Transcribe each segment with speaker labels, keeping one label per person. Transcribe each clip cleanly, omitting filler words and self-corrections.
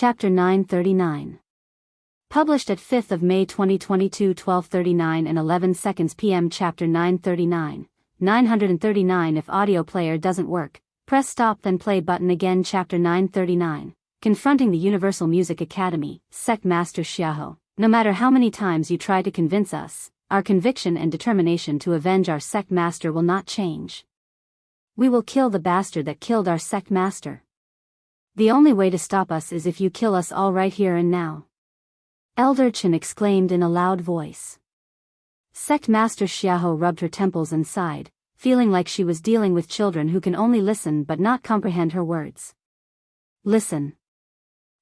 Speaker 1: Chapter 939. Published at 5th of May 2022, 12:39 and 11 seconds p.m. Chapter 939. 939. If audio player doesn't work, press stop then play button again. Chapter 939. Confronting the Universal Music Academy, Sect Master Xiaohu. No matter how many times you try to convince us, our conviction and determination to avenge our sect master will not change. We will kill the bastard that killed our sect master. The only way to stop us is if you kill us all right here and now. Elder Chen exclaimed in a loud voice. Sect Master Xiaohu rubbed her temples and sighed, feeling like she was dealing with children who can only listen but not comprehend her words. Listen.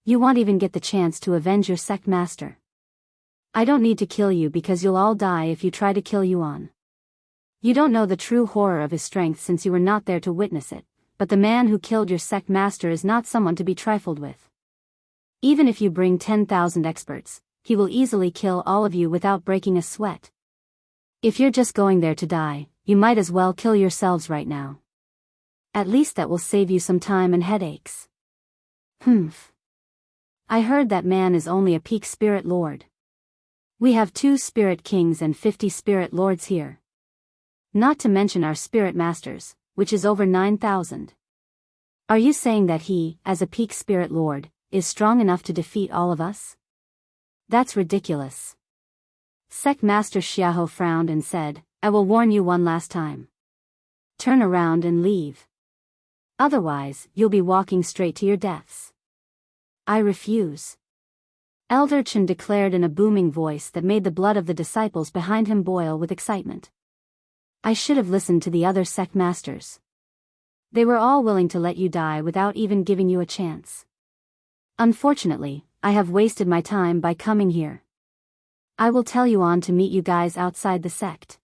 Speaker 1: You won't even get the chance to avenge your sect master. I don't need to kill you because you'll all die if you try to kill Yuan. You don't know the true horror of his strength since you were not there to witness it, but the man who killed your sect master is not someone to be trifled with. Even if you bring 10,000 experts, he will easily kill all of you without breaking a sweat. If you're just going there to die, you might as well kill yourselves right now. At least that will save you some time and headaches. Humph. I heard that man is only a peak spirit lord. We have 2 spirit kings and 50 spirit lords here. Not to mention our spirit masters, which is over 9,000. Are you saying that he, as a peak spirit lord, is strong enough to defeat all of us? That's ridiculous. Sect Master Xiaohu frowned and said, I will warn you one last time. Turn around and leave. Otherwise, you'll be walking straight to your deaths. I refuse. Elder Chen declared in a booming voice that made the blood of the disciples behind him boil with excitement. I should have listened to the other sect masters. They were all willing to let you die without even giving you a chance. Unfortunately, I have wasted my time by coming here. I will tell Yuan to meet you guys outside the sect.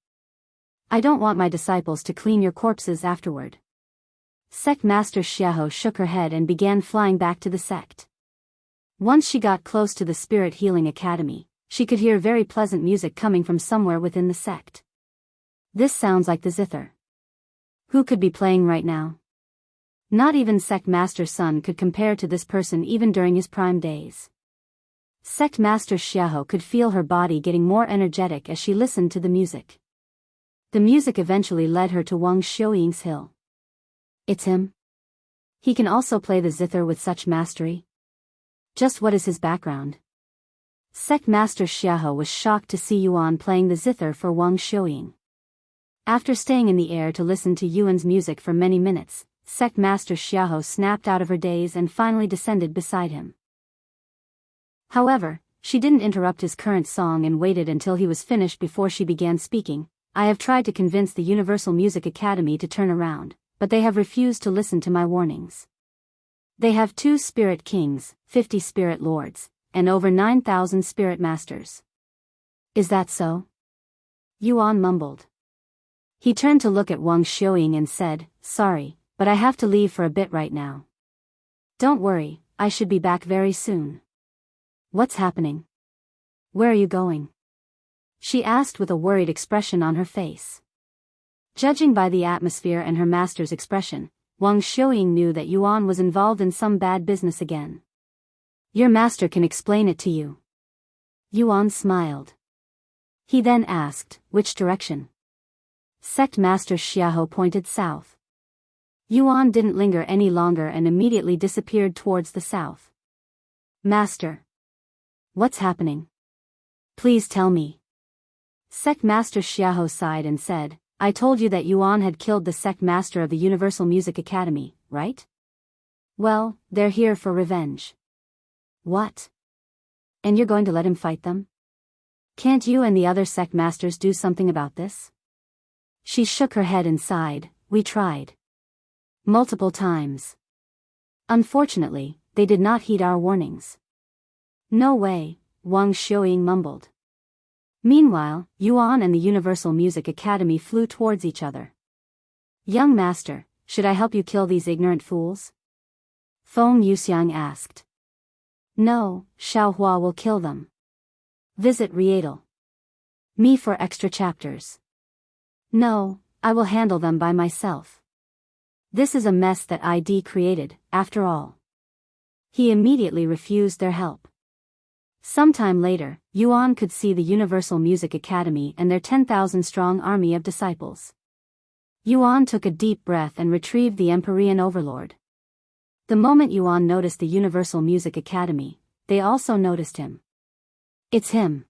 Speaker 1: I don't want my disciples to clean your corpses afterward. Sect Master Xiaohu shook her head and began flying back to the sect. Once she got close to the Spirit Healing Academy, she could hear very pleasant music coming from somewhere within the sect. This sounds like the zither. Who could be playing right now? Not even Sect Master Sun could compare to this person even during his prime days. Sect Master Xiaohu could feel her body getting more energetic as she listened to the music. The music eventually led her to Wang Xiuying's hill. It's him? He can also play the zither with such mastery? Just what is his background? Sect Master Xiaohu was shocked to see Yuan playing the zither for Wang Xiuying. After staying in the air to listen to Yuan's music for many minutes, Sect Master Xiaohu snapped out of her daze and finally descended beside him. However, she didn't interrupt his current song and waited until he was finished before she began speaking. I have tried to convince the Universal Music Academy to turn around, but they have refused to listen to my warnings. They have 2 spirit kings, 50 spirit lords, and over 9,000 spirit masters. Is that so? Yuan mumbled. He turned to look at Wang Xiuying and said, Sorry, but I have to leave for a bit right now. Don't worry, I should be back very soon. What's happening? Where are you going? She asked with a worried expression on her face. Judging by the atmosphere and her master's expression, Wang Xiuying knew that Yuan was involved in some bad business again. Your master can explain it to you. Yuan smiled. He then asked, Which direction? Sect Master Xiaohu pointed south. Yuan didn't linger any longer and immediately disappeared towards the south. Master. What's happening? Please tell me. Sect Master Xiaohu sighed and said, I told you that Yuan had killed the sect master of the Universal Music Academy, right? Well, they're here for revenge. What? And you're going to let him fight them? Can't you and the other sect masters do something about this? She shook her head and sighed, We tried. Multiple times. Unfortunately, they did not heed our warnings. No way, Wang Xiuying mumbled. Meanwhile, Yuan and the Universal Music Academy flew towards each other. Young master, should I help you kill these ignorant fools? Feng Yuxiang asked. No, Xiaohua will kill them. Visit Rietal. Me for extra chapters. No, I will handle them by myself. This is a mess that ID created, after all. He immediately refused their help. Sometime later, Yuan could see the Universal Music Academy and their 10,000-strong army of disciples. Yuan took a deep breath and retrieved the Empyrean Overlord. The moment Yuan noticed the Universal Music Academy, they also noticed him. It's him.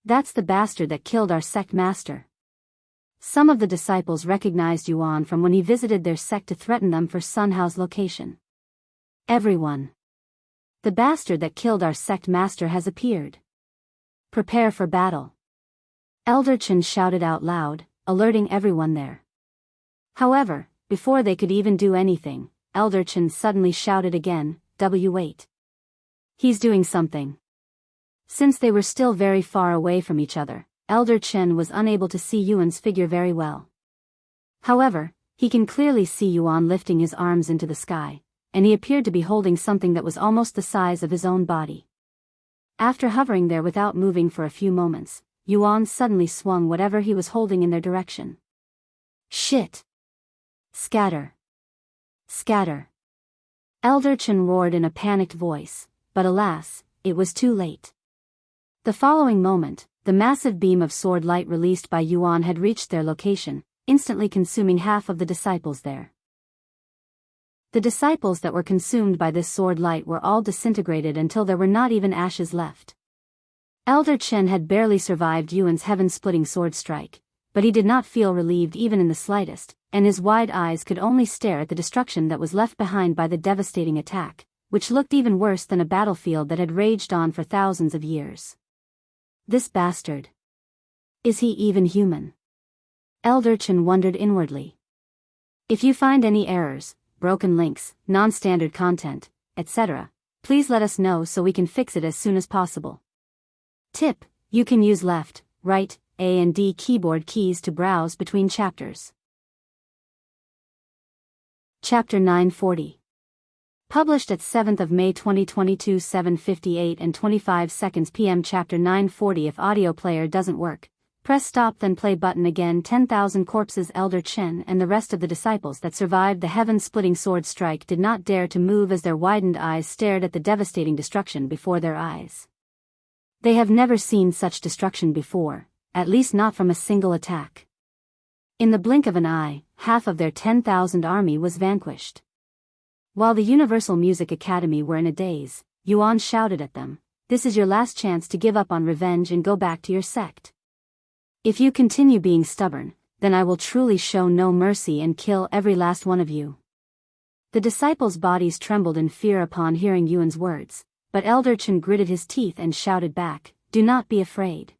Speaker 1: That's the bastard that killed our sect master. Some of the disciples recognized Yuan from when he visited their sect to threaten them for Sun Hao's location. Everyone. The bastard that killed our sect master has appeared. Prepare for battle. Elder Chen shouted out loud, alerting everyone there. However, before they could even do anything, Elder Chen suddenly shouted again, wait. He's doing something. Since they were still very far away from each other, Elder Chen was unable to see Yuan's figure very well. However, he can clearly see Yuan lifting his arms into the sky, and he appeared to be holding something that was almost the size of his own body. After hovering there without moving for a few moments, Yuan suddenly swung whatever he was holding in their direction. Shit! Scatter! Scatter! Elder Chen roared in a panicked voice, but alas, it was too late. The following moment, the massive beam of sword light released by Yuan had reached their location, instantly consuming half of the disciples there. The disciples that were consumed by this sword light were all disintegrated until there were not even ashes left. Elder Chen had barely survived Yuan's heaven-splitting sword strike, but he did not feel relieved even in the slightest, and his wide eyes could only stare at the destruction that was left behind by the devastating attack, which looked even worse than a battlefield that had raged on for thousands of years. This bastard. Is he even human? Elder Chen wondered inwardly. If you find any errors, broken links, non-standard content, etc., please let us know so we can fix it as soon as possible. Tip: you can use left, right, A and D keyboard keys to browse between chapters. Chapter 940. Published at 7th of May 2022 7:58 and 25 seconds p.m. Chapter 940. If audio player doesn't work, press stop then play button again. 10,000 corpses. Elder Chen and the rest of the disciples that survived the heaven-splitting sword strike did not dare to move as their widened eyes stared at the devastating destruction before their eyes. They have never seen such destruction before, at least not from a single attack. In the blink of an eye, half of their 10,000 army was vanquished. While the Universal Music Academy were in a daze, Yuan shouted at them, "This is your last chance to give up on revenge and go back to your sect. If you continue being stubborn, then I will truly show no mercy and kill every last one of you." The disciples' bodies trembled in fear upon hearing Yuan's words, but Elder Chen gritted his teeth and shouted back, "Do not be afraid.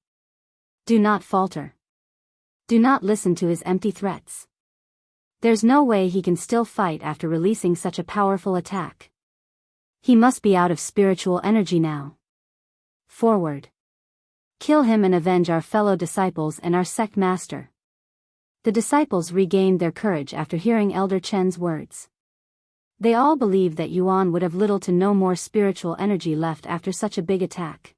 Speaker 1: Do not falter. Do not listen to his empty threats. There's no way he can still fight after releasing such a powerful attack. He must be out of spiritual energy now. Forward. Kill him and avenge our fellow disciples and our sect master." The disciples regained their courage after hearing Elder Chen's words. They all believed that Yuan would have little to no more spiritual energy left after such a big attack.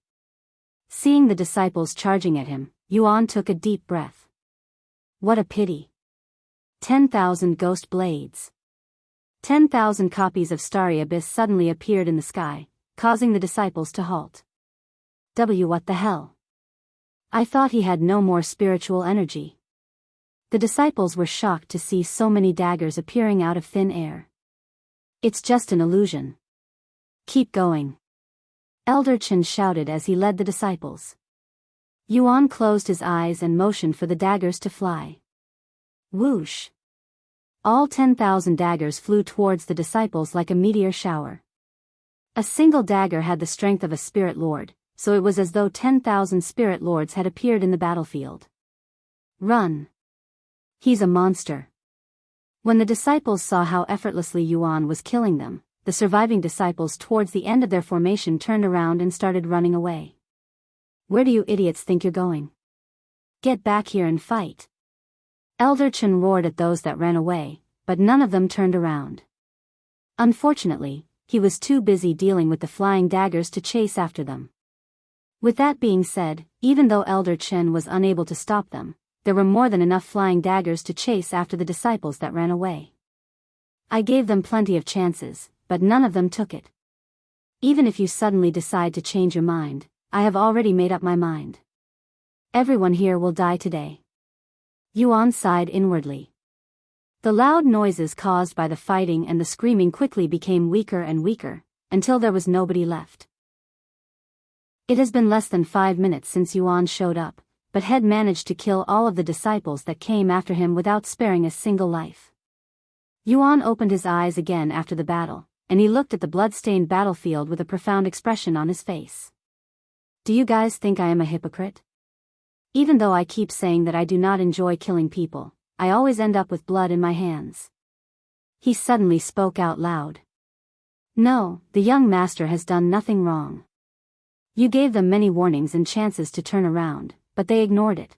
Speaker 1: Seeing the disciples charging at him, Yuan took a deep breath. What a pity. 10,000 ghost blades. 10,000 copies of Starry Abyss suddenly appeared in the sky, causing the disciples to halt. What the hell? I thought he had no more spiritual energy. The disciples were shocked to see so many daggers appearing out of thin air. It's just an illusion. Keep going. Elder Chen shouted as he led the disciples. Yuan closed his eyes and motioned for the daggers to fly. Whoosh! All 10,000 daggers flew towards the disciples like a meteor shower. A single dagger had the strength of a spirit lord, so it was as though 10,000 spirit lords had appeared in the battlefield. Run! He's a monster. When the disciples saw how effortlessly Yuan was killing them, the surviving disciples towards the end of their formation turned around and started running away. Where do you idiots think you're going? Get back here and fight. Elder Chen roared at those that ran away, but none of them turned around. Unfortunately, he was too busy dealing with the flying daggers to chase after them. With that being said, even though Elder Chen was unable to stop them, there were more than enough flying daggers to chase after the disciples that ran away. I gave them plenty of chances, but none of them took it. Even if you suddenly decide to change your mind, I have already made up my mind. Everyone here will die today. Yuan sighed inwardly. The loud noises caused by the fighting and the screaming quickly became weaker and weaker, until there was nobody left. It has been less than 5 minutes since Yuan showed up, but had managed to kill all of the disciples that came after him without sparing a single life. Yuan opened his eyes again after the battle, and he looked at the blood-stained battlefield with a profound expression on his face. Do you guys think I am a hypocrite? Even though I keep saying that I do not enjoy killing people, I always end up with blood in my hands. He suddenly spoke out loud. No, the young master has done nothing wrong. You gave them many warnings and chances to turn around, but they ignored it.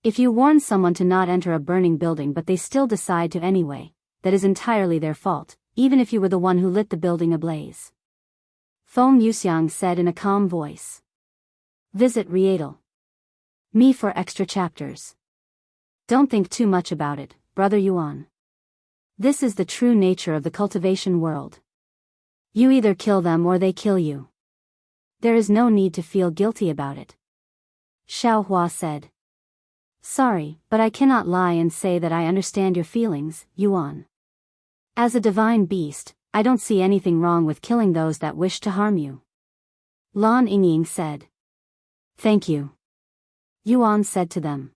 Speaker 1: If you warn someone to not enter a burning building but they still decide to anyway, that is entirely their fault, even if you were the one who lit the building ablaze. Feng Yuxiang said in a calm voice. Visit Rietal. Me for extra chapters. Don't think too much about it, Brother Yuan. This is the true nature of the cultivation world. You either kill them or they kill you. There is no need to feel guilty about it. Xiao Hua said. Sorry, but I cannot lie and say that I understand your feelings, Yuan. As a divine beast, I don't see anything wrong with killing those that wish to harm you. Lan Yingying said. Thank you. Yuan said to them.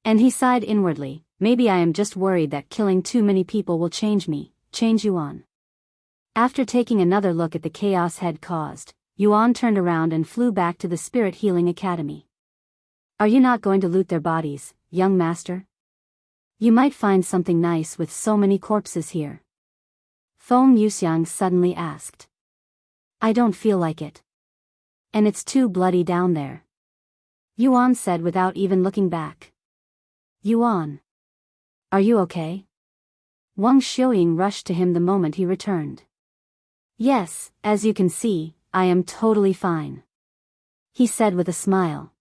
Speaker 1: And he sighed inwardly, maybe I am just worried that killing too many people will change me, change Yuan. After taking another look at the chaos had caused, Yuan turned around and flew back to the Spirit Healing Academy. Are you not going to loot their bodies, young master? You might find something nice with so many corpses here. Feng Yuxiang suddenly asked. I don't feel like it. And it's too bloody down there. Yuan said without even looking back. Yuan. Are you okay? Wang Xiuying rushed to him the moment he returned. Yes, as you can see, I am totally fine. He said with a smile.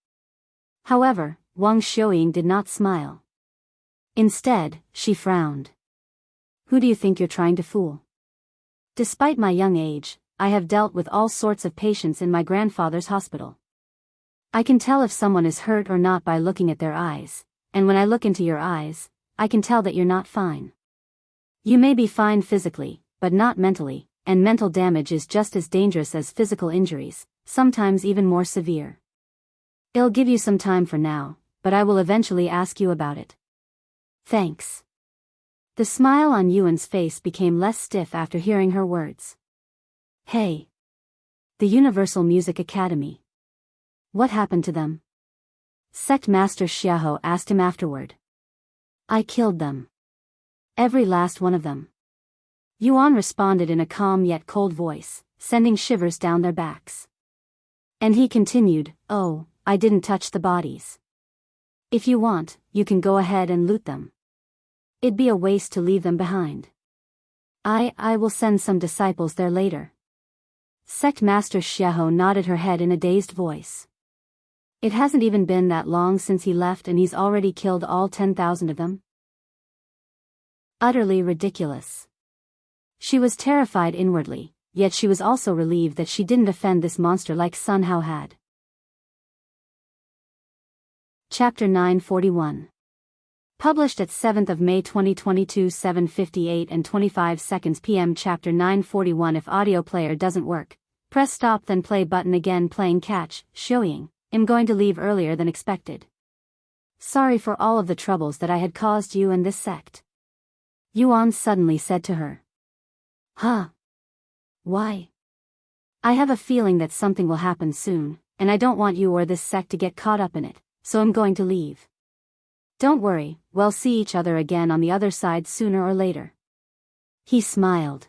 Speaker 1: However, Wang Xiuying did not smile. Instead, she frowned. Who do you think you're trying to fool? Despite my young age, I have dealt with all sorts of patients in my grandfather's hospital. I can tell if someone is hurt or not by looking at their eyes, and when I look into your eyes, I can tell that you're not fine. You may be fine physically, but not mentally, and mental damage is just as dangerous as physical injuries, sometimes even more severe. I'll give you some time for now, but I will eventually ask you about it. Thanks. The smile on Yuan's face became less stiff after hearing her words. Hey. The Universal Music Academy. What happened to them? Sect Master Xiaohu asked him afterward. I killed them. Every last one of them. Yuan responded in a calm yet cold voice, sending shivers down their backs. And he continued, Oh, I didn't touch the bodies. If you want, you can go ahead and loot them. It'd be a waste to leave them behind. I will send some disciples there later. Sect Master Xiaohu nodded her head in a dazed voice. It hasn't even been that long since he left and he's already killed all 10,000 of them? Utterly ridiculous. She was terrified inwardly, yet she was also relieved that she didn't offend this monster like Sun Hao had. Chapter 941. Published at 7th of May 2022 7:58 and 25 seconds p.m. Chapter 941. If audio player doesn't work, press stop then play button again. Playing catch, Xiuying, I'm going to leave earlier than expected. Sorry for all of the troubles that I had caused you and this sect. Yuan suddenly said to her. Huh? Why? I have a feeling that something will happen soon, and I don't want you or this sect to get caught up in it, so I'm going to leave. Don't worry, we'll see each other again on the other side sooner or later. He smiled.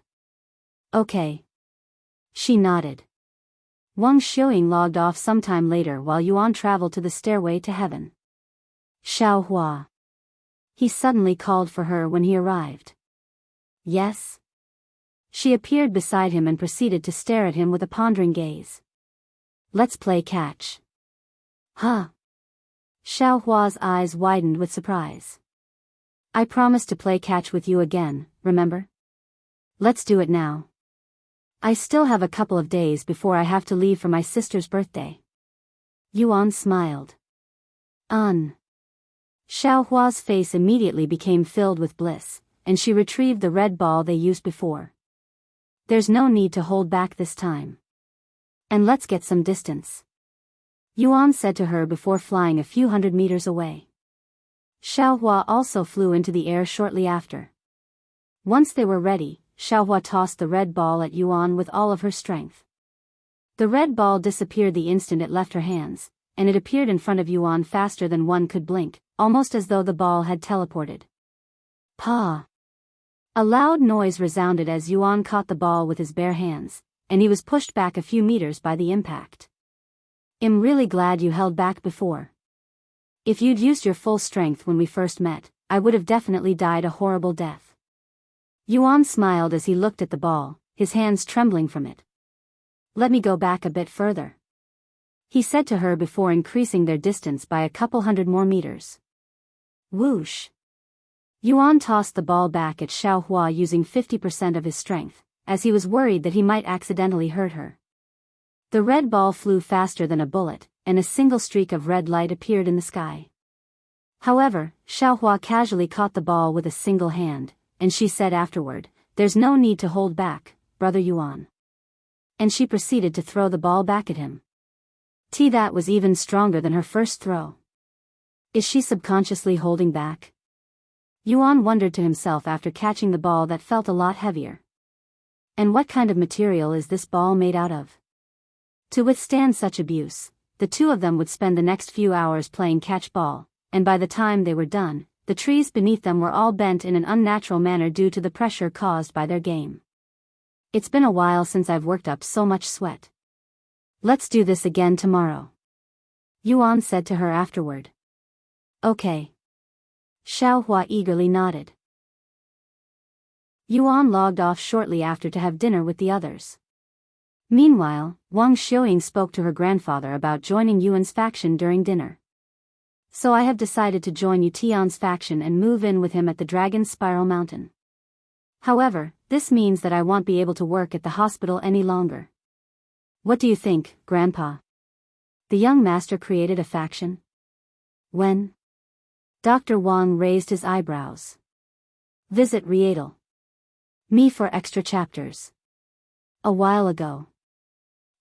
Speaker 1: Okay. She nodded. Wang Xiuying logged off sometime later while Yuan traveled to the stairway to heaven. Xiao Hua. He suddenly called for her when he arrived. Yes? She appeared beside him and proceeded to stare at him with a pondering gaze. Let's play catch. Huh? Xiao Hua's eyes widened with surprise. I promised to play catch with you again, remember? Let's do it now. I still have a couple of days before I have to leave for my sister's birthday. Yuan smiled. Xiao Hua's face immediately became filled with bliss, and she retrieved the red ball they used before. There's no need to hold back this time. And let's get some distance, Yuan said to her before flying a few hundred meters away. Xiao Hua also flew into the air shortly after. Once they were ready, Xiao Hua tossed the red ball at Yuan with all of her strength. The red ball disappeared the instant it left her hands, and it appeared in front of Yuan faster than one could blink, almost as though the ball had teleported. Pa! A loud noise resounded as Yuan caught the ball with his bare hands, and he was pushed back a few meters by the impact. I'm really glad you held back before. If you'd used your full strength when we first met, I would have definitely died a horrible death. Yuan smiled as he looked at the ball, his hands trembling from it. Let me go back a bit further, he said to her before increasing their distance by a couple hundred more meters. Whoosh! Yuan tossed the ball back at Xiao Hua using 50% of his strength, as he was worried that he might accidentally hurt her. The red ball flew faster than a bullet, and a single streak of red light appeared in the sky. However, Xiao Hua casually caught the ball with a single hand, and she said afterward, "There's no need to hold back, brother Yuan." And she proceeded to throw the ball back at him. That was even stronger than her first throw. Is she subconsciously holding back? Yuan wondered to himself after catching the ball that felt a lot heavier. And what kind of material is this ball made out of? To withstand such abuse, the two of them would spend the next few hours playing catch ball, and by the time they were done, the trees beneath them were all bent in an unnatural manner due to the pressure caused by their game. It's been a while since I've worked up so much sweat. Let's do this again tomorrow, Yuan said to her afterward. Okay. Xiao Hua eagerly nodded. Yuan logged off shortly after to have dinner with the others. Meanwhile, Wang Xiuying spoke to her grandfather about joining Yuan's faction during dinner. So I have decided to join Yu Tian's faction and move in with him at the Dragon's Spiral Mountain. However, this means that I won't be able to work at the hospital any longer. What do you think, Grandpa? The young master created a faction? When? Dr. Wang raised his eyebrows. Visit Rietal. Me for extra chapters. A while ago.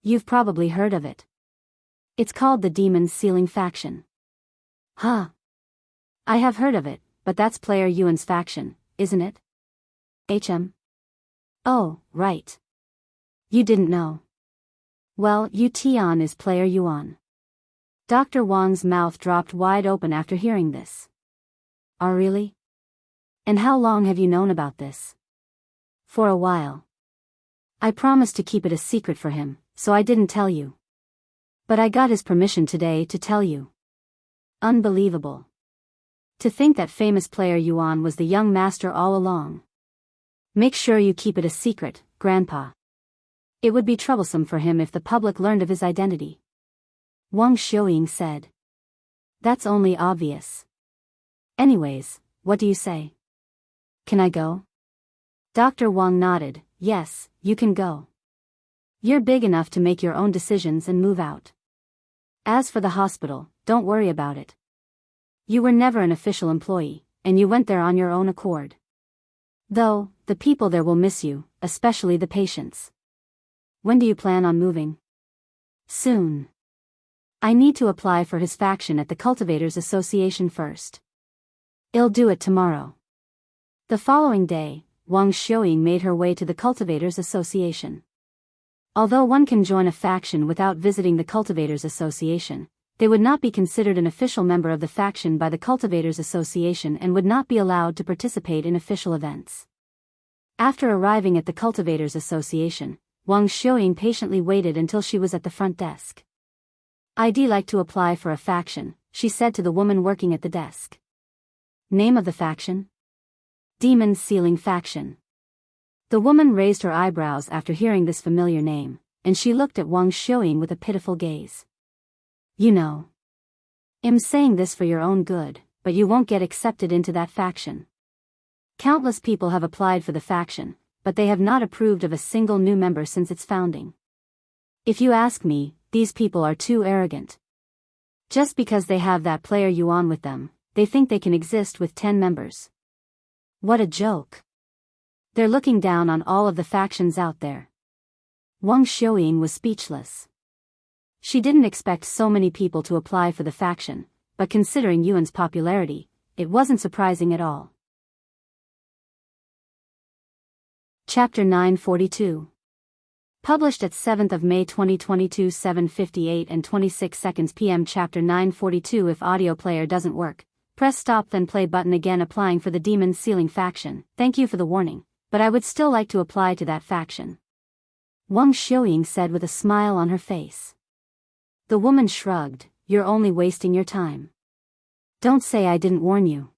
Speaker 1: You've probably heard of it. It's called the Demon's Sealing Faction. Huh. I have heard of it, but that's Player Yuan's faction, isn't it? Oh, right. You didn't know. Well, Yu Tian is Player Yuan. Dr. Wang's mouth dropped wide open after hearing this. Oh, really? And how long have you known about this? For a while. I promised to keep it a secret for him, so I didn't tell you. But I got his permission today to tell you. Unbelievable. To think that famous Player Yuan was the young master all along. Make sure you keep it a secret, Grandpa. It would be troublesome for him if the public learned of his identity. Wang Xiuying said. That's only obvious. Anyways, what do you say? Can I go? Dr. Wang nodded. Yes, you can go. You're big enough to make your own decisions and move out. As for the hospital, don't worry about it. You were never an official employee, and you went there on your own accord. Though, the people there will miss you, especially the patients. When do you plan on moving? Soon. I need to apply for his faction at the Cultivators Association first. I'll do it tomorrow. The following day, Wang Xiuying made her way to the Cultivators Association. Although one can join a faction without visiting the Cultivators Association, they would not be considered an official member of the faction by the Cultivators Association and would not be allowed to participate in official events. After arriving at the Cultivators Association, Wang Xiuying patiently waited until she was at the front desk. I'd like to apply for a faction, she said to the woman working at the desk. Name of the faction? Demon's Sealing Faction. The woman raised her eyebrows after hearing this familiar name, and she looked at Wang Xiuying with a pitiful gaze. You know. I'm saying this for your own good, but you won't get accepted into that faction. Countless people have applied for the faction, but they have not approved of a single new member since its founding. If you ask me, these people are too arrogant. Just because they have that player Yuan with them, they think they can exist with 10 members. What a joke. They're looking down on all of the factions out there. Wang Xiuying was speechless. She didn't expect so many people to apply for the faction, but considering Yuan's popularity, it wasn't surprising at all. Chapter 942. Published at 7th of May 2022 7:58 and 26 seconds p.m. Chapter 942. If audio player doesn't work, press stop then play button again. Applying for the Demon Sealing faction. Thank you for the warning, but I would still like to apply to that faction, Wang Xiuying said with a smile on her face. The woman shrugged. You're only wasting your time. Don't say I didn't warn you.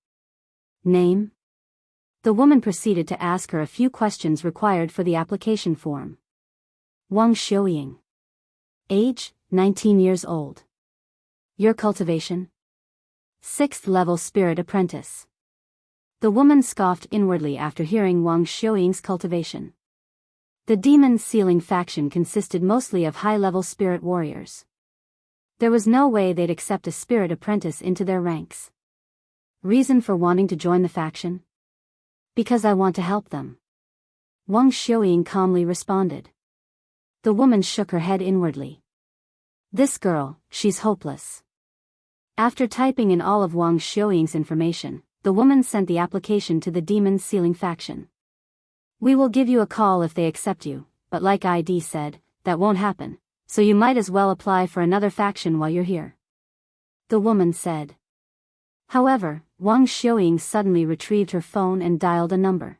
Speaker 1: Name? The woman proceeded to ask her a few questions required for the application form. Wang Xiuying. Age, 19 years old. Your cultivation? 6th level spirit apprentice. The woman scoffed inwardly after hearing Wang Xiuying's cultivation. The Demon Sealing faction consisted mostly of high-level spirit warriors. There was no way they'd accept a spirit apprentice into their ranks. Reason for wanting to join the faction? Because I want to help them, Wang Xiuying calmly responded. The woman shook her head inwardly. This girl, she's hopeless. After typing in all of Wang Xiuying's information, the woman sent the application to the Demon Sealing faction. We will give you a call if they accept you, but like ID said, that won't happen, so you might as well apply for another faction while you're here, the woman said. However, Wang Xiuying suddenly retrieved her phone and dialed a number.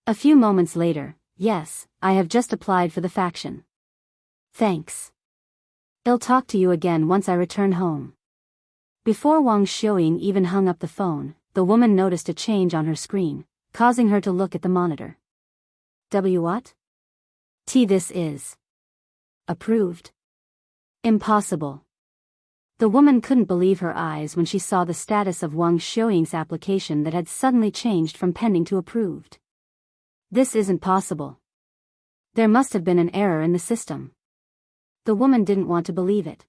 Speaker 1: A few moments later, yes, I have just applied for the faction. Thanks. I'll talk to you again once I return home. Before Wang Xiuying even hung up the phone, the woman noticed a change on her screen, causing her to look at the monitor. What? This is approved. Impossible. The woman couldn't believe her eyes when she saw the status of Wang Xiuying's application that had suddenly changed from pending to approved. This isn't possible. There must have been an error in the system. The woman didn't want to believe it.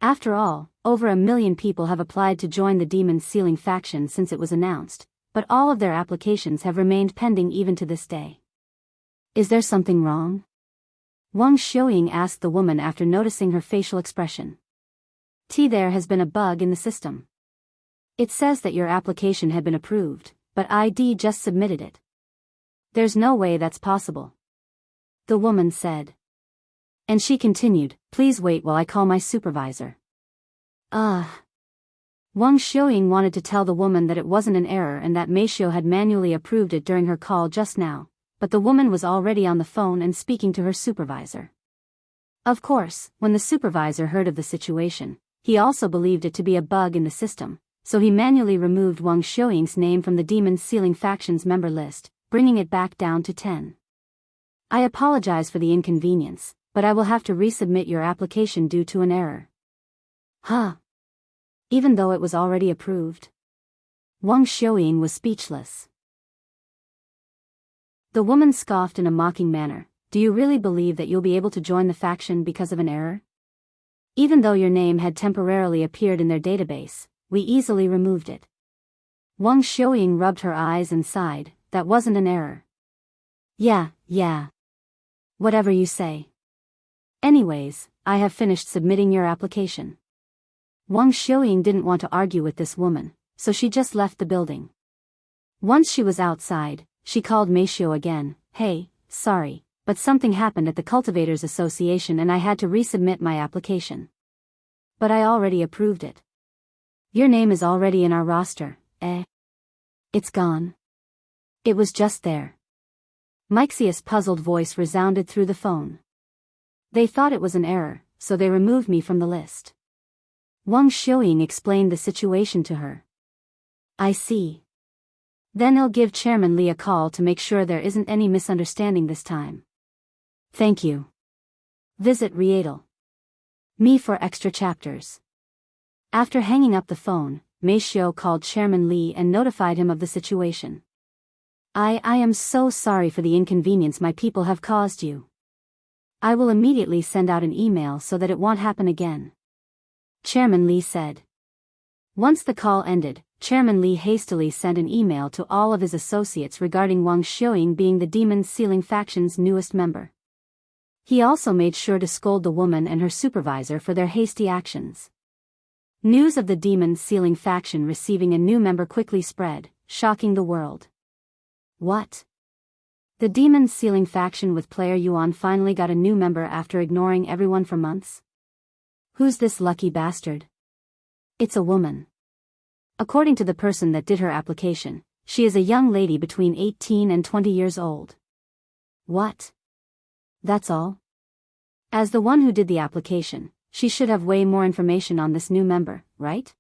Speaker 1: After all, over 1 million people have applied to join the Demon Sealing faction since it was announced, but all of their applications have remained pending even to this day. Is there something wrong? Wang Xiuying asked the woman after noticing her facial expression. There has been a bug in the system. It says that your application had been approved, but ID just submitted it. There's no way that's possible, the woman said. And she continued, please wait while I call my supervisor. Wang Xiuying wanted to tell the woman that it wasn't an error and that Meishio had manually approved it during her call just now, but the woman was already on the phone and speaking to her supervisor. Of course, when the supervisor heard of the situation, he also believed it to be a bug in the system, so he manually removed Wang Xiuying's name from the Demon Sealing faction's member list, bringing it back down to 10. I apologize for the inconvenience, but I will have to resubmit your application due to an error. Huh? Even though it was already approved? Wang Xiuying was speechless. The woman scoffed in a mocking manner. Do you really believe that you'll be able to join the faction because of an error? Even though your name had temporarily appeared in their database, we easily removed it. Wang Xiuying rubbed her eyes and sighed. That wasn't an error. Yeah. Whatever you say. Anyways, I have finished submitting your application. Wang Xiuying didn't want to argue with this woman, so she just left the building. Once she was outside, she called Meishio again. Hey, sorry, but something happened at the Cultivators Association and I had to resubmit my application. But I already approved it. Your name is already in our roster, eh? It's gone. It was just there. Meixia's puzzled voice resounded through the phone. They thought it was an error, so they removed me from the list. Wang Xiuying explained the situation to her. I see. Then I'll give Chairman Li a call to make sure there isn't any misunderstanding this time. Thank you. Visit Rietal. Me for extra chapters. After hanging up the phone, Meishio called Chairman Li and notified him of the situation. I am so sorry for the inconvenience my people have caused you. I will immediately send out an email so that it won't happen again. Chairman Li said. Once the call ended, Chairman Li hastily sent an email to all of his associates regarding Wang Xiuying being the Demon Sealing faction's newest member. He also made sure to scold the woman and her supervisor for their hasty actions. News of the Demon Sealing faction receiving a new member quickly spread, shocking the world. What? The Demon Sealing faction with player Yuan finally got a new member after ignoring everyone for months? Who's this lucky bastard? It's a woman. According to the person that did her application, she is a young lady between 18 and 20 years old. What? That's all? As the one who did the application, she should have way more information on this new member, right?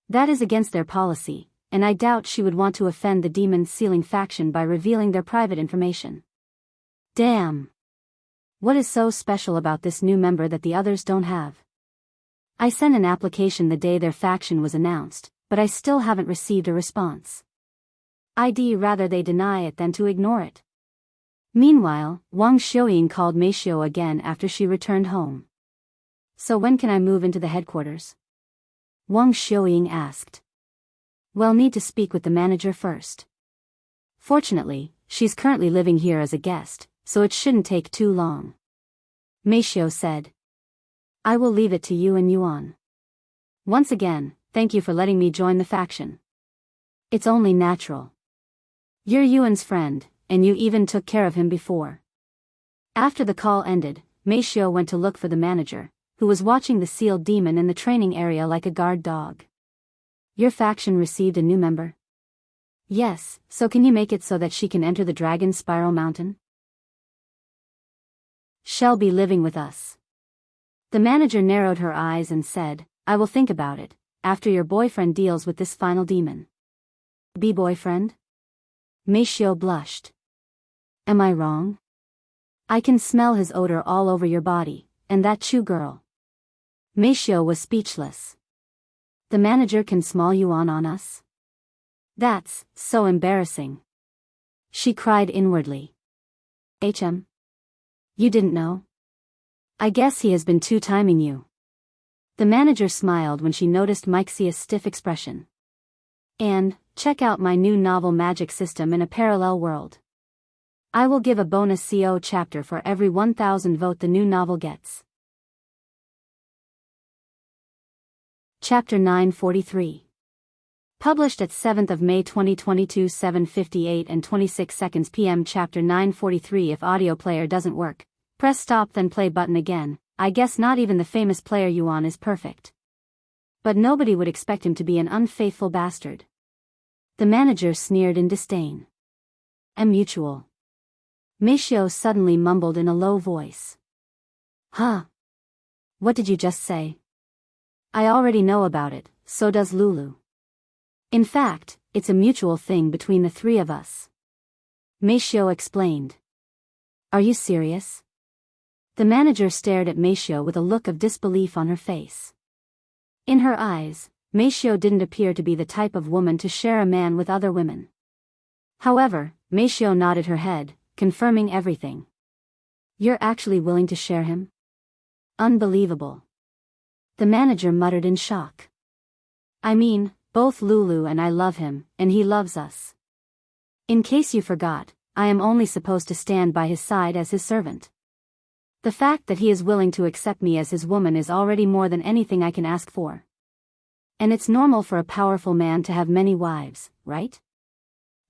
Speaker 1: That is against their policy, and I doubt she would want to offend the Demon Sealing faction by revealing their private information. Damn! What is so special about this new member that the others don't have? I sent an application the day their faction was announced, but I still haven't received a response. I'd rather they deny it than to ignore it. Meanwhile, Wang Xiuying called Meishio again after she returned home. So when can I move into the headquarters? Wang Xiuying asked. Well, need to speak with the manager first. Fortunately, she's currently living here as a guest, so it shouldn't take too long. Meishio said. I will leave it to you and Yuan. Once again, thank you for letting me join the faction. It's only natural. You're Yuan's friend, and you even took care of him before. After the call ended, Meishio went to look for the manager, who was watching the sealed demon in the training area like a guard dog. Your faction received a new member? Yes, so can you make it so that she can enter the Dragon Spiral Mountain? She'll be living with us. The manager narrowed her eyes and said, I will think about it, after your boyfriend deals with this final demon. Boyfriend? Meishio blushed. Am I wrong? I can smell his odor all over your body, and that Chu girl. Meishio was speechless. The manager can smell Yuan on us? That's so embarrassing. She cried inwardly. You didn't know? I guess he has been two-timing you. The manager smiled when she noticed Mixia's stiff expression. And, check out my new novel magic system in a parallel world. I will give a bonus CO chapter for every 1,000 vote the new novel gets. Chapter 943. Published at 7th of May 2022 7:58 and 26 seconds PM. Chapter 943. If audio player doesn't work, press stop then play button again. I guess not even the famous player Yuan is perfect. But nobody would expect him to be an unfaithful bastard. The manager sneered in disdain. Mutual. Meishio suddenly mumbled in a low voice. Huh? What did you just say? I already know about it, so does Lulu. In fact, it's a mutual thing between the three of us. Meishio explained. Are you serious? The manager stared at Meishio with a look of disbelief on her face. In her eyes, Meishio didn't appear to be the type of woman to share a man with other women. However, Meishio nodded her head, confirming everything. You're actually willing to share him? Unbelievable. The manager muttered in shock. I mean, both Lulu and I love him, and he loves us. In case you forgot, I am only supposed to stand by his side as his servant. The fact that he is willing to accept me as his woman is already more than anything I can ask for. And it's normal for a powerful man to have many wives, right?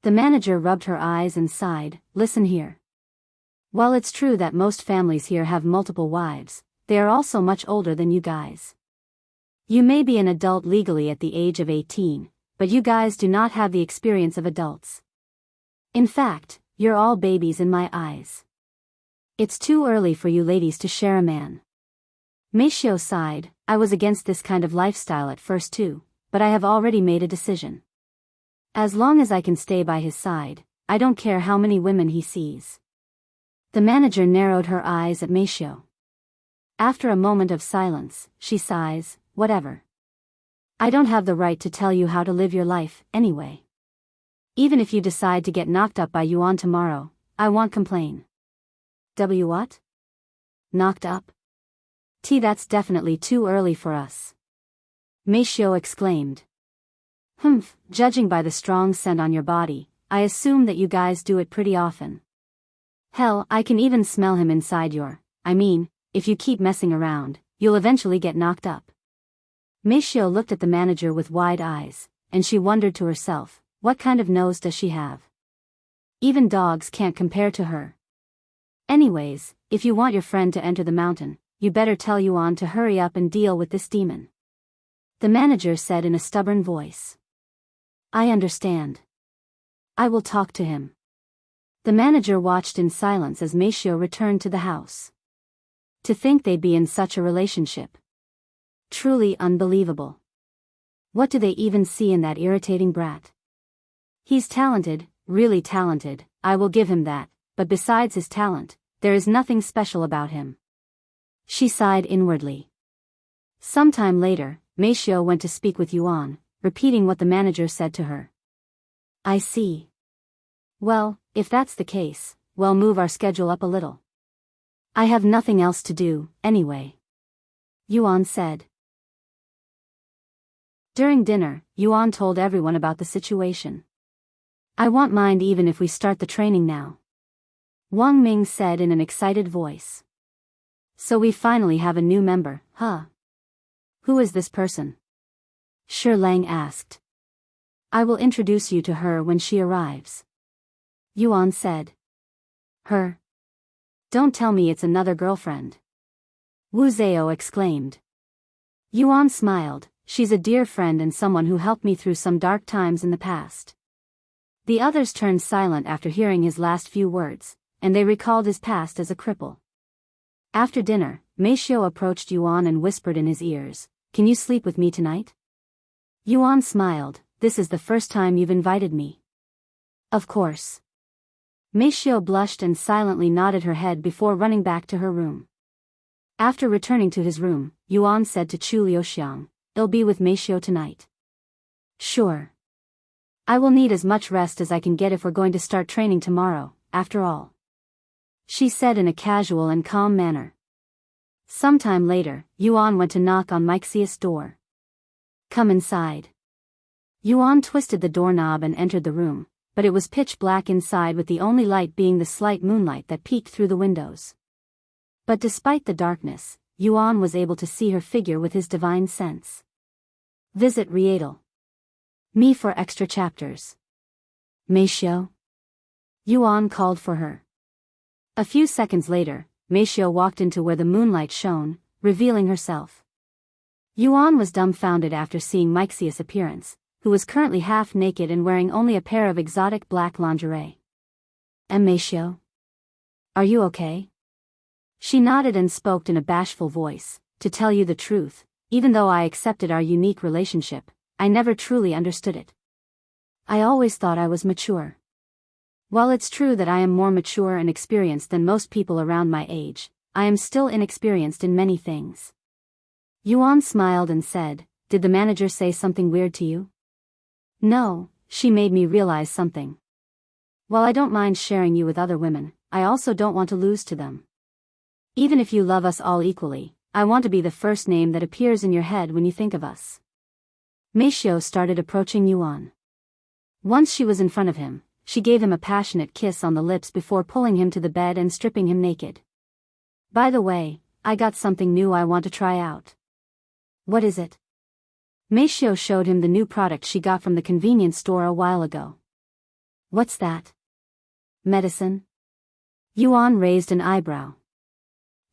Speaker 1: The manager rubbed her eyes and sighed. Listen here. While it's true that most families here have multiple wives, they are also much older than you guys. You may be an adult legally at the age of 18, but you guys do not have the experience of adults. In fact, you're all babies in my eyes. It's too early for you ladies to share a man. Meishio sighed. I was against this kind of lifestyle at first too, but I have already made a decision. As long as I can stay by his side, I don't care how many women he sees. The manager narrowed her eyes at Meishio. After a moment of silence, she sighs, whatever. I don't have the right to tell you how to live your life, anyway. Even if you decide to get knocked up by Yuan tomorrow, I won't complain. What? Knocked up? That's definitely too early for us. Meishio exclaimed. Humph, judging by the strong scent on your body, I assume that you guys do it pretty often. Hell, I can even smell him inside if you keep messing around, you'll eventually get knocked up. Meishio looked at the manager with wide eyes, and she wondered to herself, what kind of nose does she have? Even dogs can't compare to her. Anyways, if you want your friend to enter the mountain, you better tell Yuan to hurry up and deal with this demon. The manager said in a stubborn voice. I understand. I will talk to him. The manager watched in silence as Meishio returned to the house. To think they'd be in such a relationship. Truly unbelievable. What do they even see in that irritating brat? He's talented, really talented, I will give him that, but besides his talent, there is nothing special about him. She sighed inwardly. Sometime later, Meishio went to speak with Yuan, repeating what the manager said to her. I see. Well, if that's the case, we'll move our schedule up a little. I have nothing else to do, anyway. Yuan said. During dinner, Yuan told everyone about the situation. I won't mind even if we start the training now. Wang Ming said in an excited voice. So we finally have a new member, huh? Who is this person? Shi Lang asked. I will introduce you to her when she arrives. Yuan said. Her? Don't tell me it's another girlfriend. Wu Zhao exclaimed. Yuan smiled, she's a dear friend and someone who helped me through some dark times in the past. The others turned silent after hearing his last few words, and they recalled his past as a cripple. After dinner, Meishio approached Yuan and whispered in his ears, Can you sleep with me tonight? Yuan smiled, This is the first time you've invited me. Of course. Meishio blushed and silently nodded her head before running back to her room. After returning to his room, Yuan said to Chu Liuxiang, I'll be with Meishio tonight. Sure. I will need as much rest as I can get if we're going to start training tomorrow, after all. She said in a casual and calm manner. Sometime later, Yuan went to knock on Mixius' door. Come inside. Yuan twisted the doorknob and entered the room, but it was pitch black inside with the only light being the slight moonlight that peeked through the windows. But despite the darkness, Yuan was able to see her figure with his divine sense. Visit Rietal. Me for extra chapters. Meishio? Yuan called for her. A few seconds later, Meishio walked into where the moonlight shone, revealing herself. Yuan was dumbfounded after seeing Mixius' appearance, who was currently half naked and wearing only a pair of exotic black lingerie. Meishio? Are you okay? She nodded and spoke in a bashful voice, To tell you the truth, even though I accepted our unique relationship, I never truly understood it. I always thought I was mature. While it's true that I am more mature and experienced than most people around my age, I am still inexperienced in many things. Yuan smiled and said, Did the manager say something weird to you? No, she made me realize something. While I don't mind sharing you with other women, I also don't want to lose to them. Even if you love us all equally, I want to be the first name that appears in your head when you think of us. Meishio started approaching Yuan. Once she was in front of him, she gave him a passionate kiss on the lips before pulling him to the bed and stripping him naked. By the way, I got something new I want to try out. What is it? Meishio showed him the new product she got from the convenience store a while ago. What's that? Medicine? Yuan raised an eyebrow.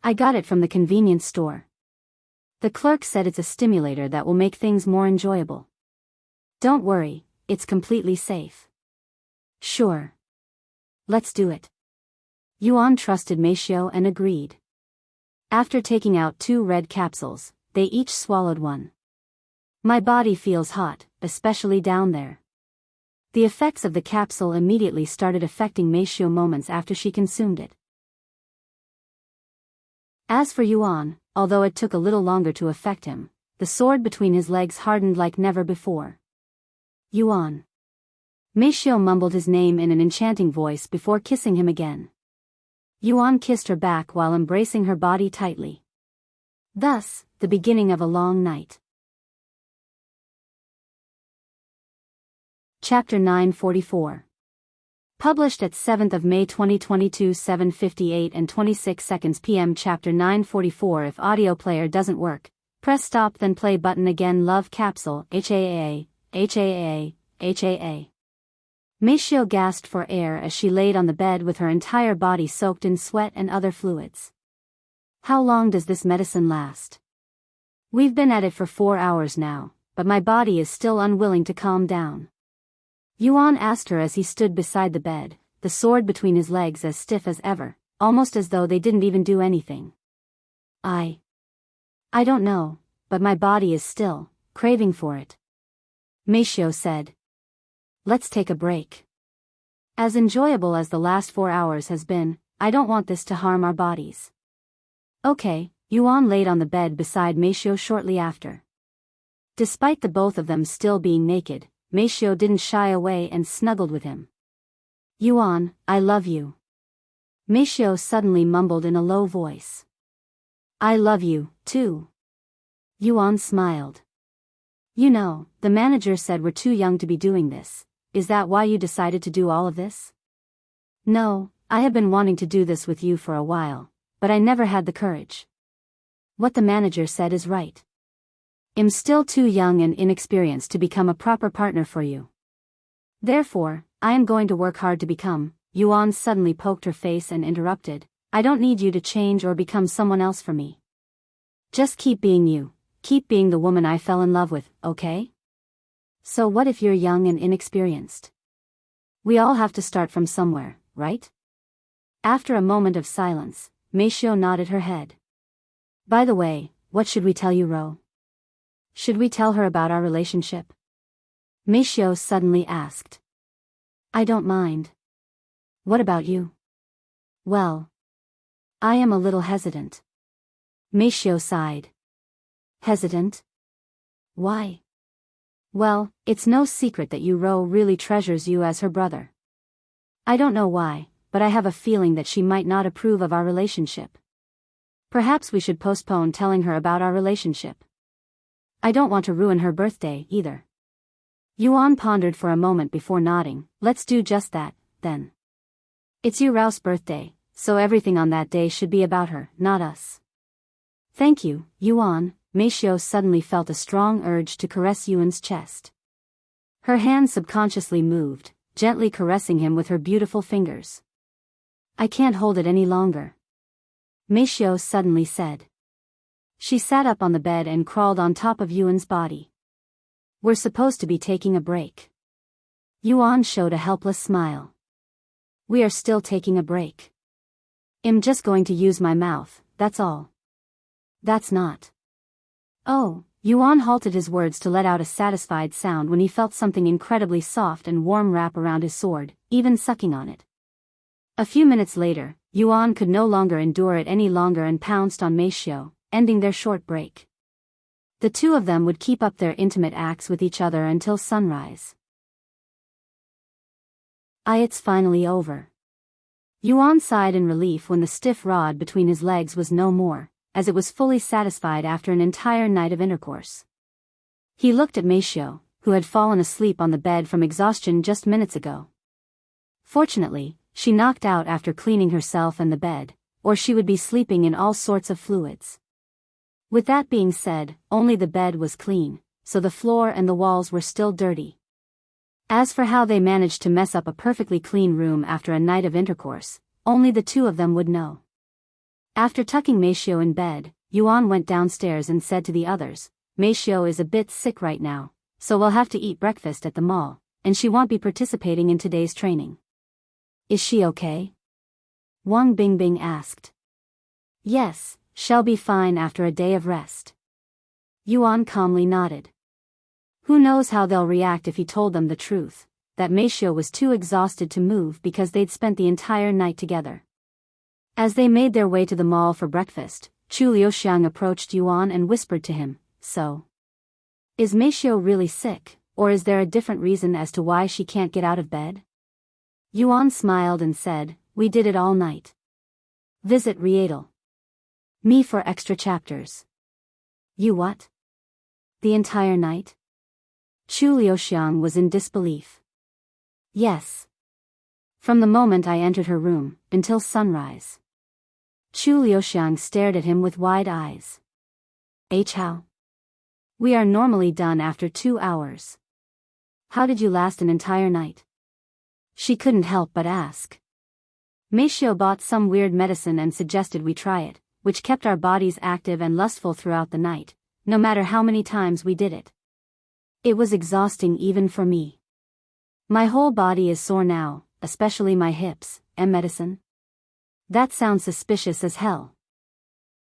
Speaker 1: I got it from the convenience store. The clerk said it's a stimulator that will make things more enjoyable. Don't worry, it's completely safe. Sure. Let's do it. Yuan trusted Meishio and agreed. After taking out 2 red capsules, they each swallowed one. My body feels hot, especially down there. The effects of the capsule immediately started affecting Meishio moments after she consumed it. As for Yuan, although it took a little longer to affect him, the sword between his legs hardened like never before. Yuan. Meishio mumbled his name in an enchanting voice before kissing him again. Yuan kissed her back while embracing her body tightly. Thus, the beginning of a long night. Chapter 944. Published at 7th of May 2022 7:58 and 26 seconds p.m. Chapter 944. If audio player doesn't work, press stop then play button again. Love capsule. HAA. Meishio gasped for air as she laid on the bed with her entire body soaked in sweat and other fluids. How long does this medicine last? We've been at it for 4 hours now, but my body is still unwilling to calm down. Yuan asked her as he stood beside the bed, the sword between his legs as stiff as ever, almost as though they didn't even do anything. I don't know, but my body is still craving for it. Meishio said. Let's take a break. As enjoyable as the last 4 hours has been, I don't want this to harm our bodies. Okay, Yuan laid on the bed beside Meishio shortly after. Despite the both of them still being naked, Meishio didn't shy away and snuggled with him. Yuan, I love you. Meishio suddenly mumbled in a low voice. I love you, too. Yuan smiled. You know, the manager said we're too young to be doing this. Is that why you decided to do all of this? No, I have been wanting to do this with you for a while, but I never had the courage. What the manager said is right. I'm still too young and inexperienced to become a proper partner for you. Therefore, I am going to work hard to become. Yuan suddenly poked her face and interrupted. I don't need you to change or become someone else for me. Just keep being you. Keep being the woman I fell in love with, okay? So what if you're young and inexperienced? We all have to start from somewhere, right? After a moment of silence, Meishio nodded her head. By the way, what should we tell Ro? Should we tell her about our relationship? Meishio suddenly asked. I don't mind. What about you? Well, I am a little hesitant. Meishio sighed. Hesitant? Why? Well, it's no secret that Ro really treasures you as her brother. I don't know why, but I have a feeling that she might not approve of our relationship. Perhaps we should postpone telling her about our relationship. I don't want to ruin her birthday, either. Yuan pondered for a moment before nodding. Let's do just that, then. It's Ro's birthday, so everything on that day should be about her, not us. Thank you, Yuan. Meishio suddenly felt a strong urge to caress Yuan's chest. Her hand subconsciously moved, gently caressing him with her beautiful fingers. I can't hold it any longer. Meishio suddenly said. She sat up on the bed and crawled on top of Yuan's body. We're supposed to be taking a break. Yuan showed a helpless smile. We are still taking a break. I'm just going to use my mouth, that's all. That's not. Oh, Yuan halted his words to let out a satisfied sound when he felt something incredibly soft and warm wrap around his sword, even sucking on it. A few minutes later, Yuan could no longer endure it any longer and pounced on Meishio, ending their short break. The two of them would keep up their intimate acts with each other until sunrise. It's finally over. Yuan sighed in relief when the stiff rod between his legs was no more, as it was fully satisfied after an entire night of intercourse. He looked at Meishio, who had fallen asleep on the bed from exhaustion just minutes ago. Fortunately, she knocked out after cleaning herself and the bed, or she would be sleeping in all sorts of fluids. With that being said, only the bed was clean, so the floor and the walls were still dirty. As for how they managed to mess up a perfectly clean room after a night of intercourse, only the two of them would know. After tucking Meishio in bed, Yuan went downstairs and said to the others, Meishio is a bit sick right now, so we'll have to eat breakfast at the mall, and she won't be participating in today's training. Is she okay? Wang Bingbing asked. Yes, she'll be fine after a day of rest. Yuan calmly nodded. Who knows how they'll react if he told them the truth, that Meishio was too exhausted to move because they'd spent the entire night together. As they made their way to the mall for breakfast, Chu Liuxiang approached Yuan and whispered to him, So, is Meishio really sick, or is there a different reason as to why she can't get out of bed? Yuan smiled and said, we did it all night. Visit Rietal. Me for extra chapters. You what? The entire night? Chu Liuxiang was in disbelief. Yes. From the moment I entered her room, until sunrise. Chu Liuxiang stared at him with wide eyes. How? We are normally done after 2 hours. How did you last an entire night? She couldn't help but ask. Meishio bought some weird medicine and suggested we try it, which kept our bodies active and lustful throughout the night, no matter how many times we did it. It was exhausting even for me. My whole body is sore now, especially my hips. Medicine? That sounds suspicious as hell.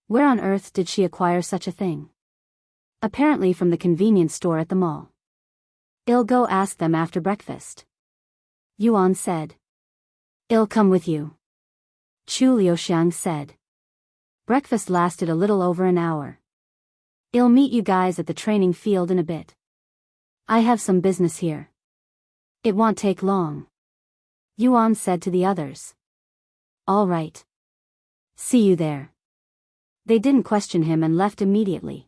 Speaker 1: Where on earth did she acquire such a thing? Apparently from the convenience store at the mall. I'll go ask them after breakfast. Yuan said. I'll come with you. Chu Liuxiang said. Breakfast lasted a little over an hour. I'll meet you guys at the training field in a bit. I have some business here. It won't take long. Yuan said to the others. All right. See you there. They didn't question him and left immediately.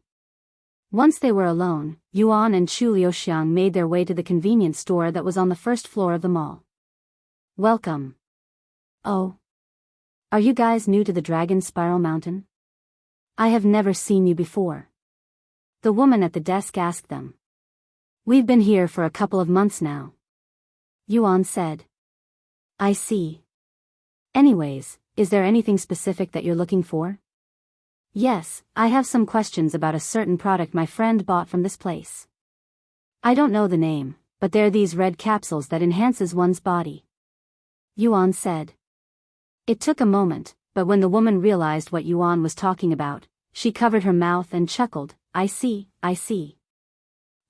Speaker 1: Once they were alone, Yuan and Chu Liuxiang made their way to the convenience store that was on the first floor of the mall. Welcome. Oh. Are you guys new to the Dragon Spiral Mountain? I have never seen you before. The woman at the desk asked them. We've been here for a couple of months now. Yuan said. I see. Anyways, is there anything specific that you're looking for? Yes, I have some questions about a certain product my friend bought from this place. I don't know the name, but they're these red capsules that enhances one's body. Yuan said. It took a moment, but when the woman realized what Yuan was talking about, she covered her mouth and chuckled. I see.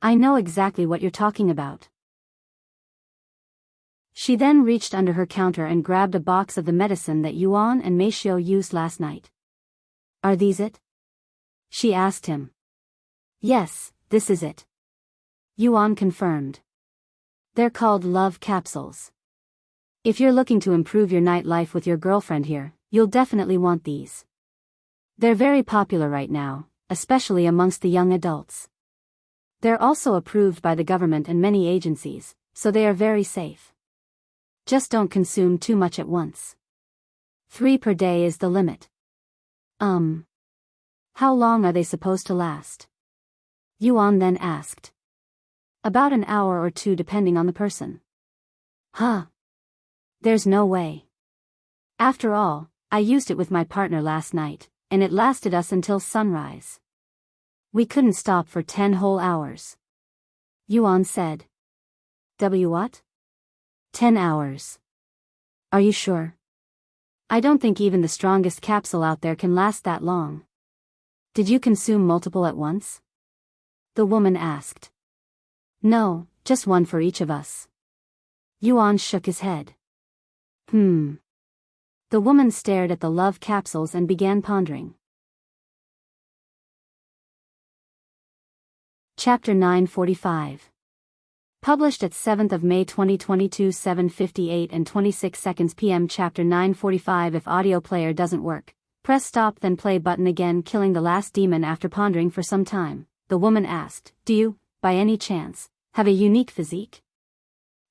Speaker 1: I know exactly what you're talking about. She then reached under her counter and grabbed a box of the medicine that Yuan and Meishio used last night. Are these it? She asked him. Yes, this is it. Yuan confirmed. They're called love capsules. If you're looking to improve your nightlife with your girlfriend here, you'll definitely want these. They're very popular right now, especially amongst the young adults. They're also approved by the government and many agencies, so they are very safe. Just don't consume too much at once. 3 per day is the limit. How long are they supposed to last? Yuan then asked. About an hour or 2 depending on the person. Huh. There's no way. After all, I used it with my partner last night, and it lasted us until sunrise. We couldn't stop for 10 whole hours. Yuan said. What? 10 hours. Are you sure? I don't think even the strongest capsule out there can last that long. Did you consume multiple at once? The woman asked. No, just one for each of us. Yuan shook his head. The woman stared at the love capsules and began pondering. Chapter 945. Published at 7th of May 2022 7:58 and 26 seconds p.m. Chapter 945. If audio player doesn't work, press stop then play button again. Killing the last demon. After pondering for some time, the woman asked, do you, by any chance, have a unique physique?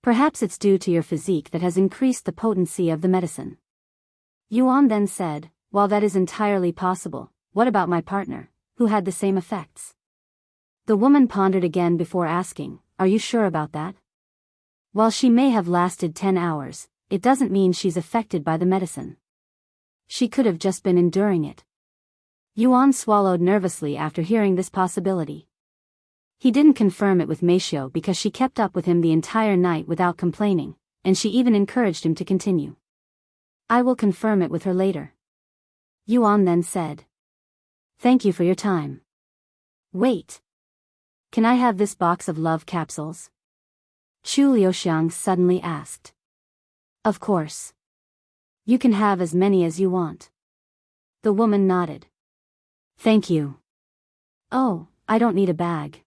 Speaker 1: Perhaps it's due to your physique that has increased the potency of the medicine. Yuan then said, while that is entirely possible, what about my partner, who had the same effects? The woman pondered again before asking, are you sure about that? While she may have lasted 10 hours, it doesn't mean she's affected by the medicine. She could have just been enduring it. Yuan swallowed nervously after hearing this possibility. He didn't confirm it with Meishio because she kept up with him the entire night without complaining, and she even encouraged him to continue. I will confirm it with her later. Yuan then said. Thank you for your time. Wait. Can I have this box of love capsules? Chu Liuxiang suddenly asked. Of course. You can have as many as you want. The woman nodded. Thank you. Oh, I don't need a bag.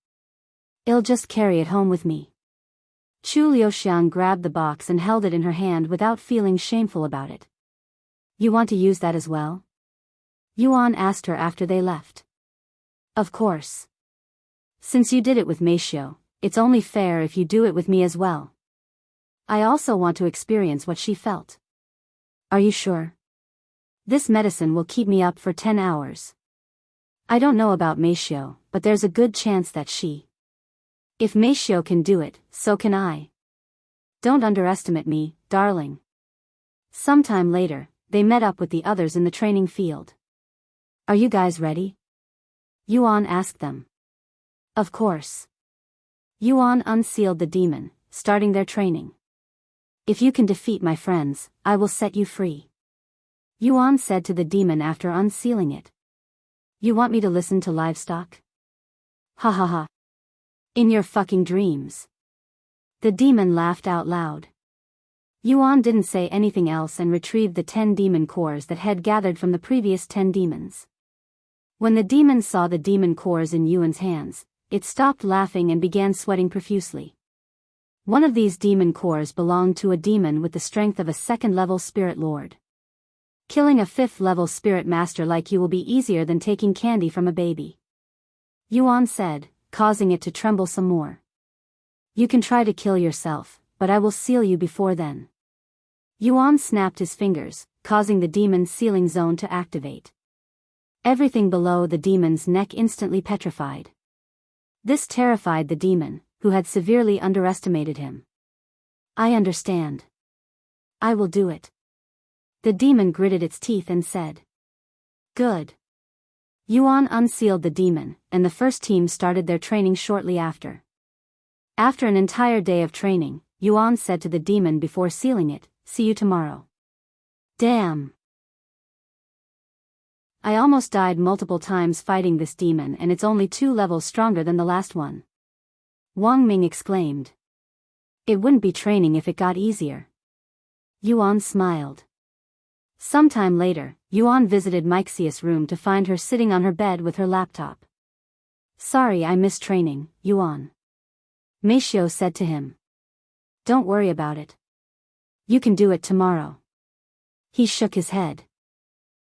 Speaker 1: I'll just carry it home with me. Chu Liuxiang grabbed the box and held it in her hand without feeling shameful about it. You want to use that as well? Yuan asked her after they left. Of course. Since you did it with Meishio, it's only fair if you do it with me as well. I also want to experience what she felt. Are you sure? This medicine will keep me up for 10 hours. I don't know about Meishio, but there's a good chance that she. If Meishio can do it, so can I. Don't underestimate me, darling. Sometime later, they met up with the others in the training field. Are you guys ready? Yuan asked them. Of course. Yuan unsealed the demon, starting their training. If you can defeat my friends, I will set you free. Yuan said to the demon after unsealing it. You want me to listen to livestock? Ha ha ha. In your fucking dreams. The demon laughed out loud. Yuan didn't say anything else and retrieved the 10 demon cores that had gathered from the previous 10 demons. When the demon saw the demon cores in Yuan's hands, it stopped laughing and began sweating profusely. One of these demon cores belonged to a demon with the strength of a 2nd-level spirit lord. Killing a 5th-level spirit master like you will be easier than taking candy from a baby. Yuan said, causing it to tremble some more. You can try to kill yourself, but I will seal you before then. Yuan snapped his fingers, causing the demon's sealing zone to activate. Everything below the demon's neck instantly petrified. This terrified the demon, who had severely underestimated him. I understand. I will do it. The demon gritted its teeth and said. Good. Yuan unsealed the demon, and the first team started their training shortly after. After an entire day of training, Yuan said to the demon before sealing it, see you tomorrow. Damn. I almost died multiple times fighting this demon and it's only 2 levels stronger than the last one. Wang Ming exclaimed. It wouldn't be training if it got easier. Yuan smiled. Sometime later, Yuan visited Mixia's room to find her sitting on her bed with her laptop. Sorry I missed training, Yuan. Meishio said to him. Don't worry about it. You can do it tomorrow. He shook his head.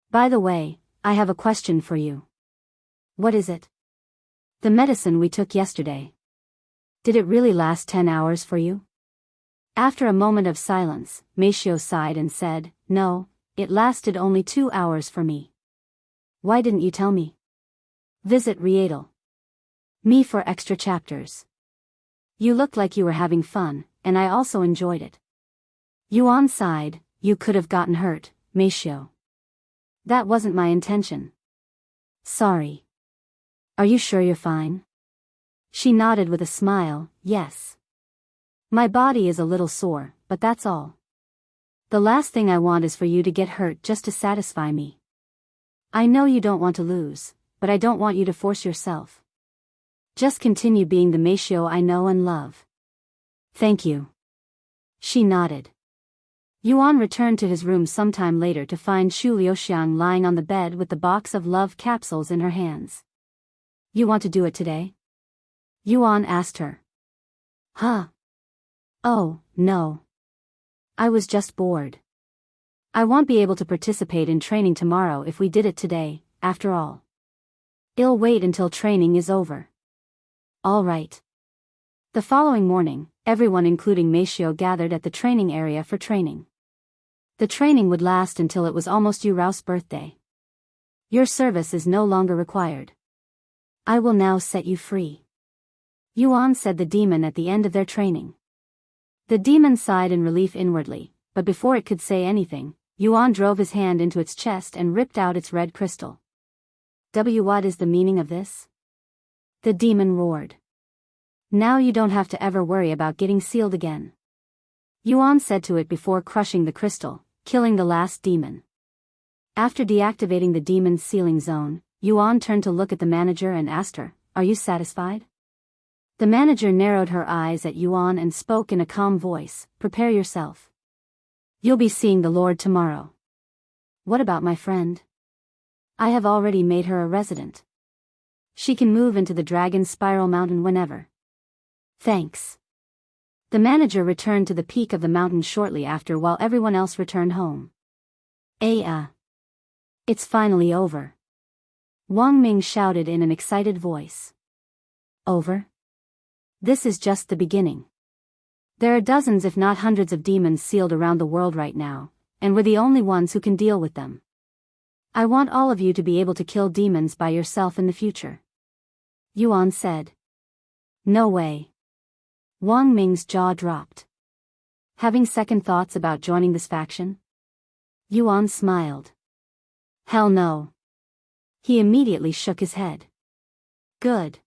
Speaker 1: By the way, I have a question for you. What is it? The medicine we took yesterday. Did it really last 10 hours for you? After a moment of silence, Meishio sighed and said, no, it lasted only 2 hours for me. Why didn't you tell me? Visit Rietal. Me for extra chapters. You looked like you were having fun, and I also enjoyed it. Yuan sighed, you could have gotten hurt, Meishio. That wasn't my intention. Sorry. Are you sure you're fine? She nodded with a smile, yes. My body is a little sore, but that's all. The last thing I want is for you to get hurt just to satisfy me. I know you don't want to lose, but I don't want you to force yourself. Just continue being the Meishio I know and love. Thank you. She nodded. Yuan returned to his room sometime later to find Chu Liuxiang lying on the bed with the box of love capsules in her hands. You want to do it today? Yuan asked her. Huh? Oh, no. I was just bored. I won't be able to participate in training tomorrow if we did it today, after all. I'll wait until training is over. All right. The following morning, everyone including Meishio gathered at the training area for training. The training would last until it was almost Yu Rao's birthday. Your service is no longer required. I will now set you free. Yuan said the demon at the end of their training. The demon sighed in relief inwardly, but before it could say anything, Yuan drove his hand into its chest and ripped out its red crystal. What is the meaning of this? The demon roared. Now you don't have to ever worry about getting sealed again. Yuan said to it before crushing the crystal, killing the last demon. After deactivating the demon's sealing zone, Yuan turned to look at the manager and asked her, are you satisfied? The manager narrowed her eyes at Yuan and spoke in a calm voice, prepare yourself. You'll be seeing the Lord tomorrow. What about my friend? I have already made her a resident. She can move into the Dragon Spiral Mountain whenever. Thanks. The manager returned to the peak of the mountain shortly after while everyone else returned home. It's finally over. Wang Ming shouted in an excited voice. Over? This is just the beginning. There are dozens if not hundreds of demons sealed around the world right now, and we're the only ones who can deal with them. I want all of you to be able to kill demons by yourself in the future. Yuan said. No way. Wang Ming's jaw dropped. Having second thoughts about joining this faction? Yuan smiled. Hell no. He immediately shook his head. Good.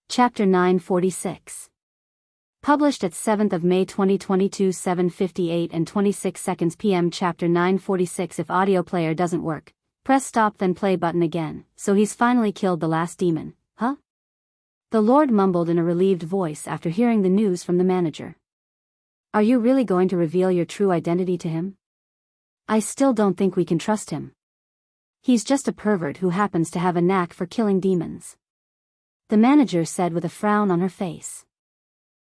Speaker 1: Chapter 946. Published at 7th of May 2022 7:58 and 26 seconds p.m. Chapter 946. If audio player doesn't work, press stop then play button again. So he's finally killed the last demon, huh? The Lord mumbled in a relieved voice after hearing the news from the manager. Are you really going to reveal your true identity to him? I still don't think we can trust him. He's just a pervert who happens to have a knack for killing demons. The manager said with a frown on her face.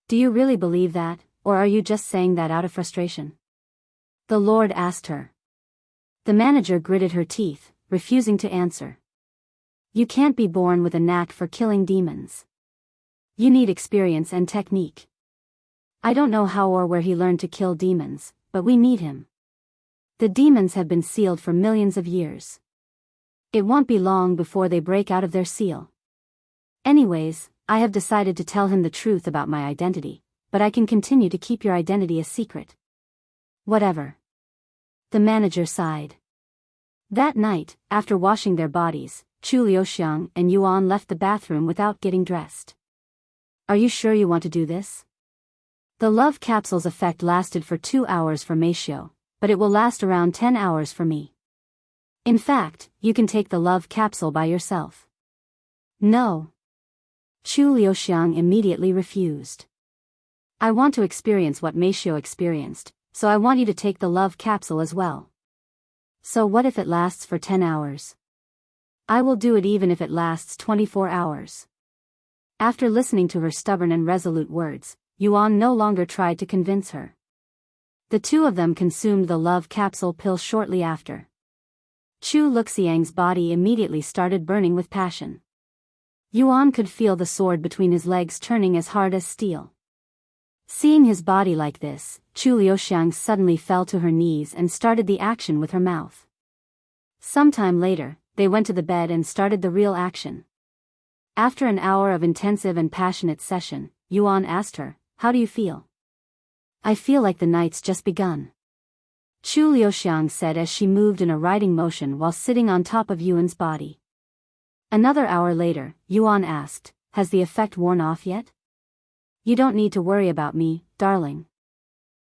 Speaker 1: Do you really believe that, or are you just saying that out of frustration? The Lord asked her. The manager gritted her teeth, refusing to answer. You can't be born with a knack for killing demons. You need experience and technique. I don't know how or where he learned to kill demons, but we need him. The demons have been sealed for millions of years. It won't be long before they break out of their seal. Anyways, I have decided to tell him the truth about my identity, but I can continue to keep your identity a secret. Whatever. The manager sighed. That night, after washing their bodies, Chu Liuxiang and Yuan left the bathroom without getting dressed. Are you sure you want to do this? The love capsule's effect lasted for 2 hours for Meishio, but it will last around 10 hours for me. In fact, you can take the love capsule by yourself. No. Chu Liuxiang immediately refused. I want to experience what Meishio experienced, so I want you to take the love capsule as well. So what if it lasts for 10 hours? I will do it even if it lasts 24 hours. After listening to her stubborn and resolute words, Yuan no longer tried to convince her. The two of them consumed the love capsule pill shortly after. Chu Luxiang's body immediately started burning with passion. Yuan could feel the sword between his legs turning as hard as steel. Seeing his body like this, Chu Liuxiang suddenly fell to her knees and started the action with her mouth. Sometime later, they went to the bed and started the real action. After an hour of intensive and passionate session, Yuan asked her, how do you feel? I feel like the night's just begun. Chu Liuxiang said as she moved in a riding motion while sitting on top of Yuan's body. Another hour later, Yuan asked, has the effect worn off yet? You don't need to worry about me, darling.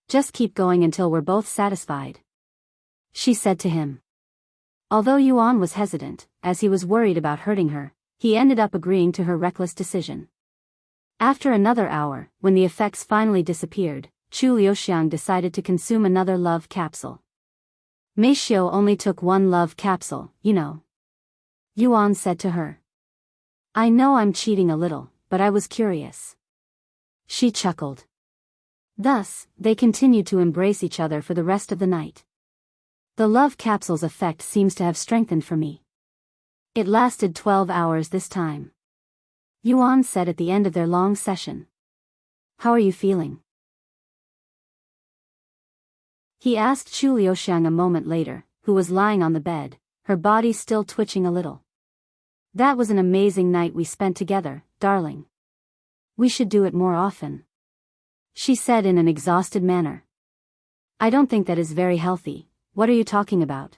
Speaker 1: Just keep going until we're both satisfied. She said to him. Although Yuan was hesitant, as he was worried about hurting her, he ended up agreeing to her reckless decision. After another hour, when the effects finally disappeared, Chu Liuxiang decided to consume another love capsule. Meishio only took one love capsule, you know. Yuan said to her. I know I'm cheating a little, but I was curious. She chuckled. Thus, they continued to embrace each other for the rest of the night. The love capsule's effect seems to have strengthened for me. It lasted 12 hours this time. Yuan said at the end of their long session. How are you feeling? He asked Chu Liuxiang a moment later, who was lying on the bed, her body still twitching a little. That was an amazing night we spent together, darling. We should do it more often. She said in an exhausted manner. I don't think that is very healthy. What are you talking about?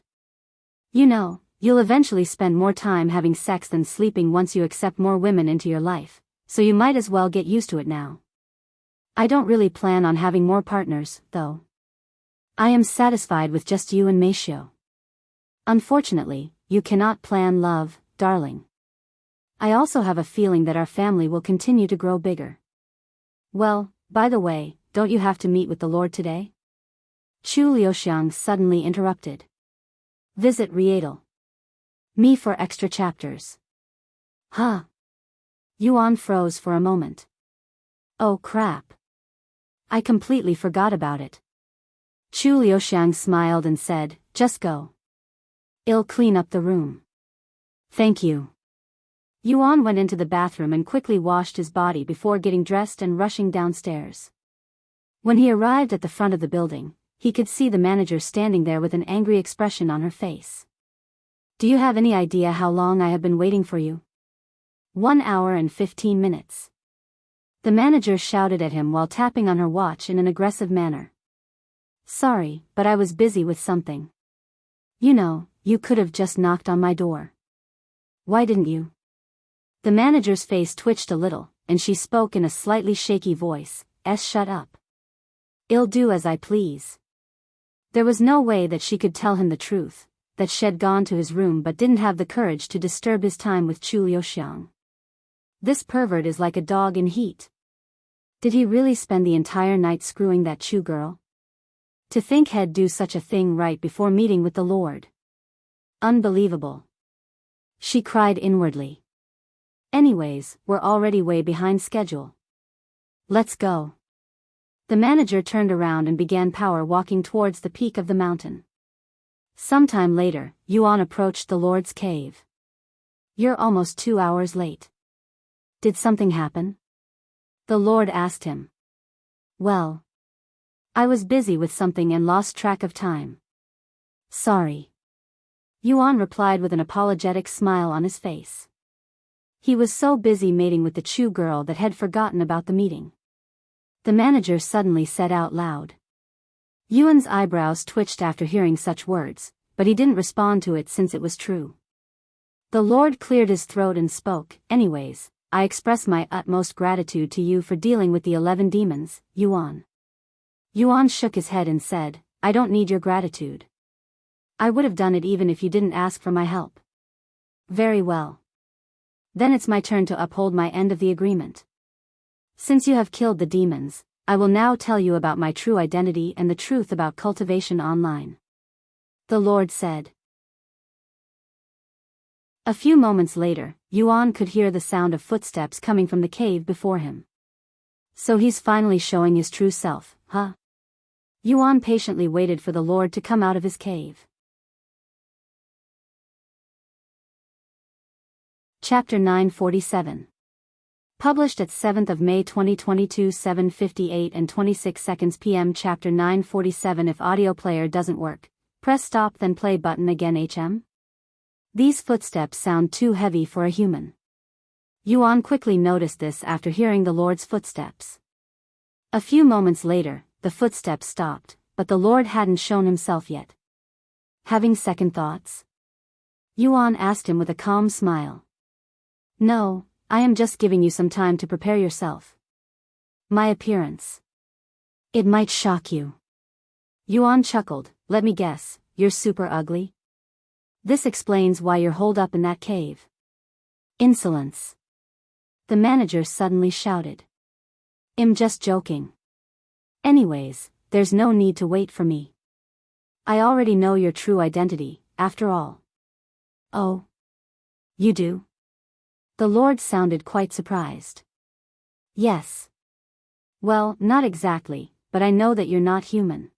Speaker 1: You know, you'll eventually spend more time having sex than sleeping once you accept more women into your life, so you might as well get used to it now. I don't really plan on having more partners, though. I am satisfied with just you and Meishio. Unfortunately, you cannot plan love, darling. I also have a feeling that our family will continue to grow bigger. Well, by the way, don't you have to meet with the Lord today? Chu Liuxiang suddenly interrupted. Visit Rietal. Me for extra chapters. Huh? Yuan froze for a moment. Oh crap. I completely forgot about it. Chu Liuxiang smiled and said, just go. I'll clean up the room. Thank you. Yuan went into the bathroom and quickly washed his body before getting dressed and rushing downstairs. When he arrived at the front of the building, he could see the manager standing there with an angry expression on her face. Do you have any idea how long I have been waiting for you? 1 hour and 15 minutes. The manager shouted at him while tapping on her watch in an aggressive manner. Sorry, but I was busy with something. You know, you could have just knocked on my door. Why didn't you? The manager's face twitched a little, and she spoke in a slightly shaky voice, shut up. I'll do as I please. There was no way that she could tell him the truth, that she had gone to his room but didn't have the courage to disturb his time with Chu Liuxiang. This pervert is like a dog in heat. Did he really spend the entire night screwing that Chu girl? To think he'd do such a thing right before meeting with the Lord. Unbelievable. She cried inwardly. Anyways, we're already way behind schedule. Let's go. The manager turned around and began power walking towards the peak of the mountain. Sometime later, Yuan approached the Lord's cave. You're almost 2 hours late. Did something happen? The Lord asked him. Well, I was busy with something and lost track of time. Sorry. Yuan replied with an apologetic smile on his face. He was so busy mating with the Chu girl that had forgotten about the meeting. The manager suddenly said out loud. Yuan's eyebrows twitched after hearing such words, but he didn't respond to it since it was true. The Lord cleared his throat and spoke, anyways, I express my utmost gratitude to you for dealing with the 11 demons, Yuan. Yuan shook his head and said, I don't need your gratitude. I would have done it even if you didn't ask for my help. Very well. Then it's my turn to uphold my end of the agreement. Since you have killed the demons, I will now tell you about my true identity and the truth about cultivation online. The Lord said. A few moments later, Yuan could hear the sound of footsteps coming from the cave before him. So he's finally showing his true self, huh? Yuan patiently waited for the Lord to come out of his cave. Chapter 947. Published at 7th of May 2022 7:58 and 26 seconds p.m. Chapter 947. If audio player doesn't work, press stop then play button again. These footsteps sound too heavy for a human. Yuan quickly noticed this after hearing the Lord's footsteps. A few moments later, the footsteps stopped, but the Lord hadn't shown himself yet. Having second thoughts? Yuan asked him with a calm smile. No, I am just giving you some time to prepare yourself. My appearance. It might shock you. Yuan chuckled, let me guess, you're super ugly? This explains why you're holed up in that cave. Insolence. The manager suddenly shouted. I'm just joking. Anyways, there's no need to wait for me. I already know your true identity, after all. Oh. You do? The Lord sounded quite surprised. Yes. Well, not exactly, but I know that you're not human.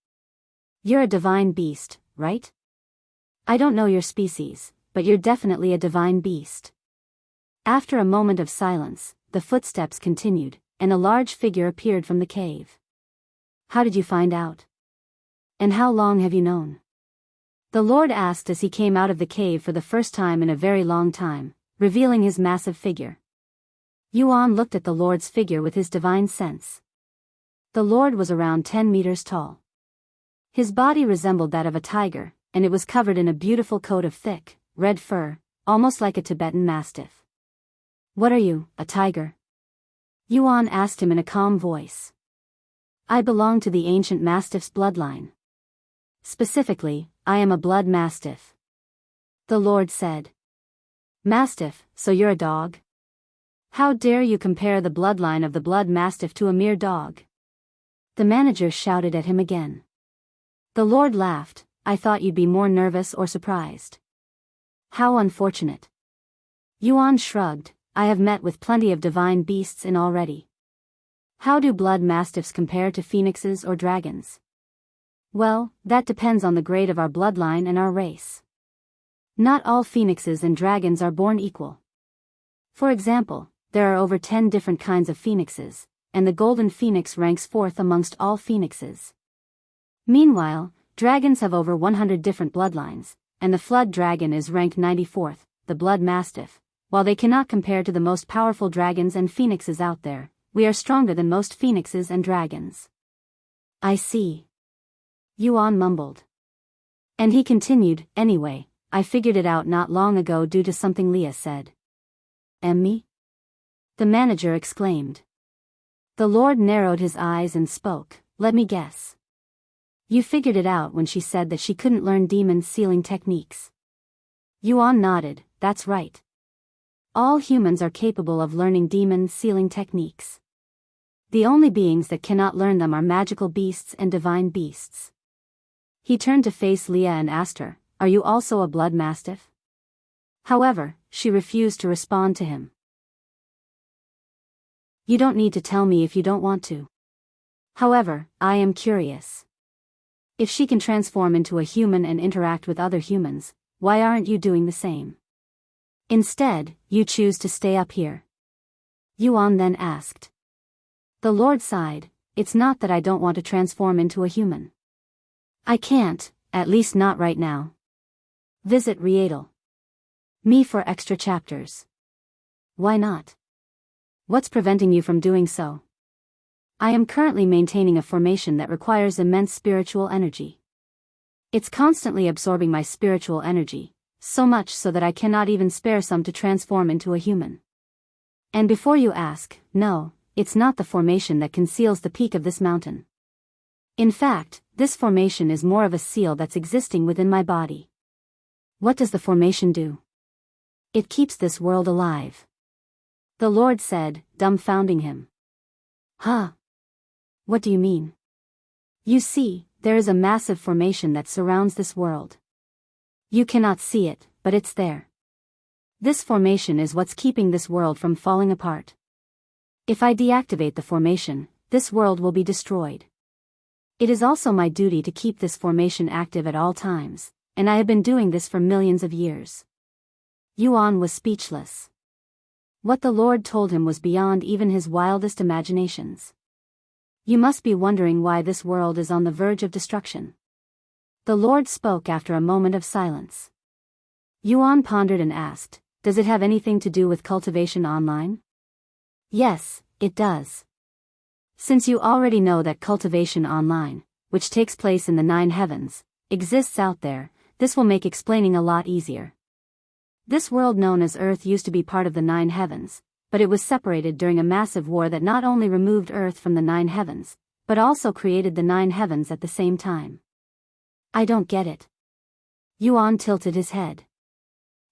Speaker 1: You're a divine beast, right? I don't know your species, but you're definitely a divine beast. After a moment of silence, the footsteps continued, and a large figure appeared from the cave. How did you find out? And how long have you known? The Lord asked as he came out of the cave for the first time in a very long time, revealing his massive figure. Yuan looked at the Lord's figure with his divine sense. The Lord was around 10 meters tall. His body resembled that of a tiger, and it was covered in a beautiful coat of thick, red fur, almost like a Tibetan mastiff. What are you, a tiger? Yuan asked him in a calm voice. I belong to the ancient mastiff's bloodline. Specifically, I am a blood mastiff. The Lord said. Mastiff, so you're a dog? How dare you compare the bloodline of the blood mastiff to a mere dog? The manager shouted at him again. The Lord laughed, I thought you'd be more nervous or surprised. How unfortunate. Yuan shrugged, I have met with plenty of divine beasts in already. How do blood mastiffs compare to phoenixes or dragons? Well, that depends on the grade of our bloodline and our race. Not all phoenixes and dragons are born equal. For example, there are over 10 different kinds of phoenixes, and the golden phoenix ranks fourth amongst all phoenixes. Meanwhile, dragons have over 100 different bloodlines, and the flood dragon is ranked 94th, the blood mastiff. While they cannot compare to the most powerful dragons and phoenixes out there, we are stronger than most phoenixes and dragons. I see. Yuan mumbled. And he continued, anyway, I figured it out not long ago due to something Leah said. Me? The manager exclaimed. The Lord narrowed his eyes and spoke, let me guess. You figured it out when she said that she couldn't learn demon sealing techniques. Yuan nodded, that's right. All humans are capable of learning demon sealing techniques. The only beings that cannot learn them are magical beasts and divine beasts. He turned to face Leah and asked her, are you also a blood mastiff? However, she refused to respond to him. You don't need to tell me if you don't want to. However, I am curious. If she can transform into a human and interact with other humans, why aren't you doing the same? Instead, you choose to stay up here. Yuan then asked. The Lord sighed, it's not that I don't want to transform into a human. I can't, at least not right now. Visit Rietal. Me for extra chapters. Why not? What's preventing you from doing so? I am currently maintaining a formation that requires immense spiritual energy. It's constantly absorbing my spiritual energy, so much so that I cannot even spare some to transform into a human. And before you ask, no, it's not the formation that conceals the peak of this mountain. In fact, this formation is more of a seal that's existing within my body. What does the formation do? It keeps this world alive. The Lord said, dumbfounding him. Huh? What do you mean? You see, there is a massive formation that surrounds this world. You cannot see it, but it's there. This formation is what's keeping this world from falling apart. If I deactivate the formation, this world will be destroyed. It is also my duty to keep this formation active at all times, and I have been doing this for millions of years. Yuan was speechless. What the Lord told him was beyond even his wildest imaginations. You must be wondering why this world is on the verge of destruction. The Lord spoke after a moment of silence. Yuan pondered and asked, does it have anything to do with cultivation online? Yes, it does. Since you already know that cultivation online, which takes place in the 9 heavens, exists out there, this will make explaining a lot easier. This world known as Earth used to be part of the 9 heavens, but it was separated during a massive war that not only removed Earth from the 9 heavens, but also created the 9 heavens at the same time. I don't get it. Yuan tilted his head.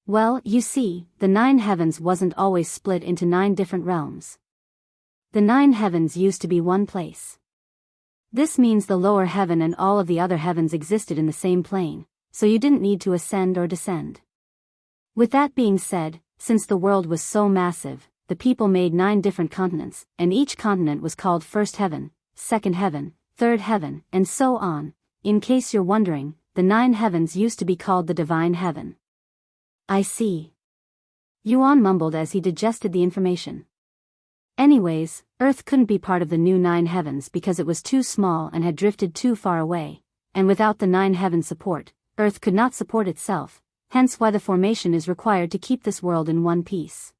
Speaker 1: Well, you see, the 9 heavens wasn't always split into 9 different realms. The 9 heavens used to be one place. This means the lower heaven and all of the other heavens existed in the same plane, so you didn't need to ascend or descend. With that being said, since the world was so massive, the people made 9 different continents, and each continent was called first heaven, second heaven, third heaven, and so on. In case you're wondering, the 9 heavens used to be called the divine heaven. I see. Yuan mumbled as he digested the information. Anyways, Earth couldn't be part of the new 9 heavens because it was too small and had drifted too far away, and without the 9 heaven support, Earth could not support itself, hence why the formation is required to keep this world in one piece.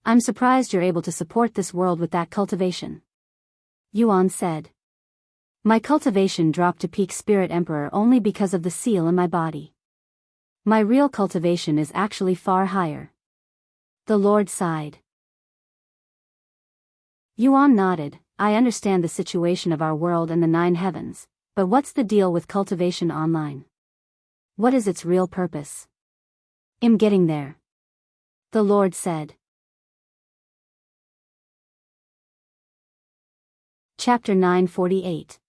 Speaker 1: I'm surprised you're able to support this world with that cultivation. Yuan said. My cultivation dropped to peak Spirit Emperor only because of the seal in my body. My real cultivation is actually far higher. The Lord sighed. Yuan nodded, I understand the situation of our world and the 9 heavens, but what's the deal with cultivation online? What is its real purpose? I'm getting there. The Lord said. Chapter 948.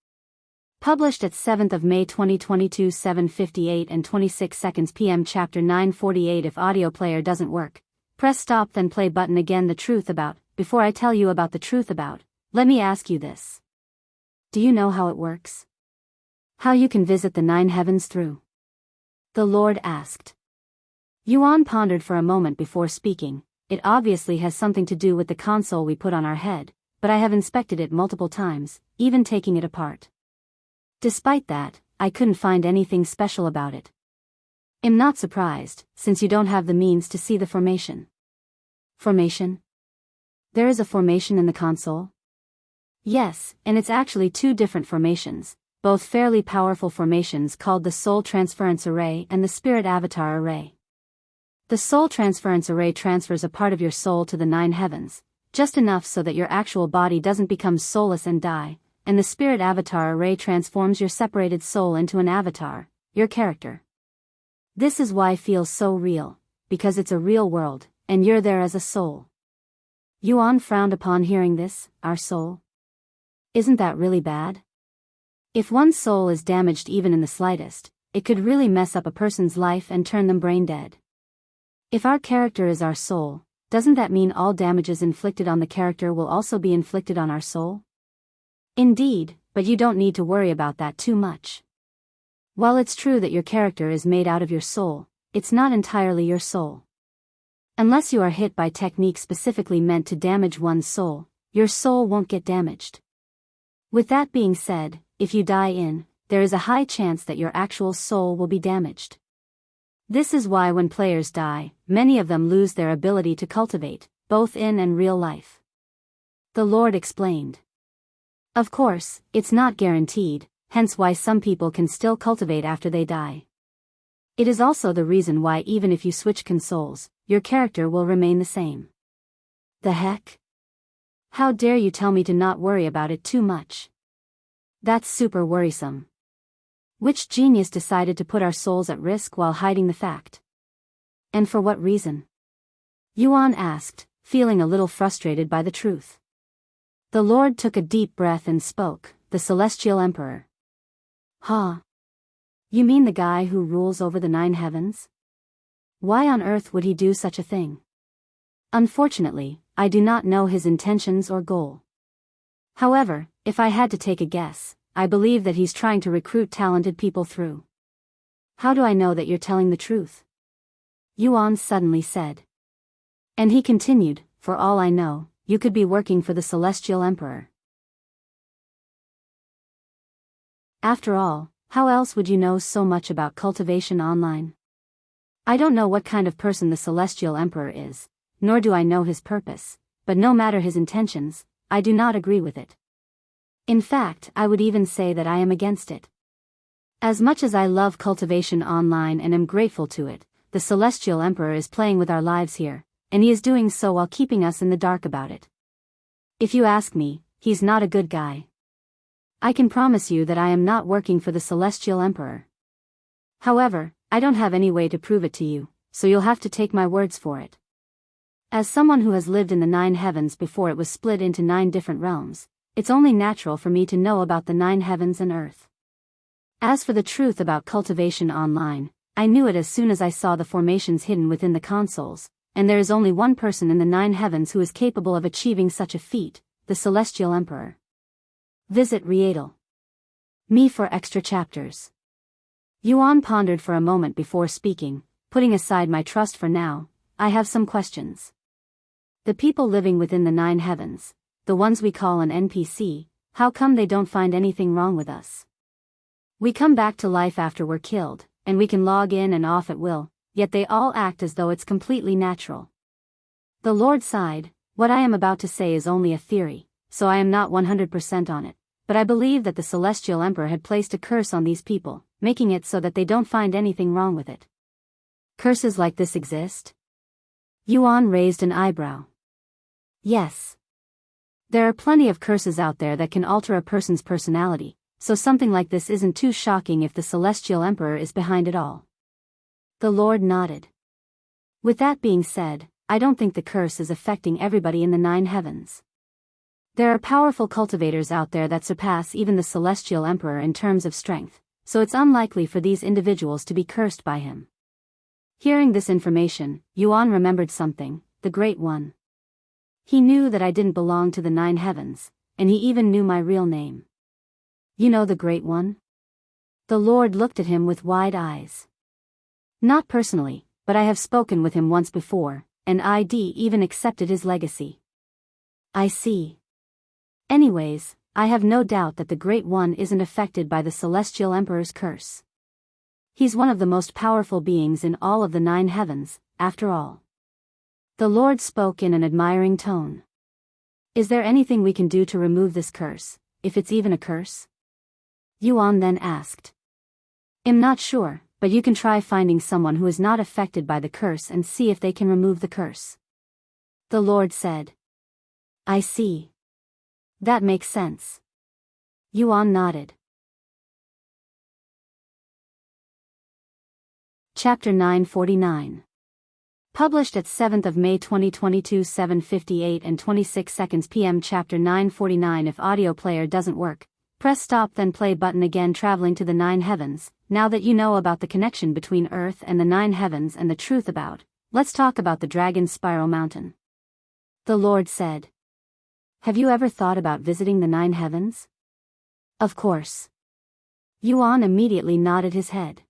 Speaker 1: Published at 7th of May 2022 7:58 and 26 seconds p.m. Chapter 948 If audio player doesn't work, Press stop then play button again. Before I tell you about the truth about, let me ask you this. Do you know how it works? How you can visit the 9 heavens through? The Lord asked. Yuan pondered for a moment before speaking. It obviously has something to do with the console we put on our head, but I have inspected it multiple times, even taking it apart. Despite that, I couldn't find anything special about it. I'm not surprised, since you don't have the means to see the formation. Formation? There is a formation in the console? Yes, and it's actually 2 different formations, both fairly powerful formations called the Soul Transference Array and the Spirit Avatar Array. The Soul Transference Array transfers a part of your soul to the 9 heavens, just enough so that your actual body doesn't become soulless and die, and the Spirit Avatar Array transforms your separated soul into an avatar, your character. This is why it feels so real, because it's a real world, and you're there as a soul. Yuan frowned upon hearing this, our soul. Isn't that really bad? If one's soul is damaged even in the slightest, it could really mess up a person's life and turn them brain dead. If our character is our soul, doesn't that mean all damages inflicted on the character will also be inflicted on our soul? Indeed, but you don't need to worry about that too much. While it's true that your character is made out of your soul, it's not entirely your soul. Unless you are hit by technique specifically meant to damage one's soul, your soul won't get damaged. With that being said, if you die there is a high chance that your actual soul will be damaged. This is why when players die, many of them lose their ability to cultivate, both in and real life. The Lord explained. Of course, it's not guaranteed, hence why some people can still cultivate after they die. It is also the reason why even if you switch consoles, your character will remain the same. The heck? How dare you tell me to not worry about it too much? That's super worrisome. Which genius decided to put our souls at risk while hiding the fact? And for what reason? Yuan asked, feeling a little frustrated by the truth. The Lord took a deep breath and spoke, the Celestial Emperor. Huh? You mean the guy who rules over the 9 heavens? Why on earth would he do such a thing? Unfortunately, I do not know his intentions or goal. However, if I had to take a guess, I believe that he's trying to recruit talented people through. How do I know that you're telling the truth? Yuan suddenly said. And he continued, for all I know, you could be working for the Celestial Emperor. After all, how else would you know so much about cultivation online? I don't know what kind of person the Celestial Emperor is, nor do I know his purpose, but no matter his intentions, I do not agree with it. In fact, I would even say that I am against it. As much as I love cultivation online and am grateful to it, the Celestial Emperor is playing with our lives here, and he is doing so while keeping us in the dark about it. If you ask me, he's not a good guy. I can promise you that I am not working for the Celestial Emperor. However, I don't have any way to prove it to you, so you'll have to take my words for it. As someone who has lived in the 9 heavens before it was split into 9 different realms, it's only natural for me to know about the 9 heavens and earth. As for the truth about cultivation online, I knew it as soon as I saw the formations hidden within the consoles, and there is only one person in the 9 heavens who is capable of achieving such a feat, the Celestial Emperor. Visit Rietal. Me for extra chapters. Yuan pondered for a moment before speaking, putting aside my trust for now, I have some questions. The people living within the 9 heavens, the ones we call an NPC, how come they don't find anything wrong with us? We come back to life after we're killed, and we can log in and off at will, yet they all act as though it's completely natural. The Lord sighed, what I am about to say is only a theory, so I am not 100% on it, but I believe that the Celestial Emperor had placed a curse on these people, making it so that they don't find anything wrong with it. Curses like this exist? Yuan raised an eyebrow. Yes. There are plenty of curses out there that can alter a person's personality, so something like this isn't too shocking if the Celestial Emperor is behind it all. The Lord nodded. With that being said, I don't think the curse is affecting everybody in the 9 heavens. There are powerful cultivators out there that surpass even the Celestial Emperor in terms of strength, so it's unlikely for these individuals to be cursed by him. Hearing this information, Yuan remembered something, the Great One. He knew that I didn't belong to the 9 heavens, and he even knew my real name. You know the Great One? The Lord looked at him with wide eyes. Not personally, but I have spoken with him once before, and ID even accepted his legacy. I see. Anyways, I have no doubt that the Great One isn't affected by the Celestial Emperor's curse. He's one of the most powerful beings in all of the 9 heavens, after all. The Lord spoke in an admiring tone. Is there anything we can do to remove this curse, if it's even a curse? Yuan then asked. I'm not sure, but you can try finding someone who is not affected by the curse and see if they can remove the curse. The Lord said. I see. That makes sense. Yuan nodded. Chapter 949. Published at 7th of May 2022 7:58 and 26 seconds p.m. Chapter 949. If audio player doesn't work, press stop then play button again. Traveling to the 9 heavens. Now that you know about the connection between Earth and the 9 heavens and the truth about, let's talk about the Dragon Spiral Mountain. The Lord said. Have you ever thought about visiting the 9 heavens? Of course. Yuan immediately nodded his head.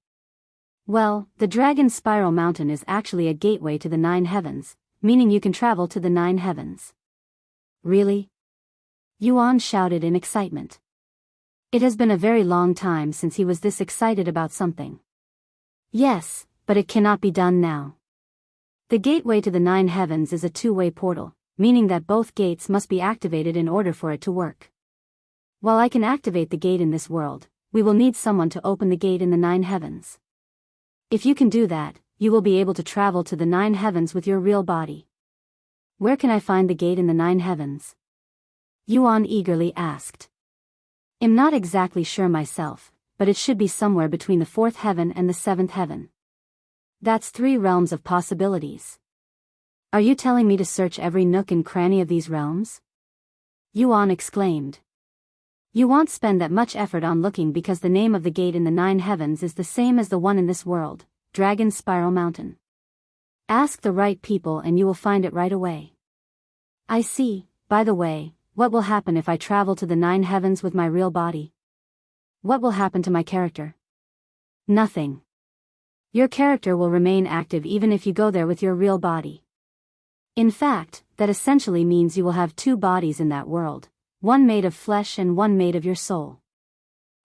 Speaker 1: Well, the Dragon Spiral Mountain is actually a gateway to the 9 heavens, meaning you can travel to the 9 heavens. Really? Yuan shouted in excitement. It has been a very long time since he was this excited about something. Yes, but it cannot be done now. The gateway to the 9 heavens is a two-way portal, meaning that both gates must be activated in order for it to work. While I can activate the gate in this world, we will need someone to open the gate in the 9 heavens. If you can do that, you will be able to travel to the 9 heavens with your real body. Where can I find the gate in the 9 heavens? Yuan eagerly asked. I'm not exactly sure myself, but it should be somewhere between the 4th heaven and the 7th heaven. That's 3 realms of possibilities. Are you telling me to search every nook and cranny of these realms? Yuan exclaimed. You won't spend that much effort on looking because the name of the gate in the 9 heavens is the same as the one in this world, Dragon Spiral Mountain. Ask the right people and you will find it right away. I see. By the way, what will happen if I travel to the 9 heavens with my real body? What will happen to my character? Nothing. Your character will remain active even if you go there with your real body. In fact, that essentially means you will have 2 bodies in that world. One made of flesh and one made of your soul.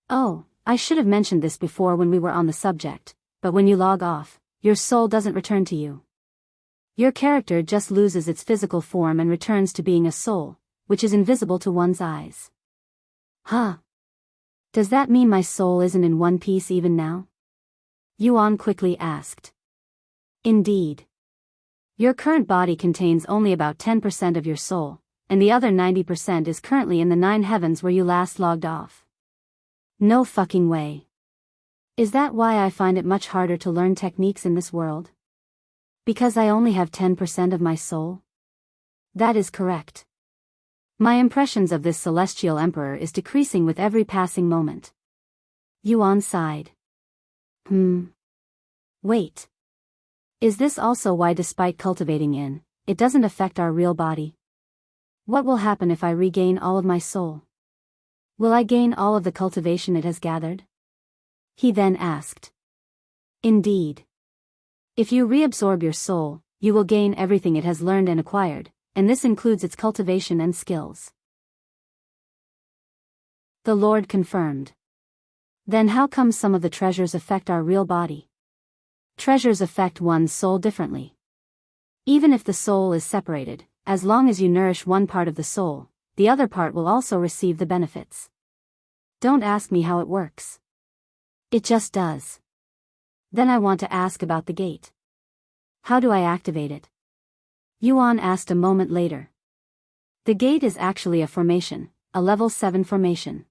Speaker 1: Oh, I should have mentioned this before when we were on the subject, but when you log off, your soul doesn't return to you. Your character just loses its physical form and returns to being a soul, which is invisible to one's eyes. Huh? Does that mean my soul isn't in one piece even now? Yuan quickly asked. Indeed. Your current body contains only about 10% of your soul, and the other 90% is currently in the 9 heavens where you last logged off. No fucking way. Is that why I find it much harder to learn techniques in this world? Because I only have 10% of my soul? That is correct. My impressions of this celestial emperor is decreasing with every passing moment. Yuan sighed. Wait. Is this also why despite cultivating in, it doesn't affect our real body? What will happen if I regain all of my soul? Will I gain all of the cultivation it has gathered? He then asked. Indeed. If you reabsorb your soul, you will gain everything it has learned and acquired, and this includes its cultivation and skills. The Lord confirmed. Then how come some of the treasures affect our real body? Treasures affect one's soul differently. Even if the soul is separated, as long as you nourish one part of the soul, the other part will also receive the benefits. Don't ask me how it works. It just does. Then I want to ask about the gate. How do I activate it? Yuan asked a moment later. The gate is actually a formation, a level 7 formation.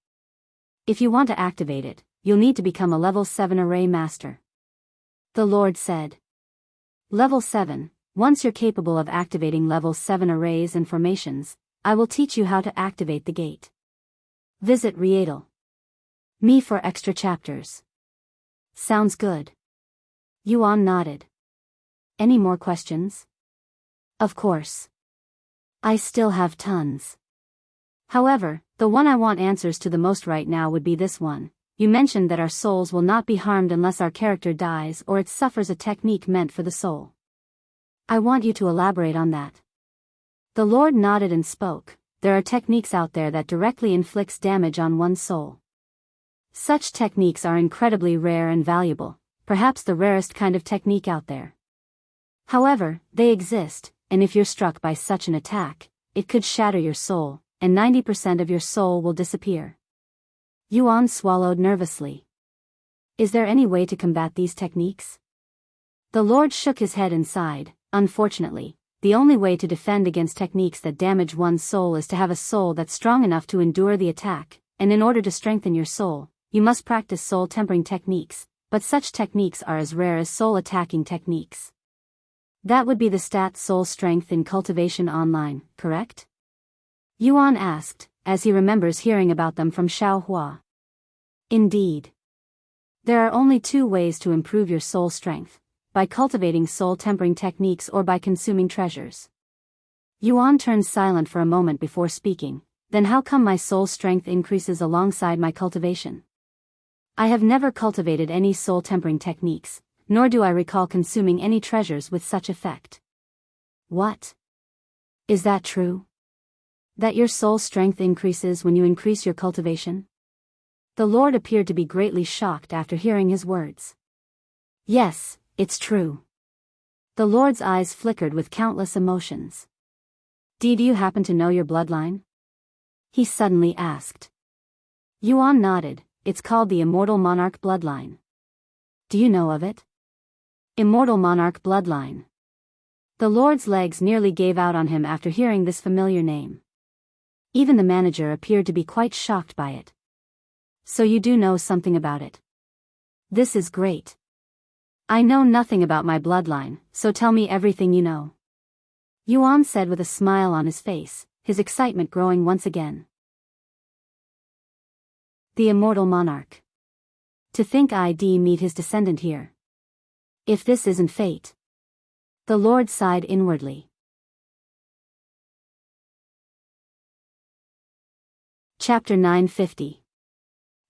Speaker 1: If you want to activate it, you'll need to become a level 7 array master. The Lord said. Level 7. Once you're capable of activating level 7 arrays and formations, I will teach you how to activate the gate. Visit Me for extra chapters. Sounds good. Yuan nodded. Any more questions? Of course. I still have tons. However, the one I want answers to the most right now would be this one. You mentioned that our souls will not be harmed unless our character dies or it suffers a technique meant for the soul. I want you to elaborate on that. The Lord nodded and spoke. There are techniques out there that directly inflicts damage on one's soul. Such techniques are incredibly rare and valuable, perhaps the rarest kind of technique out there. However, they exist, and if you're struck by such an attack, it could shatter your soul, and 90% of your soul will disappear. Yuan swallowed nervously. Is there any way to combat these techniques? The Lord shook his head and sighed. Unfortunately, the only way to defend against techniques that damage one's soul is to have a soul that's strong enough to endure the attack, and in order to strengthen your soul, you must practice soul-tempering techniques, but such techniques are as rare as soul-attacking techniques. That would be the stat soul strength in cultivation online, correct? Yuan asked, as he remembers hearing about them from Xiaohua. Indeed. There are only two ways to improve your soul strength, by cultivating soul-tempering techniques or by consuming treasures. Yuan turned silent for a moment before speaking. Then how come my soul strength increases alongside my cultivation? I have never cultivated any soul-tempering techniques, nor do I recall consuming any treasures with such effect. What? Is that true? That your soul strength increases when you increase your cultivation? The Lord appeared to be greatly shocked after hearing his words. Yes, it's true. The Lord's eyes flickered with countless emotions. Do you happen to know your bloodline? He suddenly asked. Yuan nodded. It's called the Immortal Monarch Bloodline. Do you know of it? Immortal Monarch Bloodline. The Lord's legs nearly gave out on him after hearing this familiar name. Even the manager appeared to be quite shocked by it. So you do know something about it. This is great. I know nothing about my bloodline, so tell me everything you know. Yuan said with a smile on his face, his excitement growing once again. The Immortal Monarch. To think I'd meet his descendant here. If this isn't fate. The Lord sighed inwardly. Chapter 950.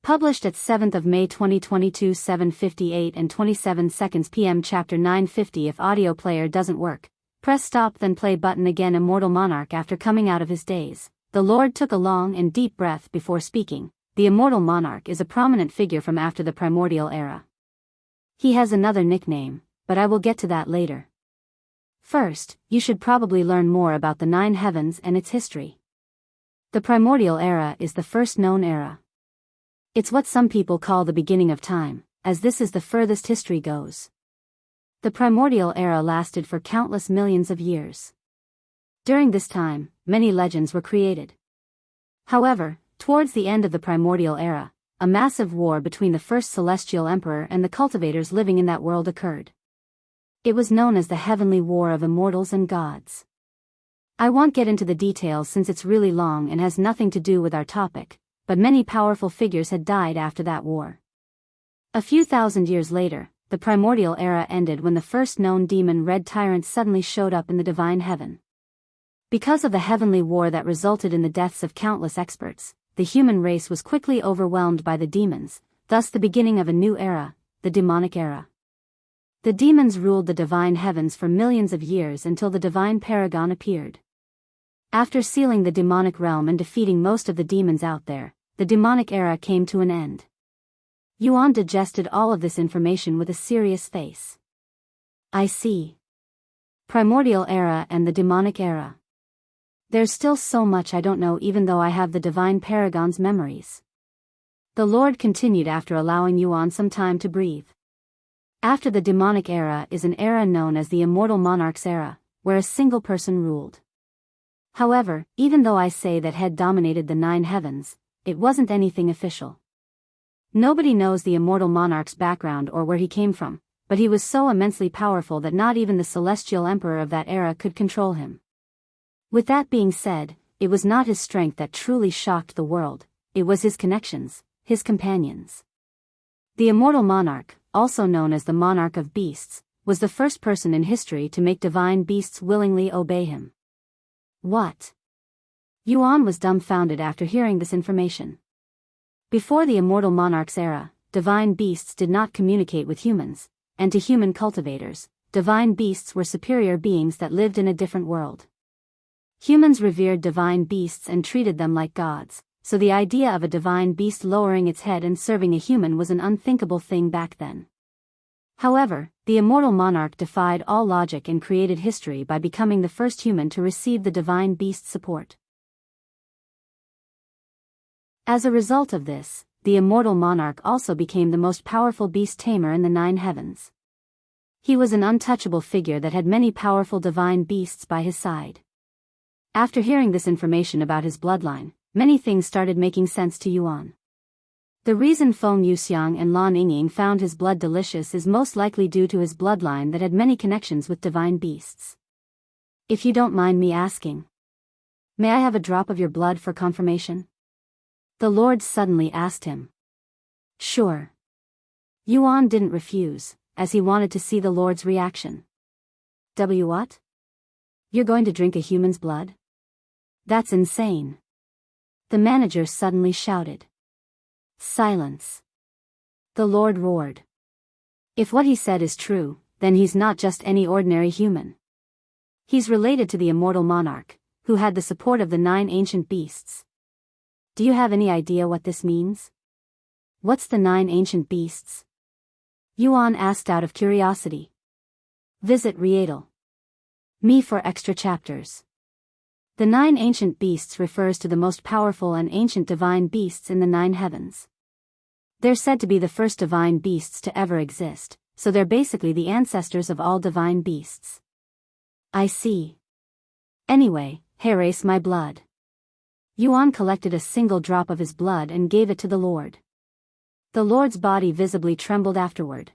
Speaker 1: Published at 7th of May 2022 7:58 and 27 seconds p.m. Chapter 950. If audio player doesn't work, press stop then play button again. Immortal Monarch. After coming out of his daze, the Lord took a long and deep breath before speaking. The Immortal Monarch is a prominent figure from after the primordial era. He has another nickname, but I will get to that later. First, you should probably learn more about the 9 heavens and its history. The primordial era is the first known era. It's what some people call the beginning of time, as this is the furthest history goes. The primordial era lasted for countless millions of years. During this time, many legends were created. However, towards the end of the primordial era, a massive war between the first celestial emperor and the cultivators living in that world occurred. It was known as the Heavenly War of Immortals and Gods. I won't get into the details since it's really long and has nothing to do with our topic, but many powerful figures had died after that war. A few thousand years later, the primordial era ended when the first known demon Red Tyrant suddenly showed up in the divine heaven. Because of the heavenly war that resulted in the deaths of countless experts, the human race was quickly overwhelmed by the demons, thus the beginning of a new era, the demonic era. The demons ruled the divine heavens for millions of years until the divine paragon appeared. After sealing the demonic realm and defeating most of the demons out there, the demonic era came to an end. Yuan digested all of this information with a serious face. I see. Primordial era and the demonic era. There's still so much I don't know even though I have the divine paragon's memories. The Lord continued after allowing Yuan some time to breathe. After the demonic era is an era known as the Immortal Monarch's era, where a single person ruled. However, even though I say that head dominated the 9 heavens, it wasn't anything official. Nobody knows the Immortal Monarch's background or where he came from, but he was so immensely powerful that not even the celestial emperor of that era could control him. With that being said, it was not his strength that truly shocked the world, it was his connections, his companions. The Immortal Monarch, also known as the Monarch of Beasts, was the first person in history to make divine beasts willingly obey him. What? Yuan was dumbfounded after hearing this information. Before the immortal monarch's era, divine beasts did not communicate with humans, and to human cultivators, divine beasts were superior beings that lived in a different world. Humans revered divine beasts and treated them like gods, so the idea of a divine beast lowering its head and serving a human was an unthinkable thing back then. However, the immortal monarch defied all logic and created history by becoming the first human to receive the divine beast's support. As a result of this, the immortal monarch also became the most powerful beast tamer in the 9 heavens. He was an untouchable figure that had many powerful divine beasts by his side. After hearing this information about his bloodline, many things started making sense to Yuan. The reason Feng Yuxiang and Lan Yingying found his blood delicious is most likely due to his bloodline that had many connections with divine beasts. If you don't mind me asking, may I have a drop of your blood for confirmation? The Lord suddenly asked him. Sure. Yuan didn't refuse, as he wanted to see the Lord's reaction. What? You're going to drink a human's blood? That's insane. The manager suddenly shouted. Silence. The Lord roared. If what he said is true, then he's not just any ordinary human. He's related to the immortal monarch, who had the support of the 9 ancient beasts. Do you have any idea what this means? What's the 9 ancient beasts? Yuan asked out of curiosity. Visit Rietal. Me for extra chapters. The 9 ancient beasts refers to the most powerful and ancient divine beasts in the 9 heavens. They're said to be the first divine beasts to ever exist, so they're basically the ancestors of all divine beasts. I see. Anyway, erase my blood. Yuan collected a single drop of his blood and gave it to the Lord. The Lord's body visibly trembled afterward.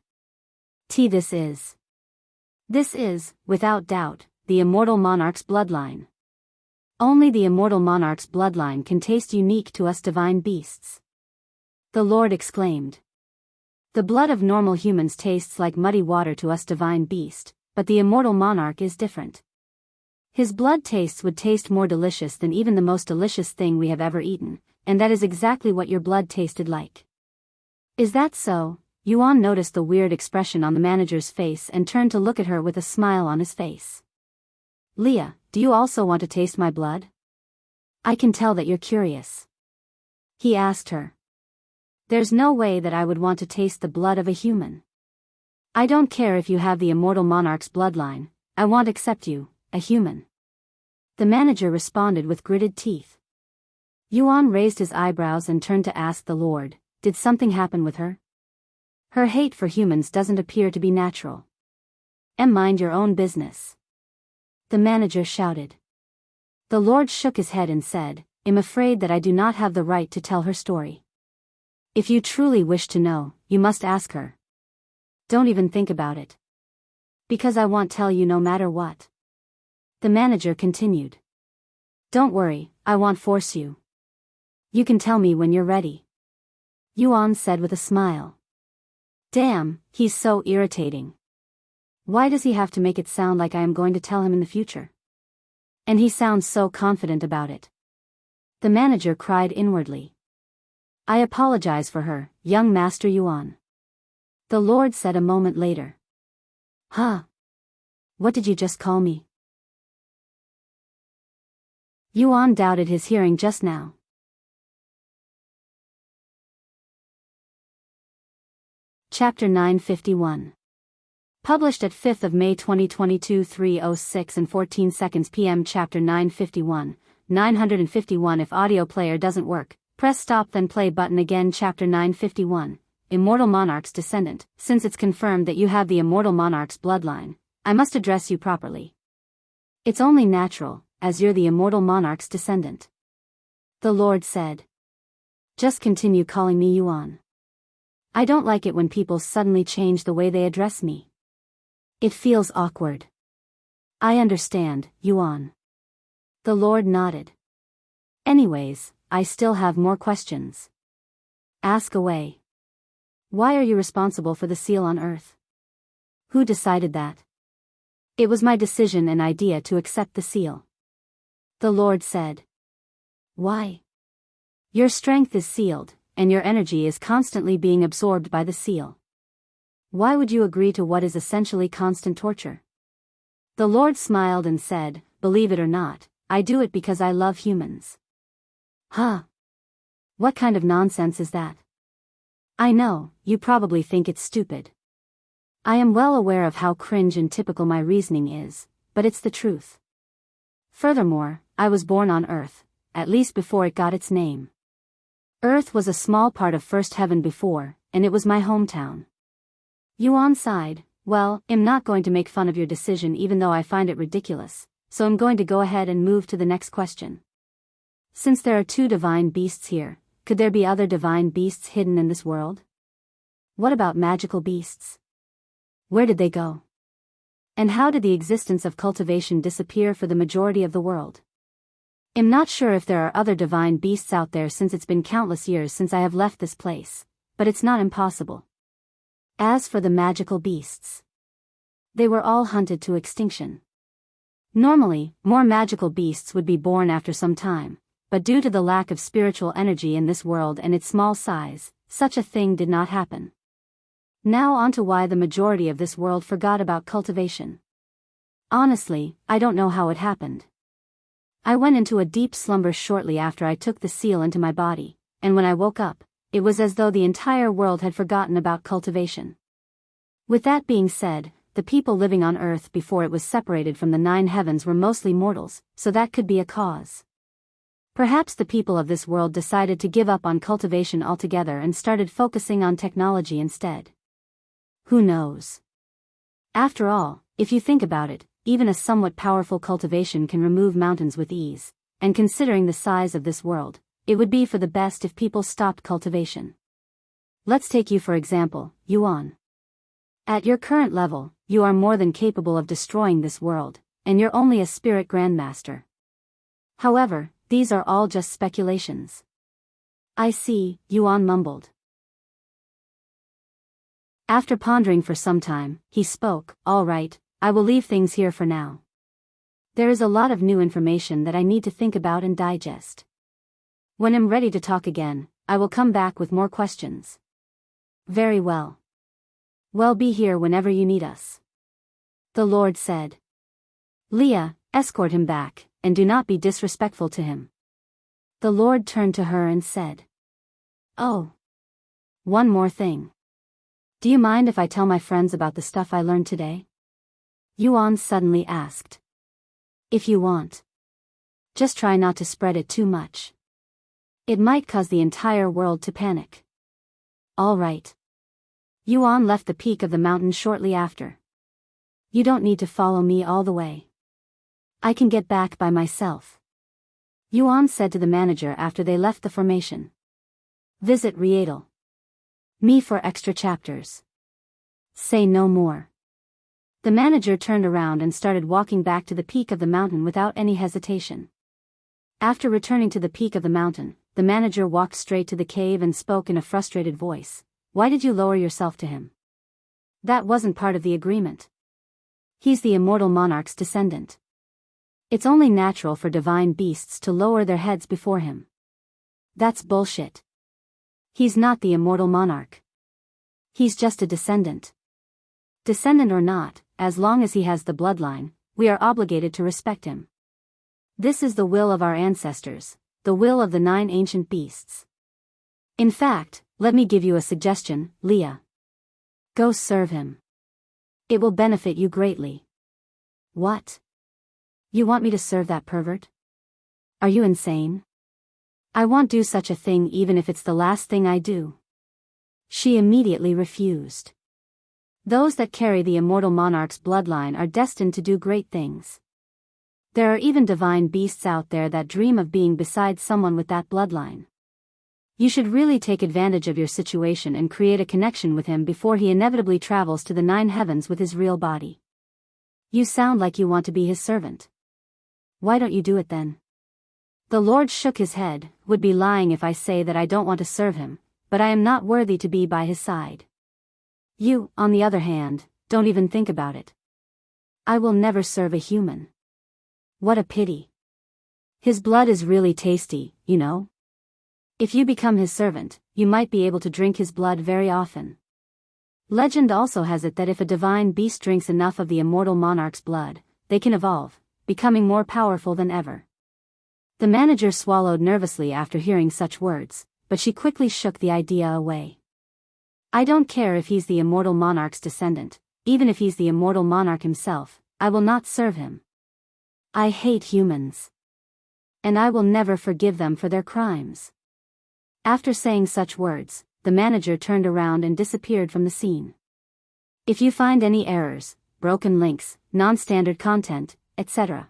Speaker 1: This is, without doubt, the immortal monarch's bloodline. Only the immortal monarch's bloodline can taste unique to us divine beasts. The Lord exclaimed. The blood of normal humans tastes like muddy water to us divine beast, but the immortal monarch is different. His blood tastes would taste more delicious than even the most delicious thing we have ever eaten, and that is exactly what your blood tasted like. Is that so? Yuan noticed the weird expression on the manager's face and turned to look at her with a smile on his face. Leah, do you also want to taste my blood? I can tell that you're curious. He asked her. There's no way that I would want to taste the blood of a human. I don't care if you have the immortal monarch's bloodline, I won't accept you, a human. The manager responded with gritted teeth. Yuan raised his eyebrows and turned to ask the Lord, did something happen with her? Her hate for humans doesn't appear to be natural. Mind your own business. The manager shouted. The Lord shook his head and said, I'm afraid that I do not have the right to tell her story. If you truly wish to know, you must ask her. Don't even think about it. Because I won't tell you no matter what. The manager continued. Don't worry, I won't force you. You can tell me when you're ready. Yuan said with a smile. Damn, he's so irritating. Why does he have to make it sound like I am going to tell him in the future? And he sounds so confident about it. The manager cried inwardly. I apologize for her, young Master Yuan. The Lord said a moment later. Huh? What did you just call me? Yuan doubted his hearing just now. Chapter 951. Published at 5th of May 2022 3:06 and 14 seconds p.m. Chapter 951, 951 If audio player doesn't work, press stop then play button again. Chapter 951, Immortal Monarch's Descendant. Since it's confirmed that you have the Immortal Monarch's bloodline, I must address you properly. It's only natural, as you're the Immortal Monarch's descendant. The Lord said. Just continue calling me Yuan. I don't like it when people suddenly change the way they address me. It feels awkward. I understand, Yuan. The Lord nodded. Anyways, I still have more questions. Ask away. Why are you responsible for the seal on Earth? Who decided that? It was my decision and idea to accept the seal. The Lord said. Why? Your strength is sealed, and your energy is constantly being absorbed by the seal. Why would you agree to what is essentially constant torture? The Lord smiled and said, believe it or not, I do it because I love humans. Huh? What kind of nonsense is that? I know, you probably think it's stupid. I am well aware of how cringe and typical my reasoning is, but it's the truth. Furthermore, I was born on Earth, at least before it got its name. Earth was a small part of First Heaven before, and it was my hometown. Yuan sighed, well, I'm not going to make fun of your decision even though I find it ridiculous, so I'm going to go ahead and move to the next question. Since there are 2 divine beasts here, could there be other divine beasts hidden in this world? What about magical beasts? Where did they go? And how did the existence of cultivation disappear for the majority of the world? I'm not sure if there are other divine beasts out there since it's been countless years since I have left this place, but it's not impossible. As for the magical beasts, they were all hunted to extinction. Normally, more magical beasts would be born after some time, but due to the lack of spiritual energy in this world and its small size, such a thing did not happen. Now on to why the majority of this world forgot about cultivation. Honestly, I don't know how it happened. I went into a deep slumber shortly after I took the seal into my body, and when I woke up, it was as though the entire world had forgotten about cultivation. With that being said, the people living on Earth before it was separated from the 9 heavens were mostly mortals, so that could be a cause. Perhaps the people of this world decided to give up on cultivation altogether and started focusing on technology instead. Who knows? After all, if you think about it, even a somewhat powerful cultivation can remove mountains with ease, and considering the size of this world, it would be for the best if people stopped cultivation. Let's take you for example, Yuan. At your current level, you are more than capable of destroying this world, and you're only a spirit grandmaster. However, these are all just speculations. I see, Yuan mumbled. After pondering for some time, he spoke, all right, I will leave things here for now. There is a lot of new information that I need to think about and digest. When I'm ready to talk again, I will come back with more questions. Very well. Well, be here whenever you need us. The Lord said. Leah, escort him back, and do not be disrespectful to him. The Lord turned to her and said. Oh. One more thing. Do you mind if I tell my friends about the stuff I learned today? Yuan suddenly asked. If you want. Just try not to spread it too much. It might cause the entire world to panic. All right. Yuan left the peak of the mountain shortly after. You don't need to follow me all the way. I can get back by myself. Yuan said to the manager after they left the formation. Visit Rietal. Me for extra chapters. Say no more. The manager turned around and started walking back to the peak of the mountain without any hesitation. After returning to the peak of the mountain, the manager walked straight to the cave and spoke in a frustrated voice. Why did you lower yourself to him? That wasn't part of the agreement. He's the immortal monarch's descendant. It's only natural for divine beasts to lower their heads before him. That's bullshit. He's not the immortal monarch. He's just a descendant. Descendant or not, as long as he has the bloodline, we are obligated to respect him. This is the will of our ancestors, the will of the 9 ancient beasts. In fact, let me give you a suggestion, Leah. Go serve him. It will benefit you greatly. What? You want me to serve that pervert? Are you insane? I won't do such a thing even if it's the last thing I do. She immediately refused. Those that carry the immortal monarch's bloodline are destined to do great things. There are even divine beasts out there that dream of being beside someone with that bloodline. You should really take advantage of your situation and create a connection with him before he inevitably travels to the 9 heavens with his real body. You sound like you want to be his servant. Why don't you do it then? The Lord shook his head. Would be lying if I say that I don't want to serve him, but I am not worthy to be by his side. You, on the other hand, don't even think about it. I will never serve a human. What a pity. His blood is really tasty, you know? If you become his servant, you might be able to drink his blood very often. Legend also has it that if a divine beast drinks enough of the immortal monarch's blood, they can evolve, becoming more powerful than ever. The manager swallowed nervously after hearing such words, but she quickly shook the idea away. I don't care if he's the immortal monarch's descendant, even if he's the immortal monarch himself, I will not serve him. I hate humans. And I will never forgive them for their crimes. After saying such words, the manager turned around and disappeared from the scene. If you find any errors, broken links, non-standard content, etc.,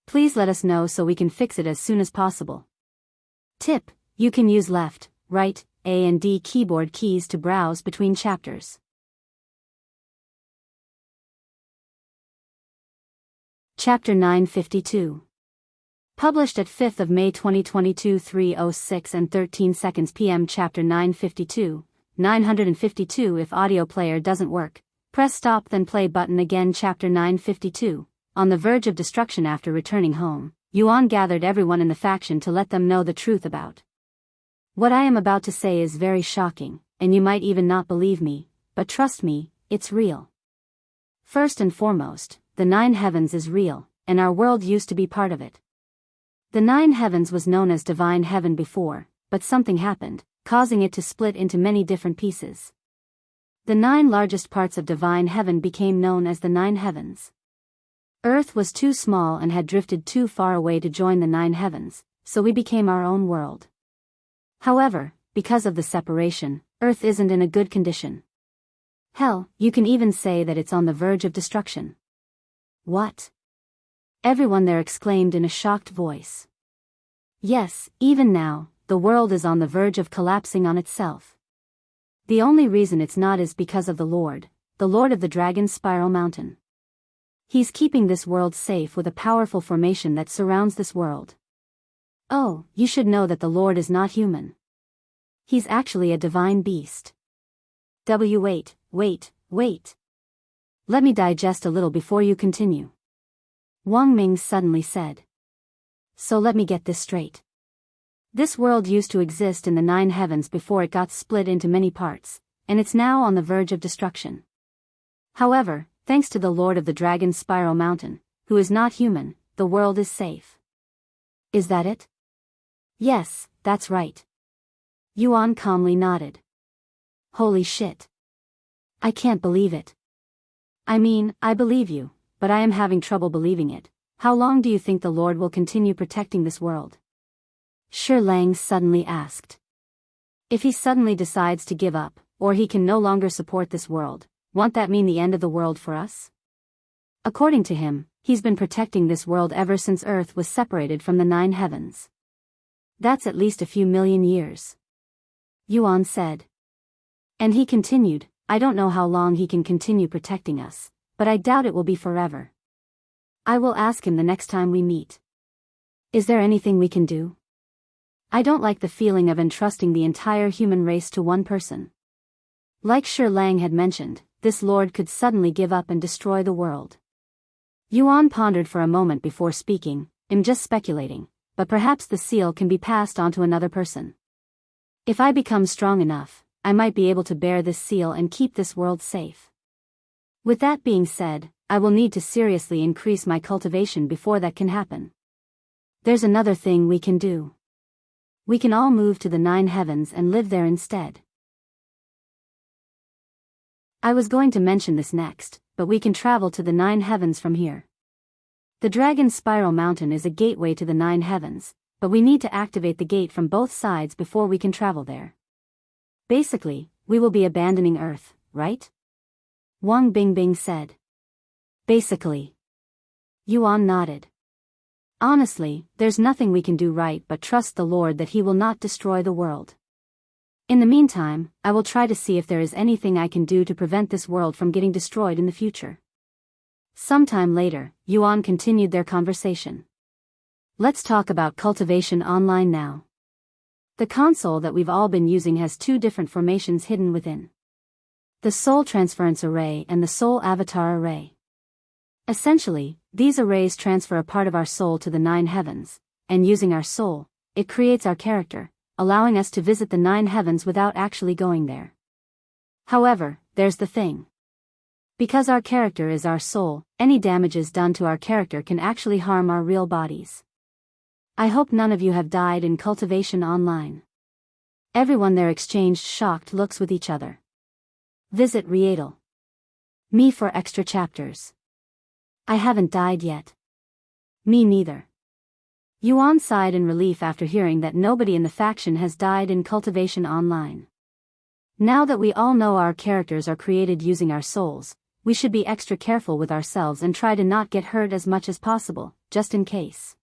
Speaker 1: please let us know so we can fix it as soon as possible. Tip: you can use left, right, A and D keyboard keys to browse between chapters. Chapter 952. Published at 5th of May 2022 3:06 and 13 seconds p.m. Chapter 952, 952 If audio player doesn't work, press stop then play button again. Chapter 952. On the verge of destruction after returning home, Yuan gathered everyone in the faction to let them know the truth about. What I am about to say is very shocking, and you might even not believe me, but trust me, it's real. First and foremost, the 9 heavens is real, and our world used to be part of it. The 9 heavens was known as divine heaven before, but something happened, causing it to split into many different pieces. The 9 largest parts of divine heaven became known as the 9 heavens. Earth was too small and had drifted too far away to join the 9 heavens, so we became our own world. However, because of the separation, Earth isn't in a good condition. Hell, you can even say that it's on the verge of destruction. What? Everyone there exclaimed in a shocked voice. Yes, even now, the world is on the verge of collapsing on itself. The only reason it's not is because of the Lord of the Dragon's Spiral Mountain. He's keeping this world safe with a powerful formation that surrounds this world. Oh, you should know that the Lord is not human. He's actually a divine beast. Wait. Let me digest a little before you continue. Wang Ming suddenly said. So let me get this straight. This world used to exist in the 9 heavens before it got split into many parts, and it's now on the verge of destruction. However, thanks to the Lord of the Dragon's Spiral Mountain, who is not human, the world is safe. Is that it? Yes, that's right. Yuan calmly nodded. Holy shit. I can't believe it. I mean, I believe you, but I am having trouble believing it. How long do you think the Lord will continue protecting this world? Shi Lang suddenly asked. If he suddenly decides to give up, or he can no longer support this world, won't that mean the end of the world for us? According to him, he's been protecting this world ever since Earth was separated from the 9 heavens. That's at least a few million years. Yuan said. And he continued, I don't know how long he can continue protecting us, but I doubt it will be forever. I will ask him the next time we meet. Is there anything we can do? I don't like the feeling of entrusting the entire human race to one person. Like Shi Lang had mentioned, this Lord could suddenly give up and destroy the world. Yuan pondered for a moment before speaking, I'm just speculating, but perhaps the seal can be passed on to another person. If I become strong enough, I might be able to bear this seal and keep this world safe. With that being said, I will need to seriously increase my cultivation before that can happen. There's another thing we can do. We can all move to the 9 heavens and live there instead. I was going to mention this next, but we can travel to the 9 heavens from here. The Dragon's Spiral Mountain is a gateway to the 9 heavens, but we need to activate the gate from both sides before we can travel there. Basically, we will be abandoning Earth, right? Wang Bingbing said. Basically. Yuan nodded. Honestly, there's nothing we can do right but trust the Lord that he will not destroy the world. In the meantime, I will try to see if there is anything I can do to prevent this world from getting destroyed in the future. Sometime later, Yuan continued their conversation. Let's talk about cultivation online now. The console that we've all been using has 2 different formations hidden within. the soul transference array and the soul avatar array. Essentially, these arrays transfer a part of our soul to the 9 heavens, and using our soul, it creates our character, allowing us to visit the 9 heavens without actually going there. However, there's the thing. Because our character is our soul, any damages done to our character can actually harm our real bodies. I hope none of you have died in cultivation online. Everyone there exchanged shocked looks with each other. Visit Rietal. Me for extra chapters. I haven't died yet. Me neither. Yuan sighed in relief after hearing that nobody in the faction has died in cultivation online. Now that we all know our characters are created using our souls, we should be extra careful with ourselves and try to not get hurt as much as possible, just in case.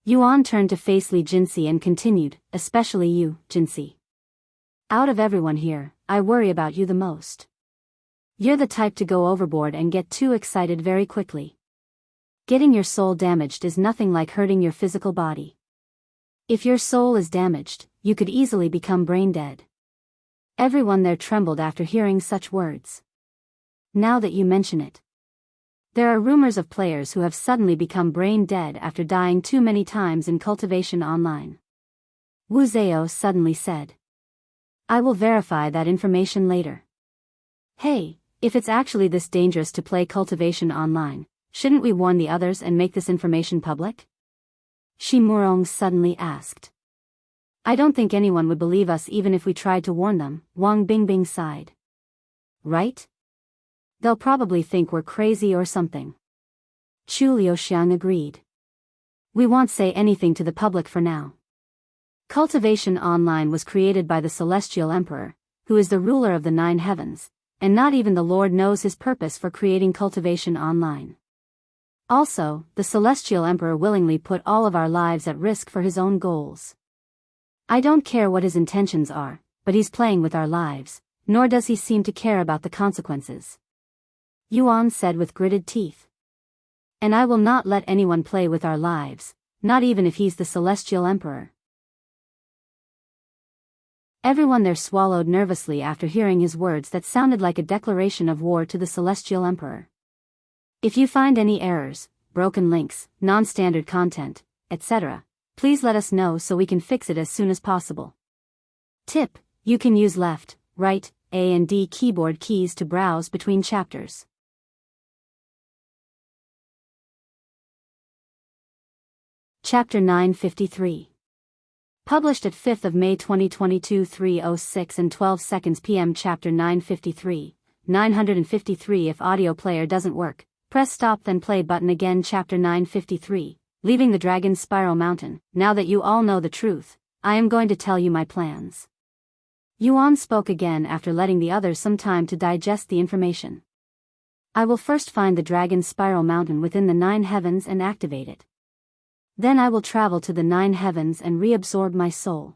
Speaker 1: Yuan turned to face Li Jinsi and continued, especially you, Jinsi. Out of everyone here, I worry about you the most. You're the type to go overboard and get too excited very quickly. Getting your soul damaged is nothing like hurting your physical body. If your soul is damaged, you could easily become brain dead. Everyone there trembled after hearing such words. Now that you mention it. There are rumors of players who have suddenly become brain dead after dying too many times in cultivation online. Wu Zhao suddenly said. I will verify that information later. Hey, if it's actually this dangerous to play cultivation online, shouldn't we warn the others and make this information public? Shi Murong suddenly asked. I don't think anyone would believe us even if we tried to warn them, Wang Bingbing sighed. Right? They'll probably think we're crazy or something. Chu Liuxiang agreed. We won't say anything to the public for now. Cultivation Online was created by the Celestial Emperor, who is the ruler of the 9 heavens, and not even the Lord knows his purpose for creating Cultivation Online. Also, the Celestial Emperor willingly put all of our lives at risk for his own goals. I don't care what his intentions are, but he's playing with our lives, nor does he seem to care about the consequences. Yuan said with gritted teeth. And I will not let anyone play with our lives, not even if he's the Celestial Emperor. Everyone there swallowed nervously after hearing his words that sounded like a declaration of war to the Celestial Emperor. If you find any errors, broken links, non-standard content, etc., please let us know so we can fix it as soon as possible. Tip: you can use left, right, A and D keyboard keys to browse between chapters. Chapter 953. Published at 5th of May 2022 3:06 and 12 seconds p.m. Chapter 953, 953. If audio player doesn't work, press stop then play button again. Chapter 953, Leaving the Dragon's Spiral Mountain. Now that you all know the truth, I am going to tell you my plans. Yuan spoke again after letting the others some time to digest the information. I will first find the Dragon's Spiral Mountain within the 9 heavens and activate it. Then I will travel to the 9 heavens and reabsorb my soul.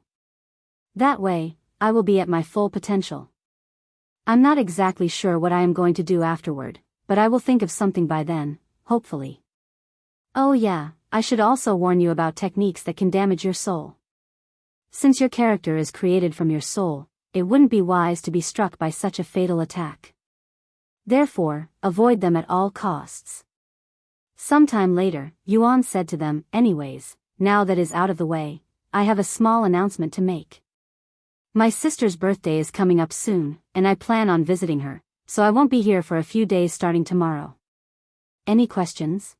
Speaker 1: That way, I will be at my full potential. I'm not exactly sure what I am going to do afterward, but I will think of something by then, hopefully. Oh yeah, I should also warn you about techniques that can damage your soul. Since your character is created from your soul, it wouldn't be wise to be struck by such a fatal attack. Therefore, avoid them at all costs. Sometime later, Yuan said to them, anyways, now that is out of the way, I have a small announcement to make. My sister's birthday is coming up soon, and I plan on visiting her, so I won't be here for a few days starting tomorrow. Any questions?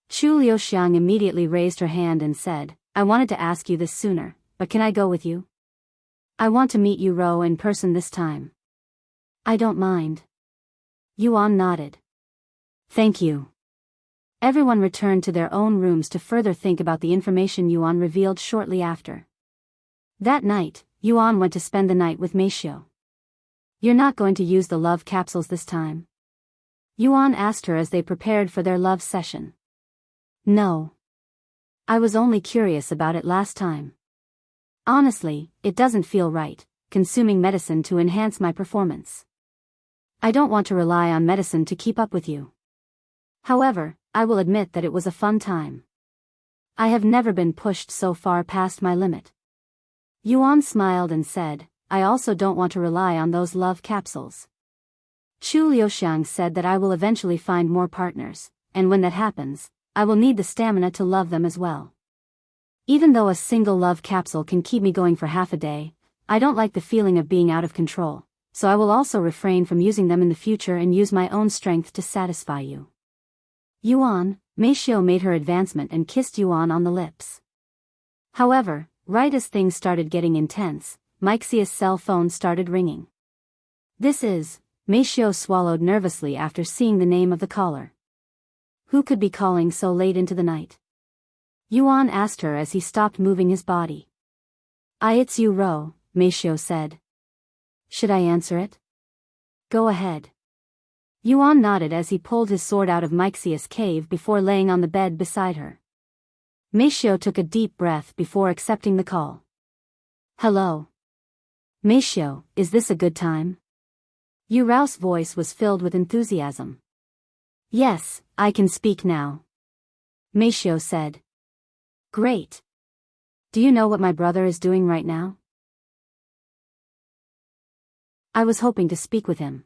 Speaker 1: Chu Liuxiang immediately raised her hand and said, I wanted to ask you this sooner, but can I go with you? I want to meet you Ro in person this time. I don't mind. Yuan nodded. Thank you. Everyone returned to their own rooms to further think about the information Yuan revealed shortly after. That night, Yuan went to spend the night with Meishio. You're not going to use the love capsules this time? Yuan asked her as they prepared for their love session. No. I was only curious about it last time. Honestly, it doesn't feel right, consuming medicine to enhance my performance. I don't want to rely on medicine to keep up with you. However, I will admit that it was a fun time. I have never been pushed so far past my limit. Yuan smiled and said, I also don't want to rely on those love capsules. Chu Liuxiang said that I will eventually find more partners, and when that happens, I will need the stamina to love them as well. Even though a single love capsule can keep me going for half a day, I don't like the feeling of being out of control, so I will also refrain from using them in the future and use my own strength to satisfy you. Yuan, Meishio made her advancement and kissed Yuan on the lips. However, right as things started getting intense, Meixia's cell phone started ringing. This is, Meishio swallowed nervously after seeing the name of the caller. Who could be calling so late into the night? Yuan asked her as he stopped moving his body. It's Yu Ro, Meishio said. Should I answer it? Go ahead. Yuan nodded as he pulled his sword out of Meixia's cave before laying on the bed beside her. Meishio took a deep breath before accepting the call. Hello. Meishio, is this a good time? Yu Rao's voice was filled with enthusiasm. Yes, I can speak now. Meishio said. Great. Do you know what my brother is doing right now? I was hoping to speak with him.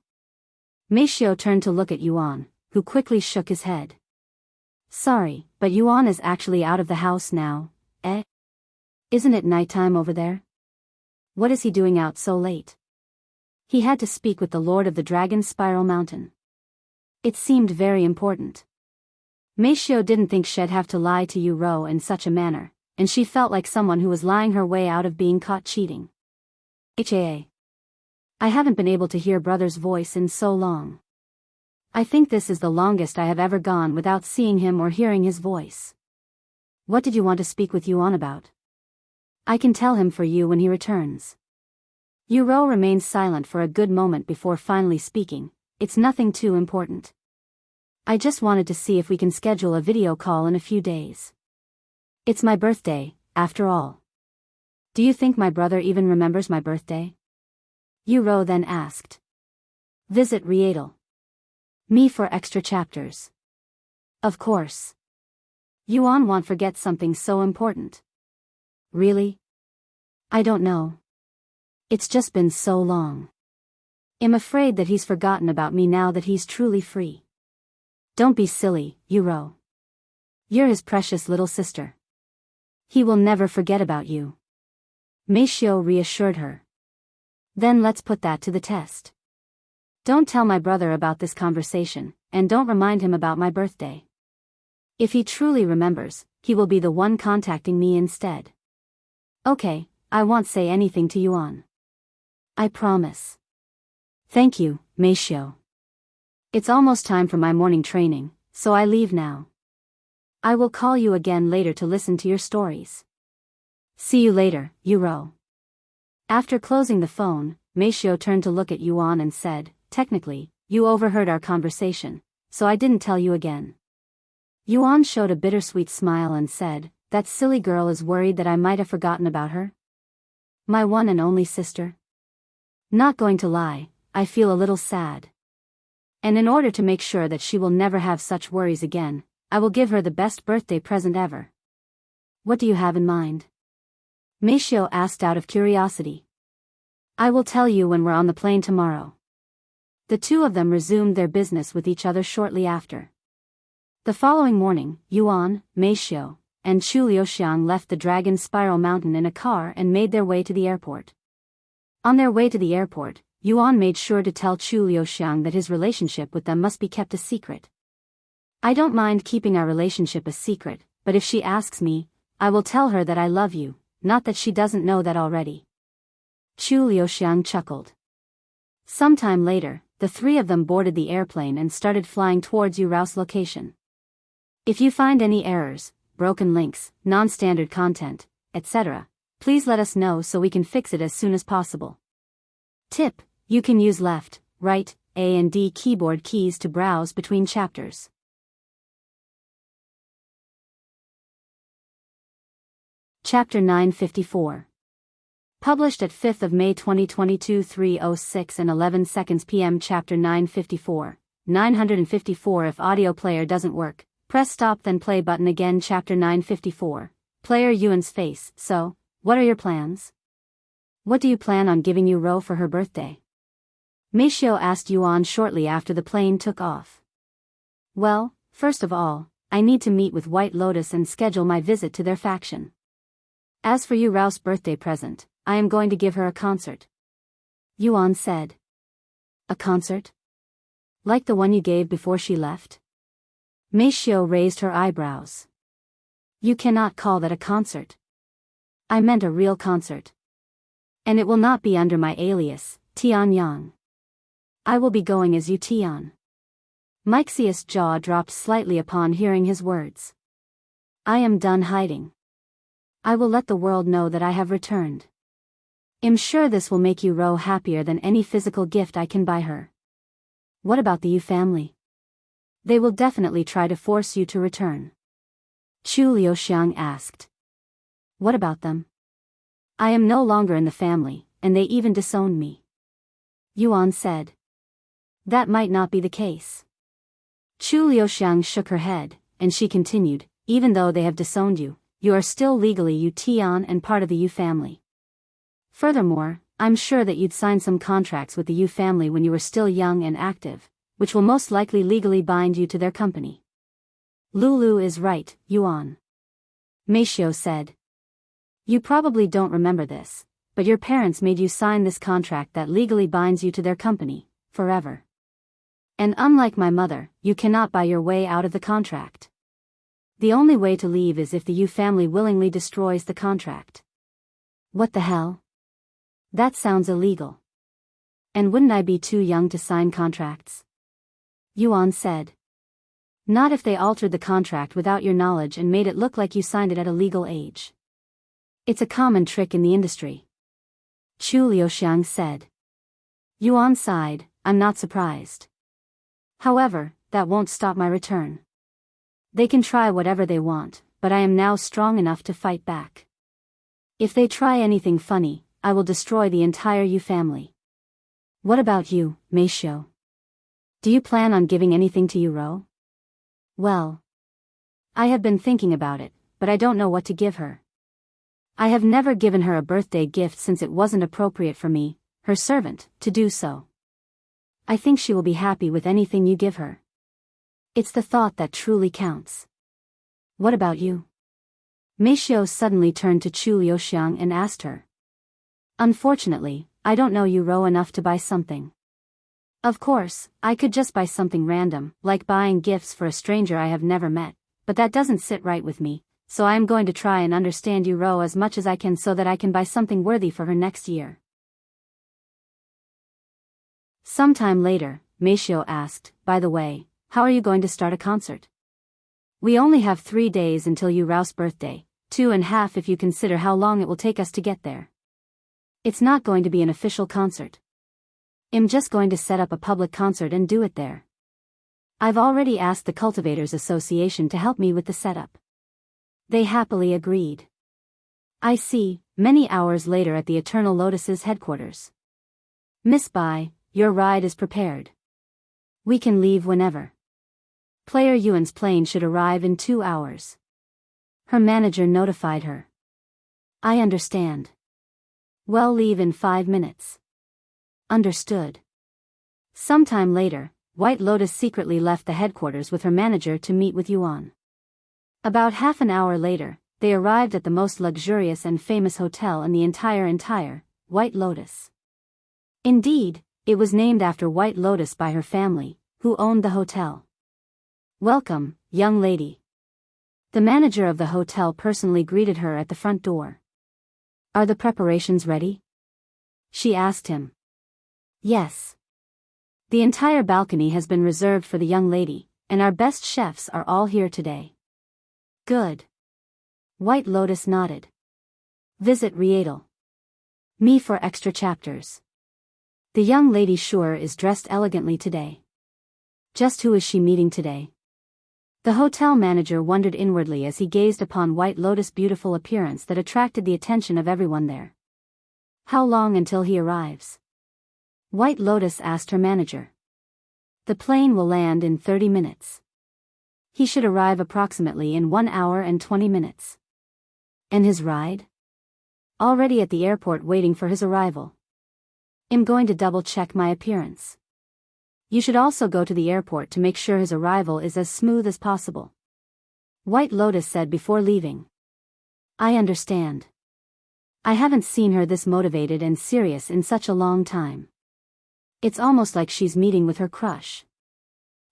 Speaker 1: Meishio turned to look at Yuan, who quickly shook his head. Sorry, but Yuan is actually out of the house now, eh? Isn't it nighttime over there? What is he doing out so late? He had to speak with the Lord of the Dragon Spiral Mountain. It seemed very important. Meishio didn't think she'd have to lie to Yu Ro in such a manner, and she felt like someone who was lying her way out of being caught cheating. I haven't been able to hear brother's voice in so long. I think this is the longest I have ever gone without seeing him or hearing his voice. What did you want to speak with Yuan about? I can tell him for you when he returns. Yu Ro remained silent for a good moment before finally speaking. It's nothing too important. I just wanted to see if we can schedule a video call in a few days. It's my birthday, after all. Do you think my brother even remembers my birthday? Yu Ro then asked. Visit Rietal. Me for extra chapters. Of course. Yuan won't forget something so important. Really? I don't know. It's just been so long. I'm afraid that he's forgotten about me now that he's truly free. Don't be silly, Yu Ro. You're his precious little sister. He will never forget about you. Meishio reassured her. Then let's put that to the test. Don't tell my brother about this conversation, and don't remind him about my birthday. If he truly remembers, he will be the one contacting me instead. Okay, I won't say anything to Yuan. I promise. Thank you, Meishio. It's almost time for my morning training, so I leave now. I will call you again later to listen to your stories. See you later, Yu Ro. After closing the phone, Meishio turned to look at Yuan and said, Technically, you overheard our conversation, so I didn't tell you again. Yuan showed a bittersweet smile and said, That silly girl is worried that I might have forgotten about her? My one and only sister? Not going to lie, I feel a little sad. And in order to make sure that she will never have such worries again, I will give her the best birthday present ever. What do you have in mind? Meishio asked out of curiosity. I will tell you when we're on the plane tomorrow. The two of them resumed their business with each other shortly after. The following morning, Yuan, Meishio, and Chu Liuxiang left the Dragon Spiral Mountain in a car and made their way to the airport. On their way to the airport, Yuan made sure to tell Chu Liuxiang that his relationship with them must be kept a secret. I don't mind keeping our relationship a secret, but if she asks me, I will tell her that I love you, not that she doesn't know that already. Chu Liuxiang chuckled. Sometime later, the three of them boarded the airplane and started flying towards Yu Rao's location. If you find any errors, broken links, non-standard content, etc., please let us know so we can fix it as soon as possible. Tip: you can use left, right, A and D keyboard keys to browse between chapters. Chapter 954. Published at 5th of May 2022 3:06 and 11 seconds p.m. Chapter 954. 954 If audio player doesn't work, press stop then play button again. Chapter 954. Player Yuan's face. So, what are your plans? What do you plan on giving Yu Rou for her birthday? Meishio asked Yuan shortly after the plane took off. Well, first of all, I need to meet with White Lotus and schedule my visit to their faction. As for Yu Rou's birthday present, I am going to give her a concert. Yuan said. A concert? Like the one you gave before she left? Meishio raised her eyebrows. You cannot call that a concert. I meant a real concert. And it will not be under my alias, Tian Yang. I will be going as Yu Tian. Meixius' jaw dropped slightly upon hearing his words. I am done hiding. I will let the world know that I have returned. I'm sure this will make Yu Rou happier than any physical gift I can buy her. What about the Yu family? They will definitely try to force you to return. Chu Liuxiang asked. What about them? I am no longer in the family, and they even disowned me. Yuan said. That might not be the case. Chu Liuxiang shook her head, and she continued, even though they have disowned you, you are still legally Yu Tian and part of the Yu family. Furthermore, I'm sure that you'd signed some contracts with the Yu family when you were still young and active, which will most likely legally bind you to their company. Lulu is right, Yuan. Meishio said. You probably don't remember this, but your parents made you sign this contract that legally binds you to their company, forever. And unlike my mother, you cannot buy your way out of the contract. The only way to leave is if the Yu family willingly destroys the contract. What the hell? That sounds illegal. And wouldn't I be too young to sign contracts? Yuan said. Not if they altered the contract without your knowledge and made it look like you signed it at a legal age. It's a common trick in the industry. Chu Liuxiang said. Yuan sighed, I'm not surprised. However, that won't stop my return. They can try whatever they want, but I am now strong enough to fight back. If they try anything funny, I will destroy the entire Yu family. What about you, Meishio? Do you plan on giving anything to Yu Rou? Well, I have been thinking about it, but I don't know what to give her. I have never given her a birthday gift since it wasn't appropriate for me, her servant, to do so. I think she will be happy with anything you give her. It's the thought that truly counts. What about you? Meishio suddenly turned to Chu Liuxiang and asked her. Unfortunately, I don't know Yu Rou enough to buy something. Of course, I could just buy something random, like buying gifts for a stranger I have never met, but that doesn't sit right with me, so I am going to try and understand Yu Rou as much as I can so that I can buy something worthy for her next year. Sometime later, Meishio asked, by the way, how are you going to start a concert? We only have 3 days until Yu Rou's birthday, 2.5 if you consider how long it will take us to get there. It's not going to be an official concert. I'm just going to set up a public concert and do it there. I've already asked the Cultivators Association to help me with the setup. They happily agreed. I see, many hours later at the Eternal Lotus's headquarters. Miss Bai, your ride is prepared. We can leave whenever. Player Yuan's plane should arrive in 2 hours. Her manager notified her. I understand. Well, leave in 5 minutes. Understood. Sometime later, White Lotus secretly left the headquarters with her manager to meet with Yuan. About half an hour later, they arrived at the most luxurious and famous hotel in the entire White Lotus. Indeed, it was named after White Lotus by her family, who owned the hotel. Welcome, young lady. The manager of the hotel personally greeted her at the front door. Are the preparations ready? She asked him. Yes. The entire balcony has been reserved for the young lady, and our best chefs are all here today. Good. White Lotus nodded. Visit Rietal. Me for extra chapters. The young lady sure is dressed elegantly today. Just who is she meeting today? The hotel manager wondered inwardly as he gazed upon White Lotus' beautiful appearance that attracted the attention of everyone there. How long until he arrives? White Lotus asked her manager. The plane will land in 30 minutes. He should arrive approximately in 1 hour and 20 minutes. And his ride? already at the airport waiting for his arrival. I'm going to double-check my appearance. You should also go to the airport to make sure his arrival is as smooth as possible. White Lotus said before leaving. I understand. I haven't seen her this motivated and serious in such a long time. It's almost like she's meeting with her crush.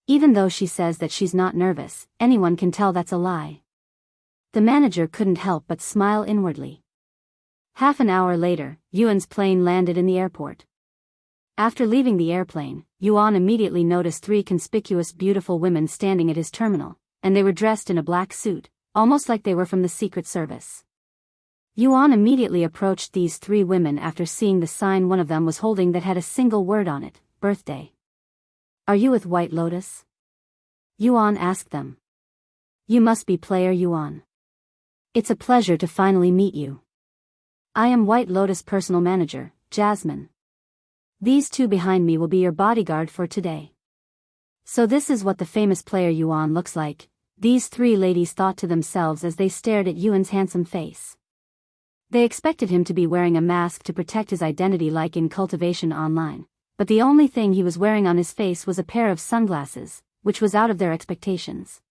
Speaker 1: Even though she says that she's not nervous, anyone can tell that's a lie. The manager couldn't help but smile inwardly. Half an hour later, Yuan's plane landed in the airport. After leaving the airplane, Yuan immediately noticed 3 conspicuous beautiful women standing at his terminal, and they were dressed in a black suit, almost like they were from the Secret Service. Yuan immediately approached these 3 women after seeing the sign one of them was holding that had a single word on it, birthday. Are you with White Lotus? Yuan asked them. You must be player Yuan. It's a pleasure to finally meet you. I am White Lotus personal manager, Jasmine. These 2 behind me will be your bodyguard for today. So this is what the famous player Yuan looks like, these 3 ladies thought to themselves as they stared at Yuan's handsome face. They expected him to be wearing a mask to protect his identity like in Cultivation Online, but the only thing he was wearing on his face was a pair of sunglasses, which was out of their expectations.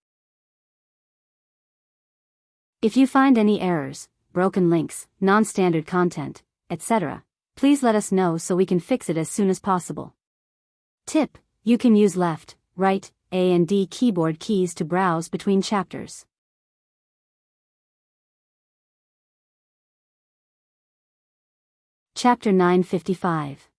Speaker 1: If you find any errors, broken links, non-standard content, etc., please let us know so we can fix it as soon as possible. Tip: you can use left, right, A and D keyboard keys to browse between chapters. Chapter 955.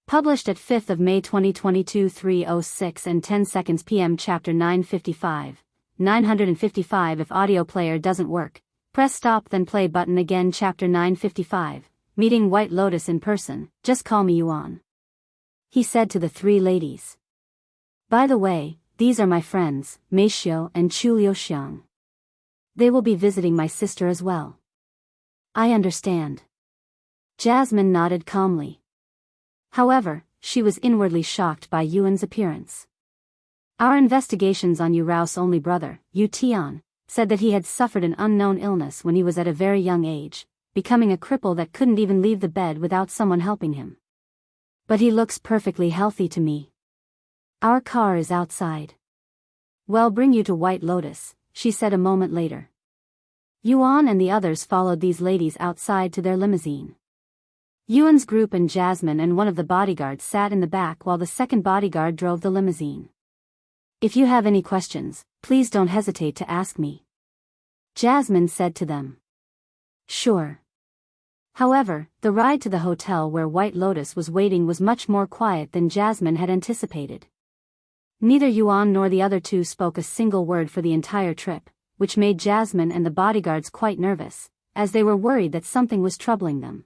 Speaker 1: Published at 5th of May 2022 3:06 and 10 seconds p.m. Chapter 955. 955 If audio player doesn't work, press stop then play button again. Chapter 955. Meeting White Lotus in person, just call me Yuan. He said to the 3 ladies. By the way, these are my friends, Mei Xiu and Chu Liuxiang. They will be visiting my sister as well. I understand. Jasmine nodded calmly. However, she was inwardly shocked by Yuan's appearance. Our investigations on Yu Rao's only brother, Yu Tian, said that he had suffered an unknown illness when he was at a very young age, becoming a cripple that couldn't even leave the bed without someone helping him. But he looks perfectly healthy to me. Our car is outside. Well, bring you to White Lotus, she said a moment later. Yuan and the others followed these ladies outside to their limousine. Yuan's group and Jasmine and one of the bodyguards sat in the back while the second bodyguard drove the limousine. If you have any questions, please don't hesitate to ask me. Jasmine said to them. Sure. However, the ride to the hotel where White Lotus was waiting was much more quiet than Jasmine had anticipated. Neither Yuan nor the other 2 spoke a single word for the entire trip, which made Jasmine and the bodyguards quite nervous, as they were worried that something was troubling them.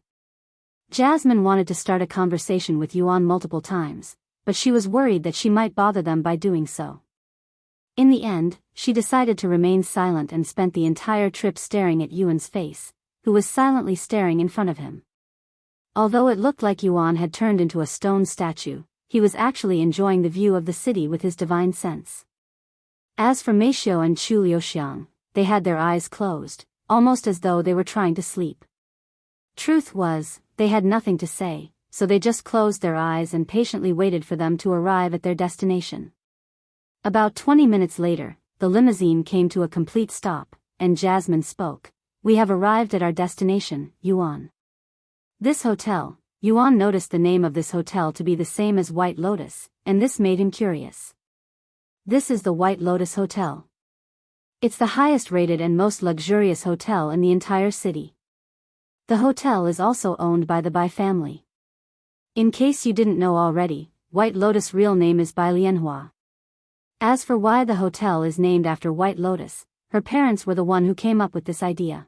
Speaker 1: Jasmine wanted to start a conversation with Yuan multiple times, but she was worried that she might bother them by doing so. In the end, she decided to remain silent and spent the entire trip staring at Yuan's face, who was silently staring in front of him. Although it looked like Yuan had turned into a stone statue, he was actually enjoying the view of the city with his divine sense. As for Mei Xiu and Chu Liuxiang, they had their eyes closed, almost as though they were trying to sleep. Truth was, they had nothing to say, so they just closed their eyes and patiently waited for them to arrive at their destination. About 20 minutes later, the limousine came to a complete stop, and Jasmine spoke. We have arrived at our destination, Yuan. This hotel, Yuan noticed the name of this hotel to be the same as White Lotus, and this made him curious. This is the White Lotus Hotel. It's the highest rated and most luxurious hotel in the entire city. The hotel is also owned by the Bai family. In case you didn't know already, White Lotus' real name is Bai Lianhua. As for why the hotel is named after White Lotus, her parents were the one who came up with this idea.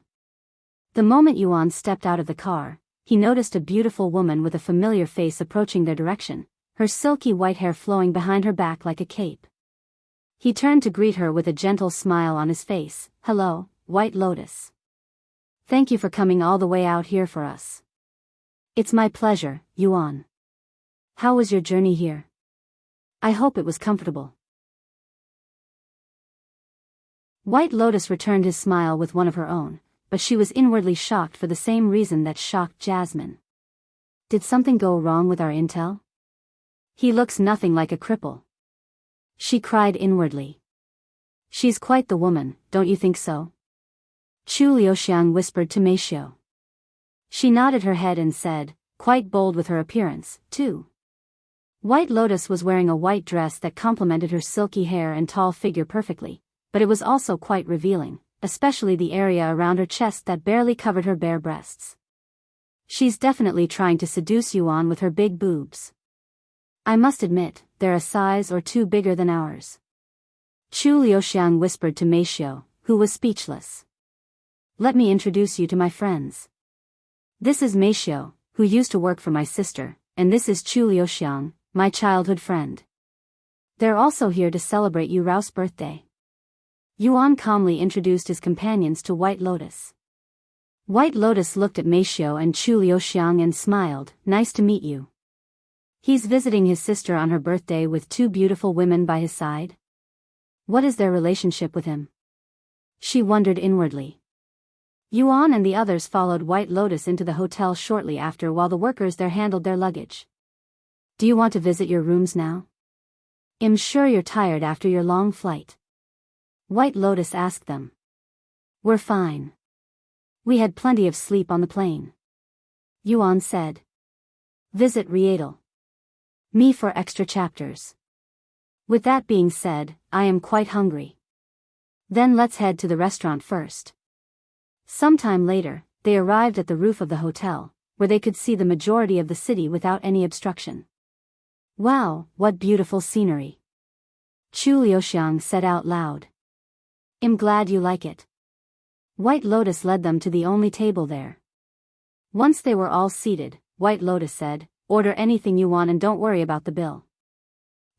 Speaker 1: The moment Yuan stepped out of the car, he noticed a beautiful woman with a familiar face approaching their direction, her silky white hair flowing behind her back like a cape. He turned to greet her with a gentle smile on his face. Hello, White Lotus. Thank you for coming all the way out here for us. It's my pleasure, Yuan. How was your journey here? I hope it was comfortable. White Lotus returned his smile with one of her own, but she was inwardly shocked for the same reason that shocked Jasmine. Did something go wrong with our intel? He looks nothing like a cripple. She cried inwardly. She's quite the woman, don't you think so? Chu Liuxiang whispered to Meishiu. She nodded her head and said, quite bold with her appearance, too. White Lotus was wearing a white dress that complemented her silky hair and tall figure perfectly, but it was also quite revealing, especially the area around her chest that barely covered her bare breasts. She's definitely trying to seduce Yuan with her big boobs. I must admit, they're a size or two bigger than ours. Chu Liuxiang whispered to Meishiu, who was speechless. Let me introduce you to my friends. This is Meishiu, who used to work for my sister, and this is Chu Liuxiang, my childhood friend. They're also here to celebrate Yu Rao's birthday. Yuan calmly introduced his companions to White Lotus. White Lotus looked at Meishiu and Chu Liuxiang and smiled, nice to meet you. He's visiting his sister on her birthday with two beautiful women by his side? What is their relationship with him? She wondered inwardly. Yuan and the others followed White Lotus into the hotel shortly after while the workers there handled their luggage. Do you want to visit your rooms now? I'm sure you're tired after your long flight. White Lotus asked them. We're fine. We had plenty of sleep on the plane. Yuan said. Visit Rietal. Me for extra chapters. With that being said, I am quite hungry. Then let's head to the restaurant first. Sometime later, they arrived at the roof of the hotel, where they could see the majority of the city without any obstruction. Wow, what beautiful scenery. Chu Liuxiang said out loud. I'm glad you like it. White Lotus led them to the only table there. Once they were all seated, White Lotus said, order anything you want and don't worry about the bill.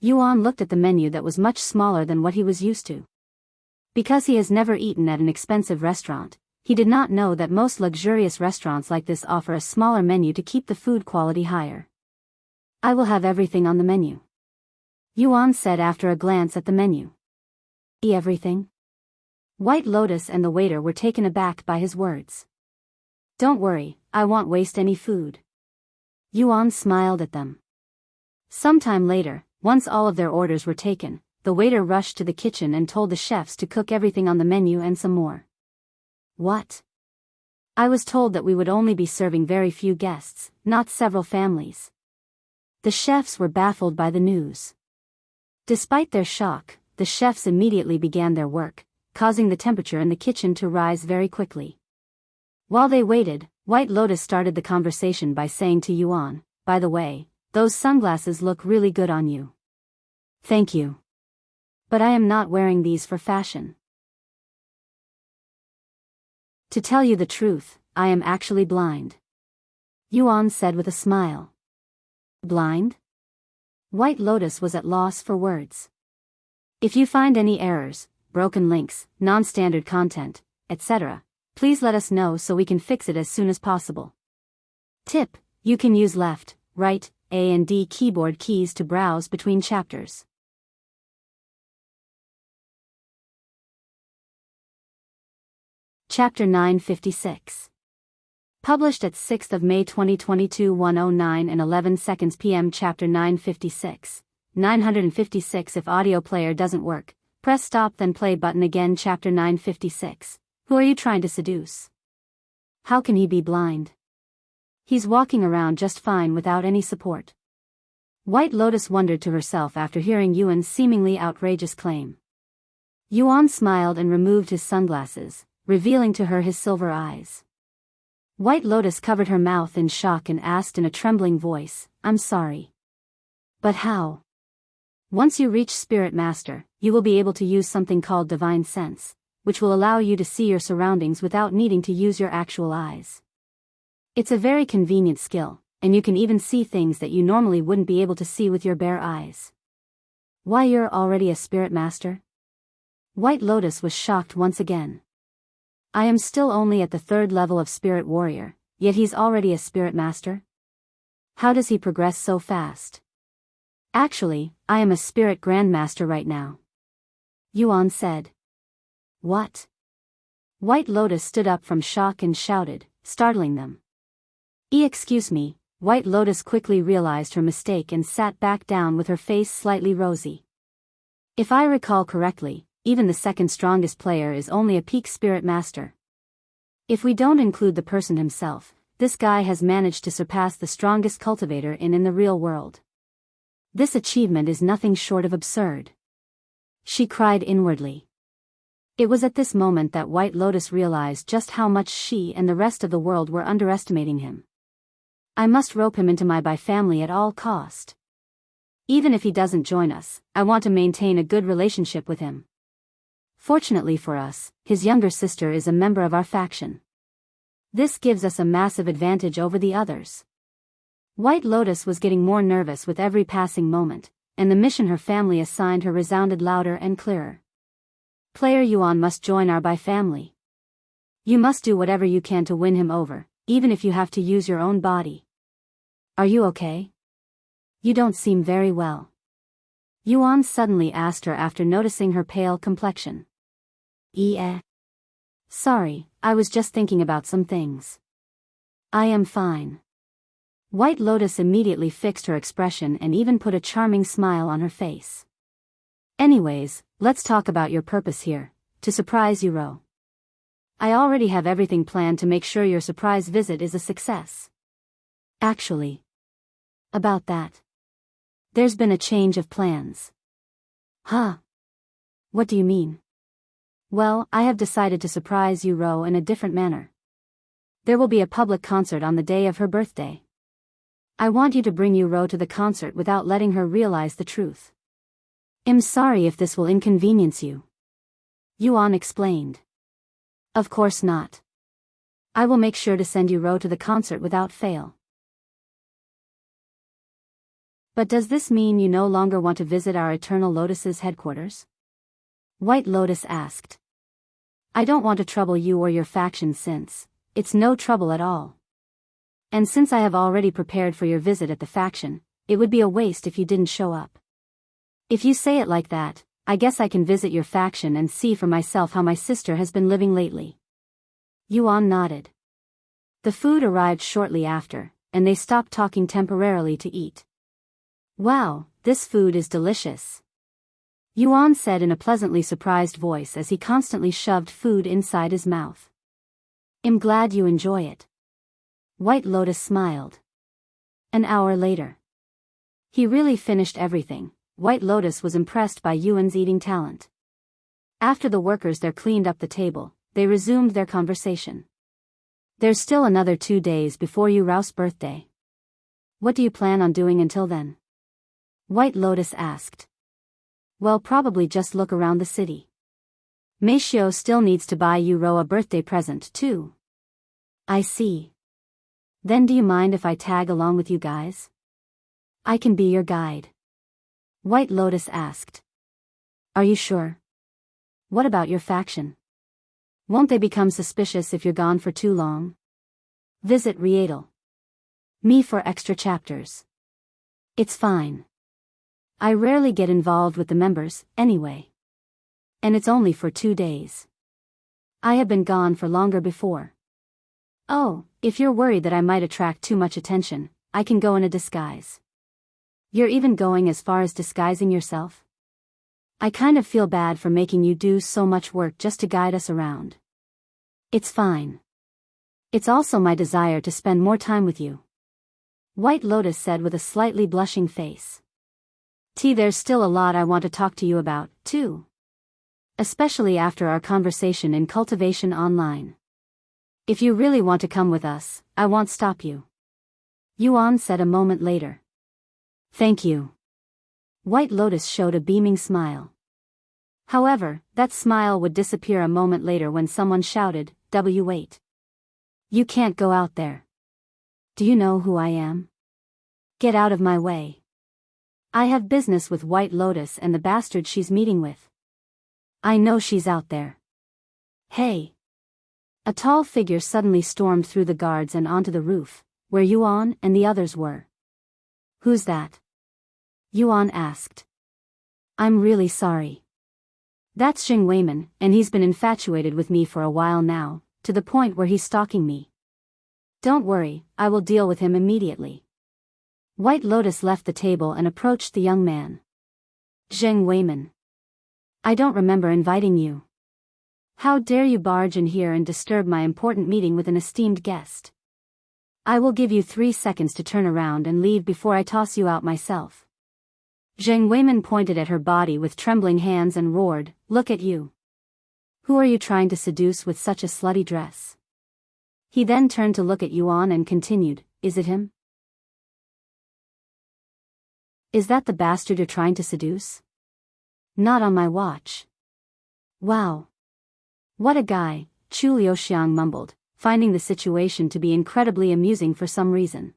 Speaker 1: Yuan looked at the menu that was much smaller than what he was used to. Because he has never eaten at an expensive restaurant, he did not know that most luxurious restaurants like this offer a smaller menu to keep the food quality higher. I will have everything on the menu. Yuan said after a glance at the menu. Everything? White Lotus and the waiter were taken aback by his words. Don't worry, I won't waste any food. Yuan smiled at them. Sometime later, once all of their orders were taken, the waiter rushed to the kitchen and told the chefs to cook everything on the menu and some more. What? I was told that we would only be serving very few guests, not several families. The chefs were baffled by the news. Despite their shock, the chefs immediately began their work, causing the temperature in the kitchen to rise very quickly. While they waited, White Lotus started the conversation by saying to Yuan, by the way, those sunglasses look really good on you. Thank you. But I am not wearing these for fashion. To tell you the truth, I am actually blind. Yuan said with a smile. Blind? White Lotus was at loss for words. If you find any errors, broken links, non-standard content, etc., please let us know so we can fix it as soon as possible. Tip: you can use left, right, A and D keyboard keys to browse between chapters. Chapter 956. Published at 6th of May 2022 1:09 and 11 seconds p.m. Chapter 956. 956 If audio player doesn't work, press stop then play button again. Chapter 956. Who are you trying to seduce? How can he be blind? He's walking around just fine without any support. White Lotus wondered to herself after hearing Yuan's seemingly outrageous claim. Yuan smiled and removed his sunglasses, revealing to her his silver eyes. White Lotus covered her mouth in shock and asked in a trembling voice, I'm sorry. But how? Once you reach Spirit Master, you will be able to use something called Divine Sense, which will allow you to see your surroundings without needing to use your actual eyes. It's a very convenient skill, and you can even see things that you normally wouldn't be able to see with your bare eyes. Why, you're already a Spirit Master? White Lotus was shocked once again. I am still only at the 3rd level of Spirit Warrior, yet he's already a Spirit Master? How does he progress so fast? Actually, I am a Spirit Grandmaster right now. Yuan said. What? White Lotus stood up from shock and shouted, startling them. Excuse me." White Lotus quickly realized her mistake and sat back down with her face slightly rosy. "If I recall correctly, even the second strongest player is only a peak spirit master. If we don't include the person himself, this guy has managed to surpass the strongest cultivator in the real world. This achievement is nothing short of absurd," she cried inwardly. It was at this moment that White Lotus realized just how much she and the rest of the world were underestimating him. "I must rope him into my family at all cost. Even if he doesn't join us, I want to maintain a good relationship with him. Fortunately for us, his younger sister is a member of our faction. This gives us a massive advantage over the others." White Lotus was getting more nervous with every passing moment, and the mission her family assigned her resounded louder and clearer. "Player Yuan must join our family. You must do whatever you can to win him over, even if you have to use your own body. Are you okay? You don't seem very well." Yuan suddenly asked her after noticing her pale complexion. Sorry, I was just thinking about some things. I am fine." White Lotus immediately fixed her expression and even put a charming smile on her face. "Anyways, let's talk about your purpose here, to surprise Uro. I already have everything planned to make sure your surprise visit is a success. Actually, about that, there's been a change of plans." "Huh? What do you mean?" "Well, I have decided to surprise Uro in a different manner. There will be a public concert on the day of her birthday. I want you to bring Uro to the concert without letting her realize the truth. I'm sorry if this will inconvenience you," Yuan explained. "Of course not. I will make sure to send Uro to the concert without fail." "But does this mean you no longer want to visit our Eternal Lotus's headquarters?" White Lotus asked. "I don't want to trouble you or your faction since it's no trouble at all. And since I have already prepared for your visit at the faction, it would be a waste if you didn't show up. If you say it like that, I guess I can visit your faction and see for myself how my sister has been living lately." Yuan nodded. The food arrived shortly after, and they stopped talking temporarily to eat. "Wow, this food is delicious," Yuan said in a pleasantly surprised voice as he constantly shoved food inside his mouth. "I'm glad you enjoy it." White Lotus smiled. An hour later. He really finished everything. White Lotus was impressed by Yuan's eating talent. After the workers there cleaned up the table, they resumed their conversation. "There's still another 2 days before Yuro's birthday. What do you plan on doing until then?" White Lotus asked. "Well, probably just look around the city. Meishio still needs to buy Yuro a birthday present too." "I see. Then do you mind if I tag along with you guys? I can be your guide." White Lotus asked. "Are you sure? What about your faction? Won't they become suspicious if you're gone for too long?" Visit Rietal. Me for extra chapters. It's fine. I rarely get involved with the members, anyway. And it's only for 2 days. I have been gone for longer before. Oh, if you're worried that I might attract too much attention, I can go in a disguise. You're even going as far as disguising yourself? I kind of feel bad for making you do so much work just to guide us around. It's fine. It's also my desire to spend more time with you," White Lotus said with a slightly blushing face. There's still a lot I want to talk to you about, too. Especially after our conversation in Cultivation Online. If you really want to come with us, I won't stop you," Yuan said a moment later. "Thank you." White Lotus showed a beaming smile. However, that smile would disappear a moment later when someone shouted, "Wait. You can't go out there. Do you know who I am? Get out of my way. I have business with White Lotus and the bastard she's meeting with. I know she's out there." "Hey!" A tall figure suddenly stormed through the guards and onto the roof, where Yuan and the others were. "Who's that?" Yuan asked. "I'm really sorry. That's Jing Weiman, and he's been infatuated with me for a while now, to the point where he's stalking me. Don't worry, I will deal with him immediately. White Lotus left the table and approached the young man. Jing Weiman. I don't remember inviting you. How dare you barge in here and disturb my important meeting with an esteemed guest? I will give you 3 seconds to turn around and leave before I toss you out myself. Jing Weiman pointed at her body with trembling hands and roared, "Look at you. Who are you trying to seduce with such a slutty dress?" He then turned to look at Yuan and continued, "Is it him? Is that the bastard you're trying to seduce? Not on my watch." Wow. What a guy, Chu Liuxiang mumbled, finding the situation to be incredibly amusing for some reason.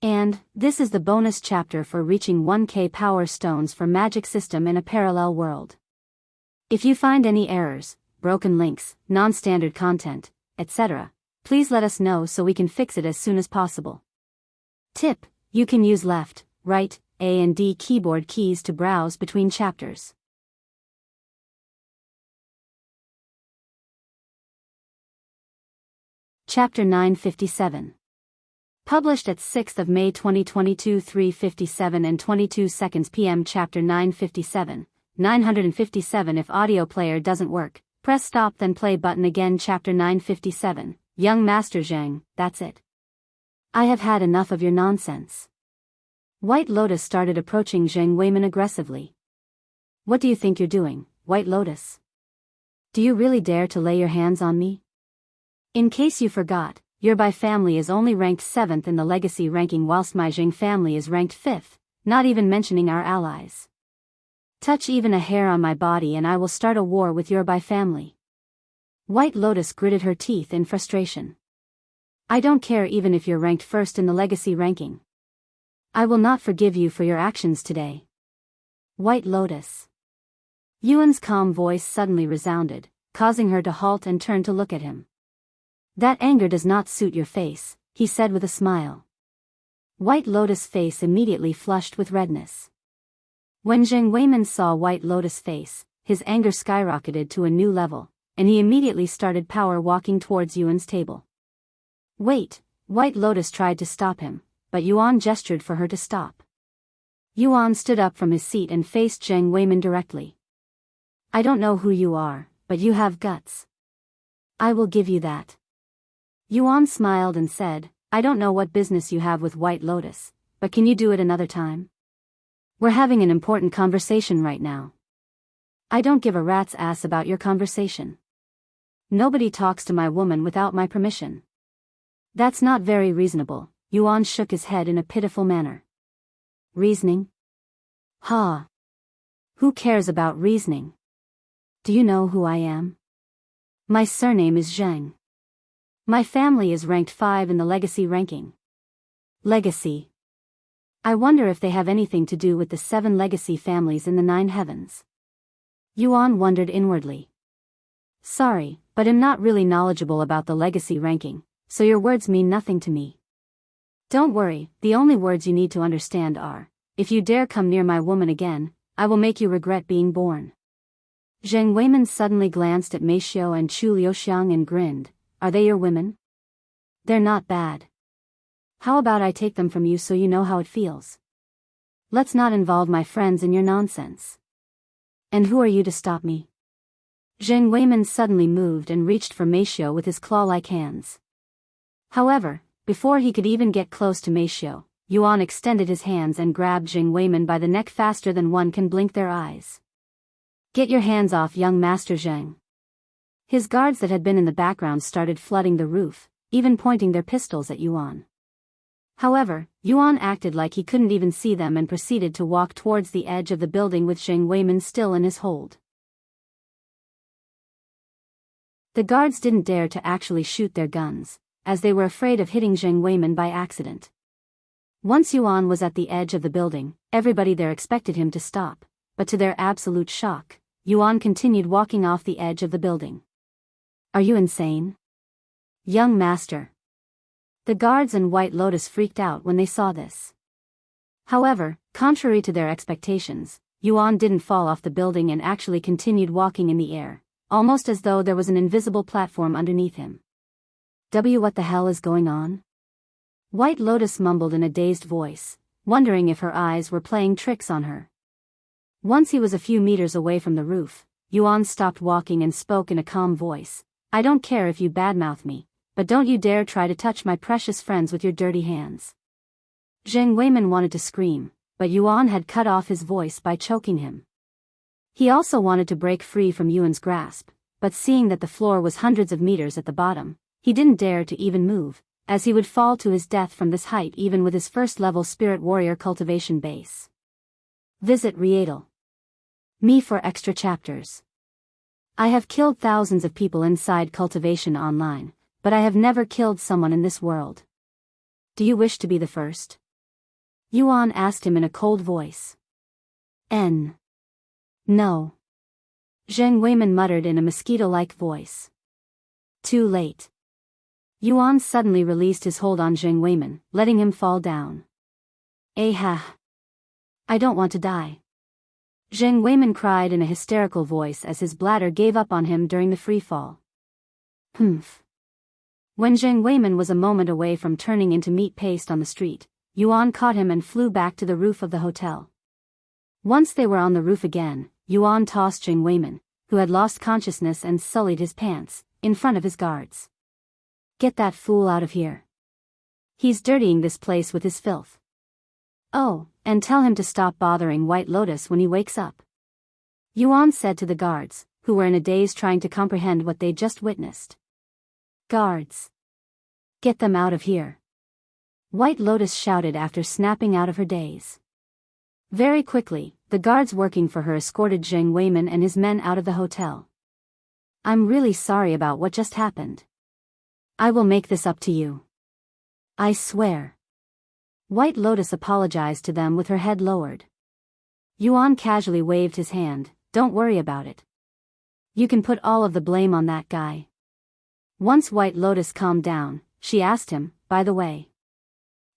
Speaker 1: And, this is the bonus chapter for reaching 1K power stones for magic system in a parallel world. If you find any errors, broken links, non-standard content, etc., please let us know so we can fix it as soon as possible. Tip: you can use left, right, A and D keyboard keys to browse between chapters. Chapter 957. Published at 6th of May 2022 3:57 and 22 seconds p.m. Chapter 957, 957 If audio player doesn't work, press stop then play button again. Chapter 957, Young Master Zhang, that's it. I have had enough of your nonsense. White Lotus started approaching Jing Weiman aggressively. What do you think you're doing, White Lotus? Do you really dare to lay your hands on me? In case you forgot, your Bai family is only ranked 7th in the legacy ranking whilst my Jing family is ranked 5th, not even mentioning our allies. Touch even a hair on my body and I will start a war with your Bai family. White Lotus gritted her teeth in frustration. I don't care even if you're ranked 1st in the legacy ranking. I will not forgive you for your actions today. White Lotus. Yuan's calm voice suddenly resounded, causing her to halt and turn to look at him. That anger does not suit your face, he said with a smile. White Lotus' face immediately flushed with redness. When Jing Weiman saw White Lotus' face, his anger skyrocketed to a new level, and he immediately started power walking towards Yuan's table. Wait, White Lotus tried to stop him, but Yuan gestured for her to stop. Yuan stood up from his seat and faced Jing Weiman directly. I don't know who you are, but you have guts. I will give you that. Yuan smiled and said, I don't know what business you have with White Lotus, but can you do it another time? We're having an important conversation right now. I don't give a rat's ass about your conversation. Nobody talks to my woman without my permission. That's not very reasonable. Yuan shook his head in a pitiful manner. Reasoning? Ha! Who cares about reasoning? Do you know who I am? My surname is Zhang. My family is ranked 5 in the legacy ranking. Legacy. I wonder if they have anything to do with the 7 legacy families in the 9 heavens. Yuan wondered inwardly. Sorry, but I'm not really knowledgeable about the legacy ranking, so your words mean nothing to me. Don't worry, the only words you need to understand are, if you dare come near my woman again, I will make you regret being born. Jing Weiman suddenly glanced at Mei Xiao and Chu Liuxiang and grinned. Are they your women? They're not bad. How about I take them from you so you know how it feels? Let's not involve my friends in your nonsense. And who are you to stop me? Jing Weiman suddenly moved and reached for Mei Xiao with his claw-like hands. However, before he could even get close to Mei Xiao, Yuan extended his hands and grabbed Jing Weiman by the neck faster than one can blink their eyes. Get your hands off young Master Zhang. His guards that had been in the background started flooding the roof, even pointing their pistols at Yuan. However, Yuan acted like he couldn't even see them and proceeded to walk towards the edge of the building with Jing Weiman still in his hold. The guards didn't dare to actually shoot their guns, as they were afraid of hitting Jing Weiman by accident. Once Yuan was at the edge of the building, everybody there expected him to stop, but to their absolute shock, Yuan continued walking off the edge of the building. Are you insane? Young master. The guards and White Lotus freaked out when they saw this. However, contrary to their expectations, Yuan didn't fall off the building and actually continued walking in the air, almost as though there was an invisible platform underneath him. What the hell is going on? White Lotus mumbled in a dazed voice, wondering if her eyes were playing tricks on her. Once he was a few meters away from the roof, Yuan stopped walking and spoke in a calm voice. I don't care if you badmouth me, but don't you dare try to touch my precious friends with your dirty hands. Zheng Weimin wanted to scream, but Yuan had cut off his voice by choking him. He also wanted to break free from Yuan's grasp, but seeing that the floor was hundreds of meters at the bottom, he didn't dare to even move, as he would fall to his death from this height even with his first-level Spirit Warrior cultivation base. Visit Rietal. Me for extra chapters. I have killed thousands of people inside cultivation online, but I have never killed someone in this world. Do you wish to be the first? Yuan asked him in a cold voice. No. Zheng Weimin muttered in a mosquito-like voice. Too late. Yuan suddenly released his hold on Zheng Weimin, letting him fall down. Ah! I don't want to die. Zheng Weimin cried in a hysterical voice as his bladder gave up on him during the free fall. Humph. When Zheng Weimin was a moment away from turning into meat paste on the street, Yuan caught him and flew back to the roof of the hotel. Once they were on the roof again, Yuan tossed Zheng Weimin, who had lost consciousness and sullied his pants, in front of his guards. Get that fool out of here. He's dirtying this place with his filth. Oh, and tell him to stop bothering White Lotus when he wakes up. Yuan said to the guards, who were in a daze trying to comprehend what they'd just witnessed. Guards. Get them out of here. White Lotus shouted after snapping out of her daze. Very quickly, the guards working for her escorted Zheng Weimin and his men out of the hotel. I'm really sorry about what just happened. I will make this up to you. I swear. White Lotus apologized to them with her head lowered. Yuan casually waved his hand. Don't worry about it. You can put all of the blame on that guy. Once White Lotus calmed down, she asked him, by the way.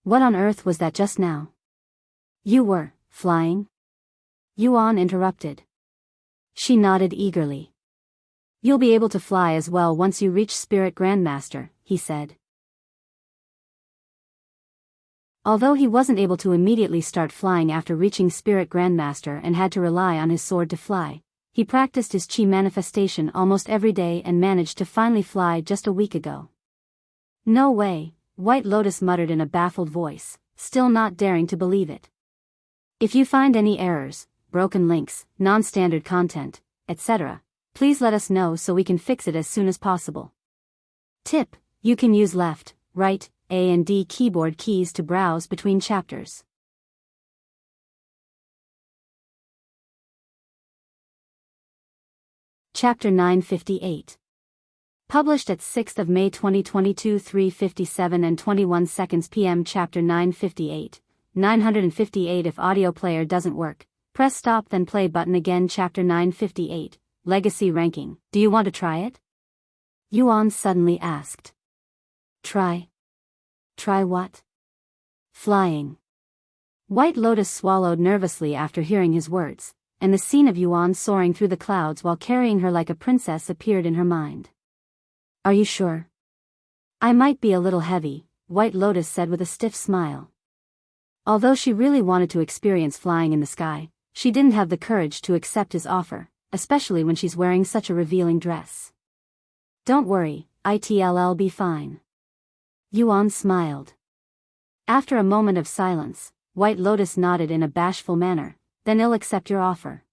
Speaker 1: What on earth was that just now? You were flying? Yuan interrupted. She nodded eagerly. You'll be able to fly as well once you reach Spirit Grandmaster, he said. Although he wasn't able to immediately start flying after reaching Spirit Grandmaster and had to rely on his sword to fly, he practiced his chi manifestation almost every day and managed to finally fly just a week ago. No way, White Lotus muttered in a baffled voice, still not daring to believe it. If you find any errors, broken links, non-standard content, etc., please let us know so we can fix it as soon as possible. Tip: you can use left, right, A and D keyboard keys to browse between chapters. Chapter 958. Published at 6th of May 2022 3:57 and 21 seconds p.m. Chapter 958. 958 If audio player doesn't work, press stop then play button again. Chapter 958. Legacy ranking. Do you want to try it? Yuan suddenly asked. Try? Try what? Flying. White Lotus swallowed nervously after hearing his words, and the scene of Yuan soaring through the clouds while carrying her like a princess appeared in her mind. Are you sure? I might be a little heavy, White Lotus said with a stiff smile. Although she really wanted to experience flying in the sky, she didn't have the courage to accept his offer, especially when she's wearing such a revealing dress. Don't worry, it'll be fine. Yuan smiled. After a moment of silence, White Lotus nodded in a bashful manner, then I'll accept your offer.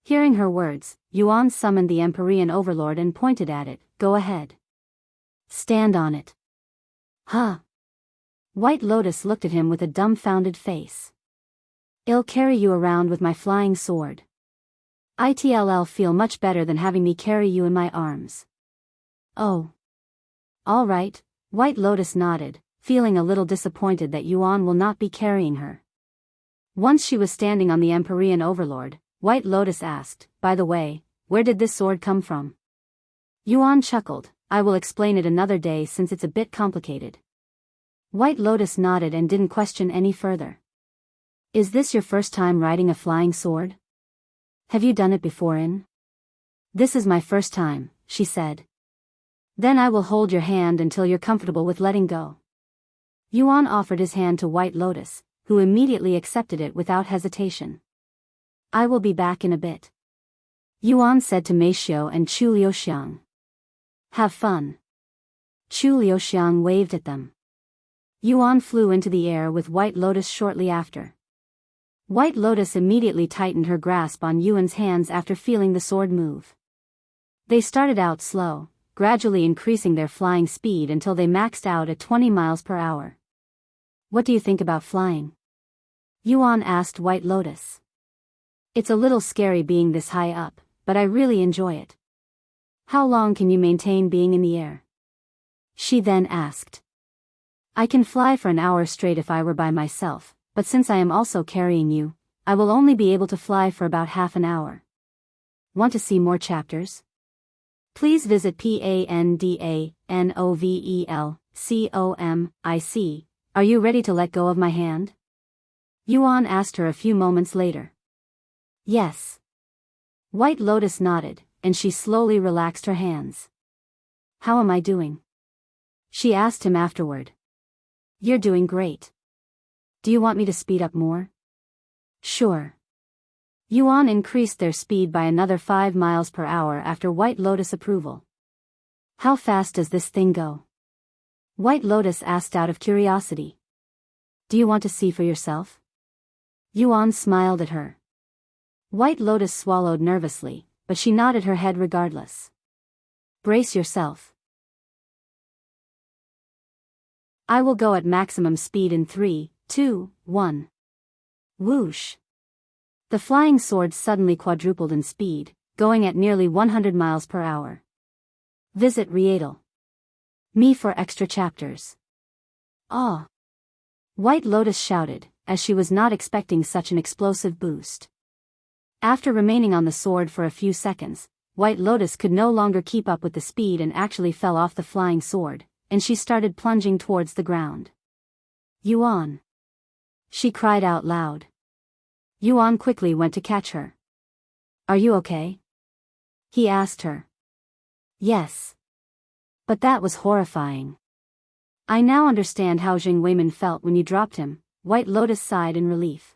Speaker 1: Hearing her words, Yuan summoned the Empyrean Overlord and pointed at it. Go ahead. Stand on it. Huh? White Lotus looked at him with a dumbfounded face. I'll carry you around with my flying sword. It'll feel much better than having me carry you in my arms. Oh. All right, White Lotus nodded, feeling a little disappointed that Yuan will not be carrying her. Once she was standing on the Empyrean Overlord, White Lotus asked, by the way, where did this sword come from? Yuan chuckled, I will explain it another day since it's a bit complicated. White Lotus nodded and didn't question any further. Is this your first time riding a flying sword? Have you done it before in? This is my first time, she said. Then I will hold your hand until you're comfortable with letting go. Yuan offered his hand to White Lotus, who immediately accepted it without hesitation. I will be back in a bit, Yuan said to Mei Xiu and Chu Liuxiang. Have fun. Chu Liuxiang waved at them. Yuan flew into the air with White Lotus shortly after. White Lotus immediately tightened her grasp on Yuan's hands after feeling the sword move. They started out slow, gradually increasing their flying speed until they maxed out at 20 miles per hour. What do you think about flying? Yuan asked White Lotus. It's a little scary being this high up, but I really enjoy it. How long can you maintain being in the air? She then asked. I can fly for an hour straight if I were by myself, but since I am also carrying you, I will only be able to fly for about half an hour. Want to see more chapters? Please visit PANDANOVELCOMIC. Are you ready to let go of my hand? Yuan asked her a few moments later. Yes. White Lotus nodded, and she slowly relaxed her hands. How am I doing? She asked him afterward. You're doing great. Do you want me to speed up more? Sure. Yuan increased their speed by another 5 miles per hour after White Lotus approval. How fast does this thing go? White Lotus asked out of curiosity. Do you want to see for yourself? Yuan smiled at her. White Lotus swallowed nervously, but she nodded her head regardless. Brace yourself. I will go at maximum speed in 3, 2, 1. Whoosh. The flying sword suddenly quadrupled in speed, going at nearly 100 miles per hour. Visit Rietal. Me for extra chapters. Ah! White Lotus shouted, as she was not expecting such an explosive boost. After remaining on the sword for a few seconds, White Lotus could no longer keep up with the speed and actually fell off the flying sword, and she started plunging towards the ground. Yuan! She cried out loud. Yuan quickly went to catch her. Are you okay? He asked her. Yes. But that was horrifying. I now understand how Jing Weimin felt when you dropped him, White Lotus sighed in relief.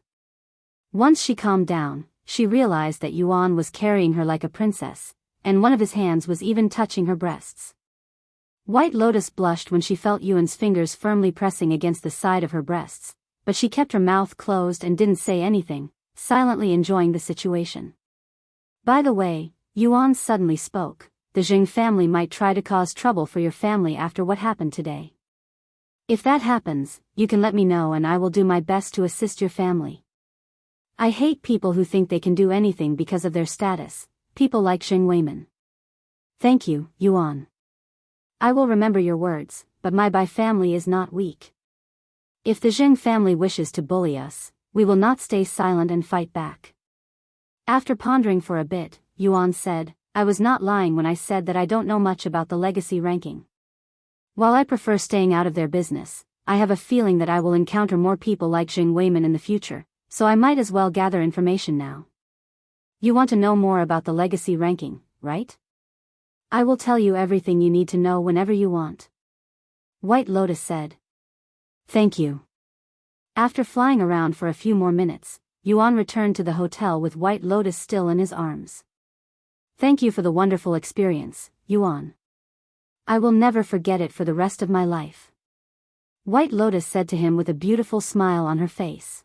Speaker 1: Once she calmed down, she realized that Yuan was carrying her like a princess, and one of his hands was even touching her breasts. White Lotus blushed when she felt Yuan's fingers firmly pressing against the side of her breasts, but she kept her mouth closed and didn't say anything, silently enjoying the situation. By the way, Yuan suddenly spoke, the Jing family might try to cause trouble for your family after what happened today. If that happens, you can let me know and I will do my best to assist your family. I hate people who think they can do anything because of their status, people like Jing Weimin. Thank you, Yuan. I will remember your words, but my Bai family is not weak. If the Jing family wishes to bully us, we will not stay silent and fight back. After pondering for a bit, Yuan said, I was not lying when I said that I don't know much about the legacy ranking. While I prefer staying out of their business, I have a feeling that I will encounter more people like Jing Weimin in the future, so I might as well gather information now. You want to know more about the legacy ranking, right? I will tell you everything you need to know whenever you want. White Lotus said. Thank you. After flying around for a few more minutes, Yuan returned to the hotel with White Lotus still in his arms. Thank you for the wonderful experience, Yuan. I will never forget it for the rest of my life. White Lotus said to him with a beautiful smile on her face.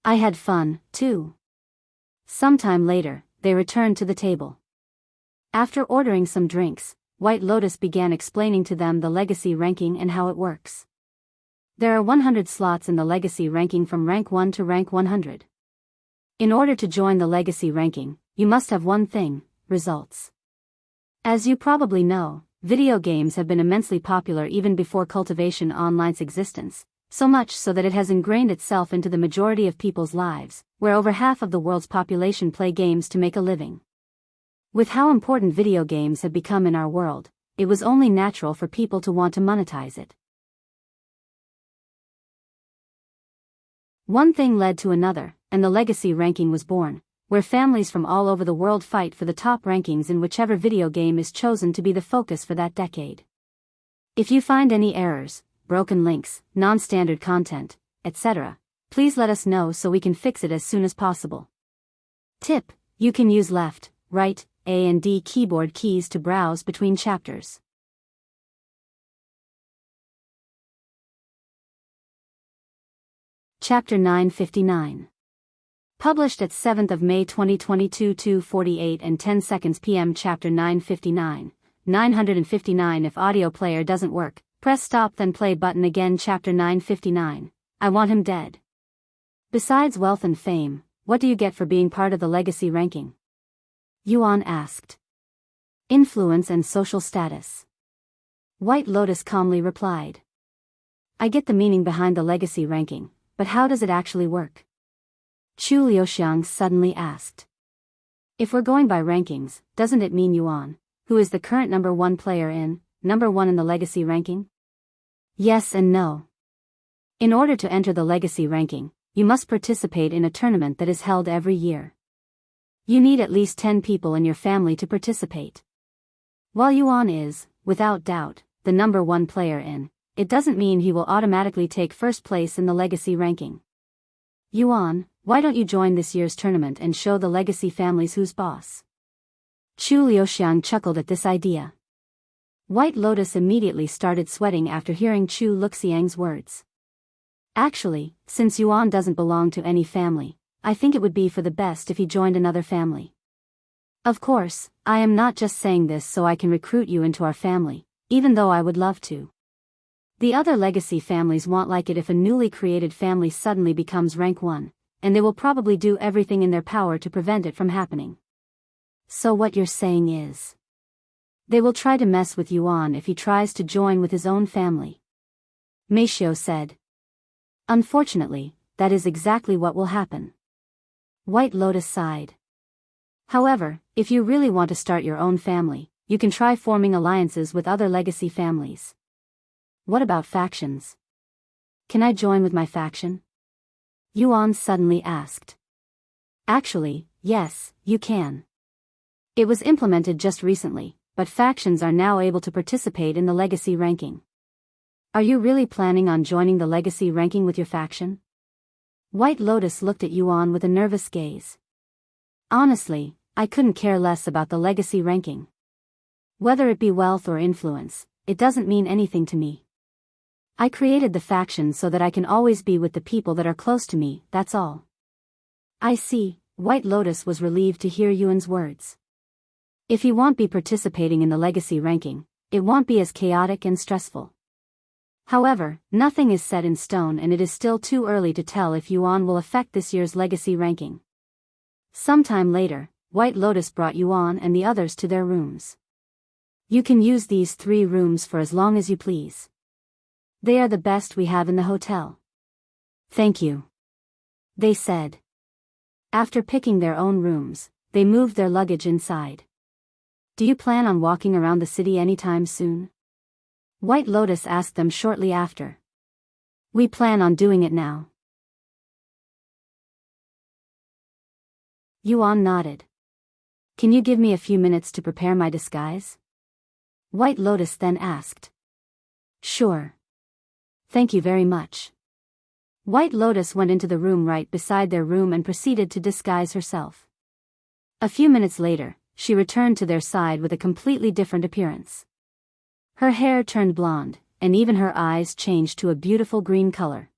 Speaker 1: I had fun, too. Sometime later, they returned to the table. After ordering some drinks, White Lotus began explaining to them the legacy ranking and how it works. There are 100 slots in the legacy ranking from rank 1 to rank 100. In order to join the legacy ranking, you must have one thing, results. As you probably know, video games have been immensely popular even before Cultivation Online's existence, so much so that it has ingrained itself into the majority of people's lives, where over half of the world's population play games to make a living. With how important video games have become in our world, it was only natural for people to want to monetize it. One thing led to another, and the legacy ranking was born, where families from all over the world fight for the top rankings in whichever video game is chosen to be the focus for that decade. If you find any errors, broken links, non-standard content, etc., please let us know so we can fix it as soon as possible. Tip: you can use left, right, A and D keyboard keys to browse between chapters. Chapter 959. Published at 7th of May 2022 2:48 and 10 seconds p.m. Chapter 959. 959 If audio player doesn't work, press stop then play button again. Chapter 959. I want him dead. Besides wealth and fame, what do you get for being part of the legacy ranking? Yuan asked. Influence and social status. White Lotus calmly replied. I get the meaning behind the legacy ranking, but how does it actually work? Chu Liuxiang suddenly asked. If we're going by rankings, doesn't it mean Yuan, who is the current number 1 player number 1 in the legacy ranking? Yes and no. In order to enter the legacy ranking, you must participate in a tournament that is held every year. You need at least 10 people in your family to participate. While Yuan is, without doubt, the number 1 player it doesn't mean he will automatically take first place in the legacy ranking. Yuan, why don't you join this year's tournament and show the legacy families who's boss? Chu Liuxiang chuckled at this idea. White Lotus immediately started sweating after hearing Chu Liuxiang's words. Actually, since Yuan doesn't belong to any family, I think it would be for the best if he joined another family. Of course, I am not just saying this so I can recruit you into our family, even though I would love to. The other legacy families won't like it if a newly created family suddenly becomes rank 1, and they will probably do everything in their power to prevent it from happening. So what you're saying is, they will try to mess with Yuan if he tries to join with his own family. Meishio said. Unfortunately, that is exactly what will happen. White Lotus sighed. However, if you really want to start your own family, you can try forming alliances with other legacy families. What about factions? Can I join with my faction? Yuan suddenly asked. Actually, yes, you can. It was implemented just recently, but factions are now able to participate in the legacy ranking. Are you really planning on joining the legacy ranking with your faction? White Lotus looked at Yuan with a nervous gaze. Honestly, I couldn't care less about the legacy ranking. Whether it be wealth or influence, it doesn't mean anything to me. I created the faction so that I can always be with the people that are close to me, that's all. I see. White Lotus was relieved to hear Yuan's words. If he won't be participating in the legacy ranking, it won't be as chaotic and stressful. However, nothing is set in stone and it is still too early to tell if Yuan will affect this year's legacy ranking. Sometime later, White Lotus brought Yuan and the others to their rooms. You can use these 3 rooms for as long as you please. They are the best we have in the hotel. Thank you, they said. After picking their own rooms, they moved their luggage inside. Do you plan on walking around the city anytime soon? White Lotus asked them shortly after. We plan on doing it now. Yuan nodded. Can you give me a few minutes to prepare my disguise? White Lotus then asked. Sure. Thank you very much. White Lotus went into the room right beside their room and proceeded to disguise herself. A few minutes later, she returned to their side with a completely different appearance. Her hair turned blonde, and even her eyes changed to a beautiful green color.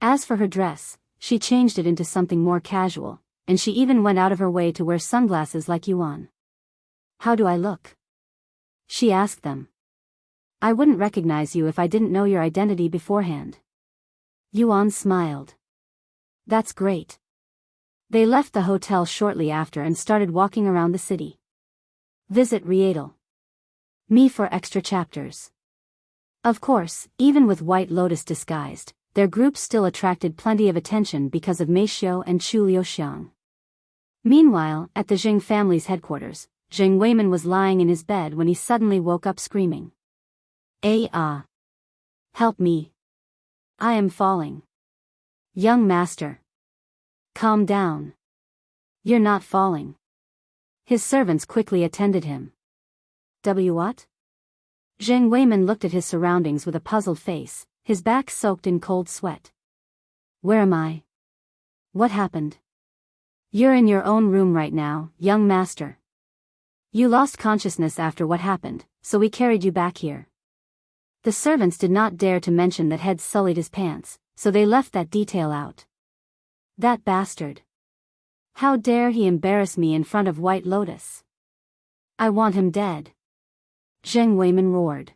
Speaker 1: As for her dress, she changed it into something more casual, and she even went out of her way to wear sunglasses like Yuan. How do I look? She asked them. I wouldn't recognize you if I didn't know your identity beforehand. Yuan smiled. That's great. They left the hotel shortly after and started walking around the city. Visit Rietal. Me for extra chapters. Of course, even with White Lotus disguised, their group still attracted plenty of attention because of Meishio and Chu Liuxiang. Meanwhile, at the Jing family's headquarters, Jing Weiman was lying in his bed when he suddenly woke up screaming. Help me. I am falling. Young master. Calm down. You're not falling. His servants quickly attended him. What? Zheng Weiman looked at his surroundings with a puzzled face, his back soaked in cold sweat. Where am I? What happened? You're in your own room right now, young master. You lost consciousness after what happened, so we carried you back here. The servants did not dare to mention that Head sullied his pants, so they left that detail out. That bastard. How dare he embarrass me in front of White Lotus? I want him dead. Zheng Weiman roared.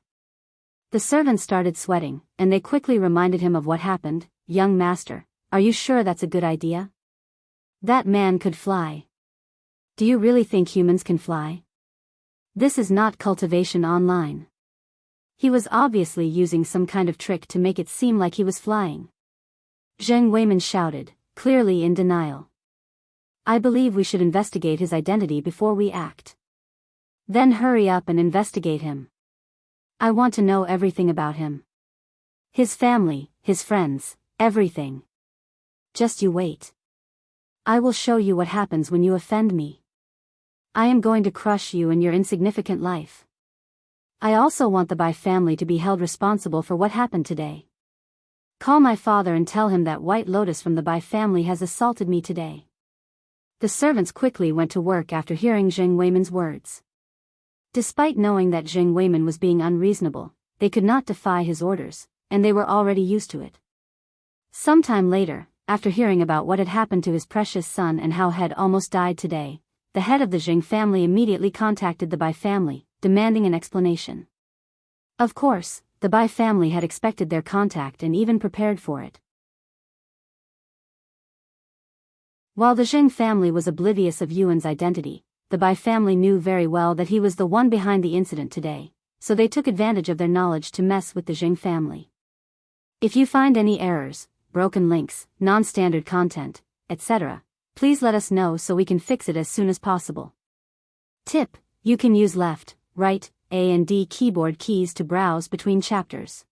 Speaker 1: The servants started sweating, and they quickly reminded him of what happened. Young master, are you sure that's a good idea? That man could fly. Do you really think humans can fly? This is not cultivation online. He was obviously using some kind of trick to make it seem like he was flying. Zheng Weiman shouted, clearly in denial. I believe we should investigate his identity before we act. Then hurry up and investigate him. I want to know everything about him. His family, his friends, everything. Just you wait. I will show you what happens when you offend me. I am going to crush you and your insignificant life. I also want the Bai family to be held responsible for what happened today. Call my father and tell him that White Lotus from the Bai family has assaulted me today. The servants quickly went to work after hearing Zheng Weiman's words. Despite knowing that Zheng Weiman was being unreasonable, they could not defy his orders, and they were already used to it. Sometime later, after hearing about what had happened to his precious son and how Head almost died today, the head of the Zheng family immediately contacted the Bai family, demanding an explanation. Of course, the Bai family had expected their contact and even prepared for it. While the Zheng family was oblivious of Yuan's identity, the Bai family knew very well that he was the one behind the incident today, so they took advantage of their knowledge to mess with the Zheng family. If you find any errors, broken links, non-standard content, etc., please let us know so we can fix it as soon as possible. Tip: you can use left, right, A and D keyboard keys to browse between chapters.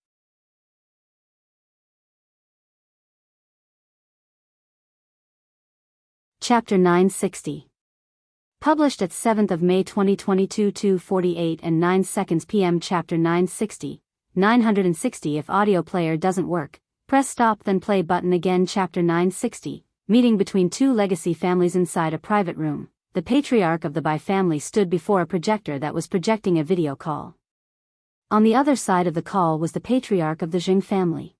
Speaker 1: Chapter 960. Published at 7th of May 2022 2:48 and 9 seconds p.m. Chapter 960. 960 If audio player doesn't work, press stop then play button again. Chapter 960. Meeting between two legacy families inside a private room. The patriarch of the Bai family stood before a projector that was projecting a video call. On the other side of the call was the patriarch of the Zheng family.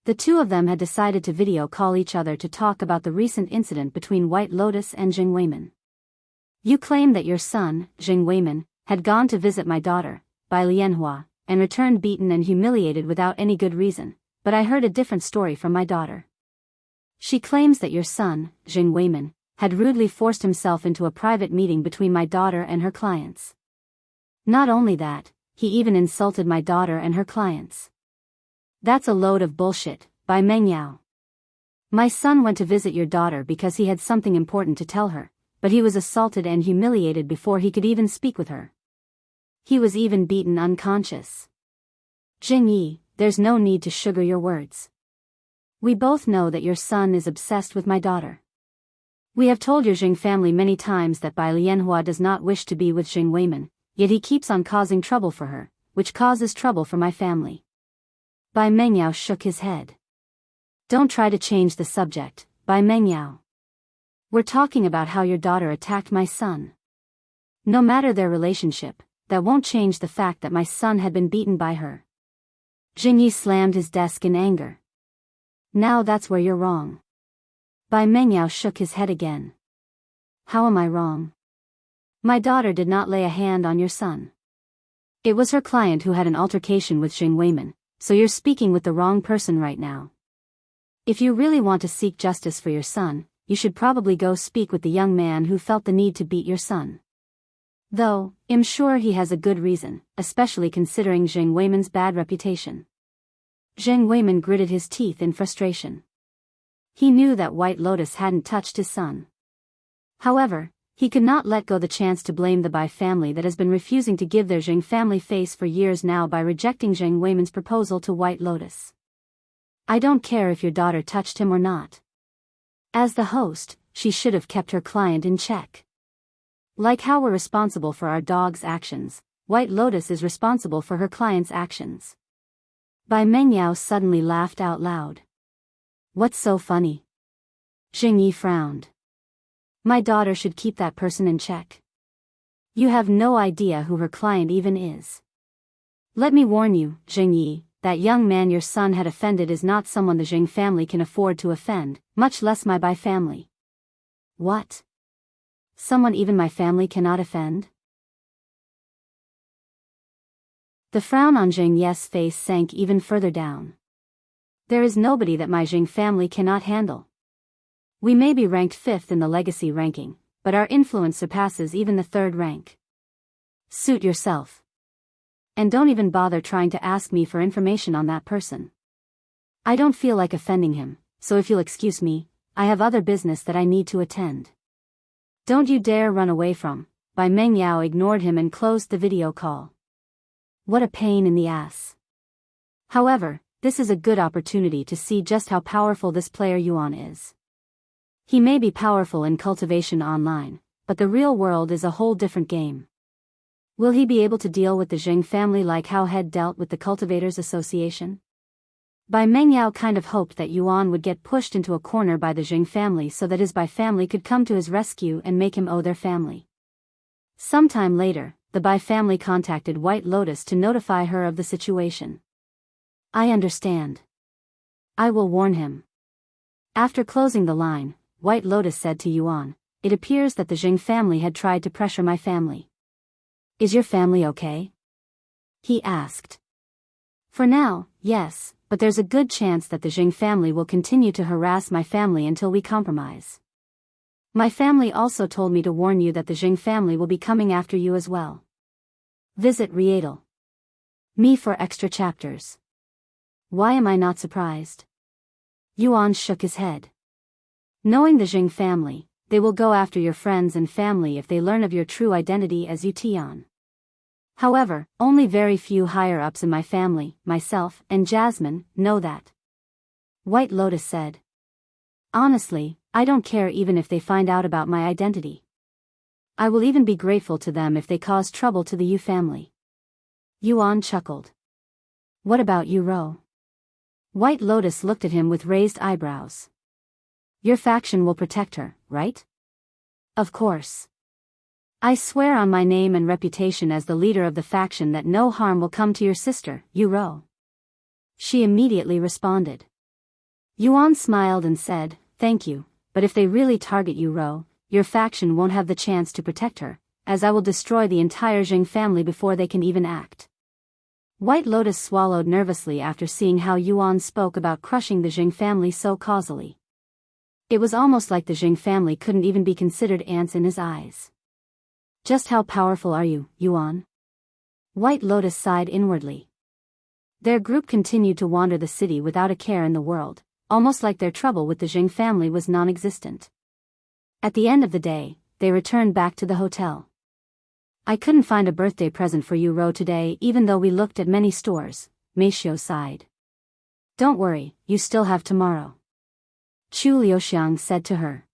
Speaker 1: The two of them had decided to video call each other to talk about the recent incident between White Lotus and Zheng Weiman. You claim that your son, Zheng Weiman, had gone to visit my daughter, Bai Lianhua, and returned beaten and humiliated without any good reason, but I heard a different story from my daughter. She claims that your son, Zheng Weiman, had rudely forced himself into a private meeting between my daughter and her clients. Not only that, he even insulted my daughter and her clients. That's a load of bullshit, Bai Mengyao. My son went to visit your daughter because he had something important to tell her, but he was assaulted and humiliated before he could even speak with her. He was even beaten unconscious. Jing Yi, there's no need to sugar your words. We both know that your son is obsessed with my daughter. We have told your Zheng family many times that Bai Lianhua does not wish to be with Zheng Weiman, yet he keeps on causing trouble for her, which causes trouble for my family. Bai Mengyao shook his head. Don't try to change the subject, Bai Mengyao. We're talking about how your daughter attacked my son. No matter their relationship, that won't change the fact that my son had been beaten by her. Jing Yi slammed his desk in anger. Now that's where you're wrong. Bai Mengyao shook his head again. How am I wrong? My daughter did not lay a hand on your son. It was her client who had an altercation with Zheng Weiman, so you're speaking with the wrong person right now. If you really want to seek justice for your son, you should probably go speak with the young man who felt the need to beat your son. Though, I'm sure he has a good reason, especially considering Zheng Weiman's bad reputation. Zheng Weiman gritted his teeth in frustration. He knew that White Lotus hadn't touched his son. However, he could not let go the chance to blame the Bai family that has been refusing to give their Zheng family face for years now by rejecting Zheng Weiman's proposal to White Lotus. I don't care if your daughter touched him or not. As the host, she should have kept her client in check. Like how we're responsible for our dog's actions, White Lotus is responsible for her client's actions. Bai Mengyao suddenly laughed out loud. What's so funny? Jingyi frowned. My daughter should keep that person in check. You have no idea who her client even is. Let me warn you, Jingyi, that young man your son had offended is not someone the Jing family can afford to offend, much less my Bai family. What? Someone even my family cannot offend? The frown on Jing Ye's face sank even further down. There is nobody that my Jing family cannot handle. We may be ranked 5th in the legacy ranking, but our influence surpasses even the 3rd rank. Suit yourself. And don't even bother trying to ask me for information on that person. I don't feel like offending him, so if you'll excuse me, I have other business that I need to attend. Don't you dare run away from. Bai Mengyao ignored him and closed the video call. What a pain in the ass. However, this is a good opportunity to see just how powerful this player Yuan is. He may be powerful in cultivation online, but the real world is a whole different game. Will he be able to deal with the Jing family like how Head dealt with the Cultivators Association? Bai Mengyao kind of hoped that Yuan would get pushed into a corner by the Jing family so that his Bai family could come to his rescue and make him owe their family. Sometime later, the Bai family contacted White Lotus to notify her of the situation. I understand. I will warn him. After closing the line, White Lotus said to Yuan, it appears that the Jing family had tried to pressure my family. Is your family okay? He asked. For now, yes, but there's a good chance that the Jing family will continue to harass my family until we compromise. My family also told me to warn you that the Jing family will be coming after you as well. Visit Rietal. Me for extra chapters. Why am I not surprised? Yuan shook his head. Knowing the Jing family, they will go after your friends and family if they learn of your true identity as Yutian. However, only very few higher-ups in my family, myself and Jasmine, know that. White Lotus said. Honestly, I don't care even if they find out about my identity. I will even be grateful to them if they cause trouble to the Yu family. Yuan chuckled. What about you, Ro? White Lotus looked at him with raised eyebrows. Your faction will protect her, right? Of course. I swear on my name and reputation as the leader of the faction that no harm will come to your sister, Yu Ro. She immediately responded. Yuan smiled and said, thank you, but if they really target Yu Ro, your faction won't have the chance to protect her, as I will destroy the entire Jing family before they can even act. White Lotus swallowed nervously after seeing how Yuan spoke about crushing the Jing family so causally. It was almost like the Jing family couldn't even be considered ants in his eyes. Just how powerful are you, Yuan? White Lotus sighed inwardly. Their group continued to wander the city without a care in the world, almost like their trouble with the Jing family was non-existent. At the end of the day, they returned back to the hotel. I couldn't find a birthday present for you, Ro, today, even though we looked at many stores, Meishio sighed. Don't worry, you still have tomorrow. Chu Liuxiang said to her.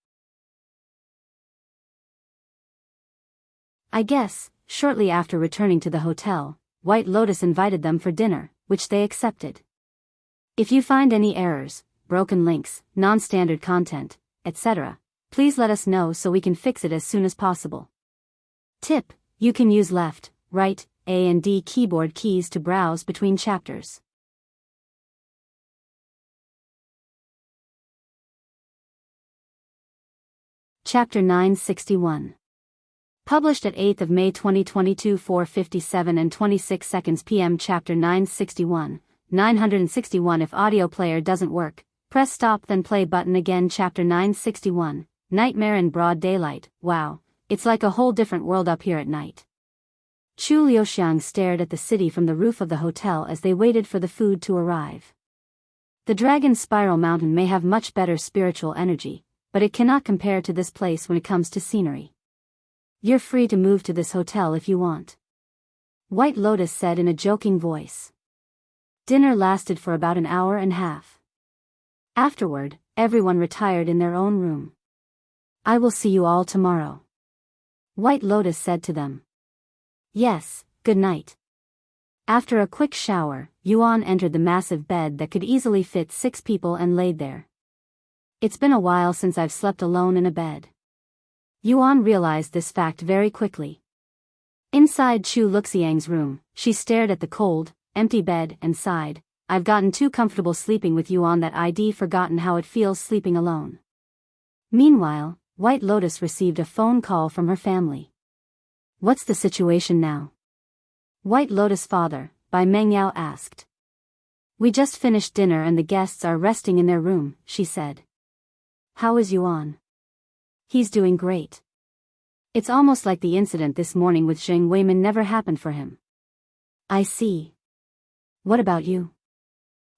Speaker 1: I guess, shortly after returning to the hotel, White Lotus invited them for dinner, which they accepted. If you find any errors, broken links, non-standard content, etc., please let us know so we can fix it as soon as possible. Tip: you can use left, right, A and D keyboard keys to browse between chapters. Chapter 961. Published at 8th of May 2022 4:57 and 26 seconds p.m. Chapter 961, 961 If audio player doesn't work, press stop then play button again. Chapter 961, Nightmare in broad daylight. Wow, it's like a whole different world up here at night. Chu Liuxiang stared at the city from the roof of the hotel as they waited for the food to arrive. The Dragon Spiral Mountain may have much better spiritual energy, but it cannot compare to this place when it comes to scenery. You're free to move to this hotel if you want. White Lotus said in a joking voice. Dinner lasted for about an hour and a half. Afterward, everyone retired in their own room. "I will see you all tomorrow," White Lotus said to them. "Yes, good night." After a quick shower, Yuan entered the massive bed that could easily fit 6 people and laid there. "It's been a while since I've slept alone in a bed." Yuan realized this fact very quickly. Inside Chu Luxiang's room, she stared at the cold, empty bed and sighed, "I've gotten too comfortable sleeping with Yuan that I'd forgotten how it feels sleeping alone." Meanwhile, White Lotus received a phone call from her family. "What's the situation now?" White Lotus' father, Bai Mengyao, asked. "We just finished dinner and the guests are resting in their room," she said. "How is Yuan?" "He's doing great. It's almost like the incident this morning with Zheng Weimin never happened for him." "I see. What about you?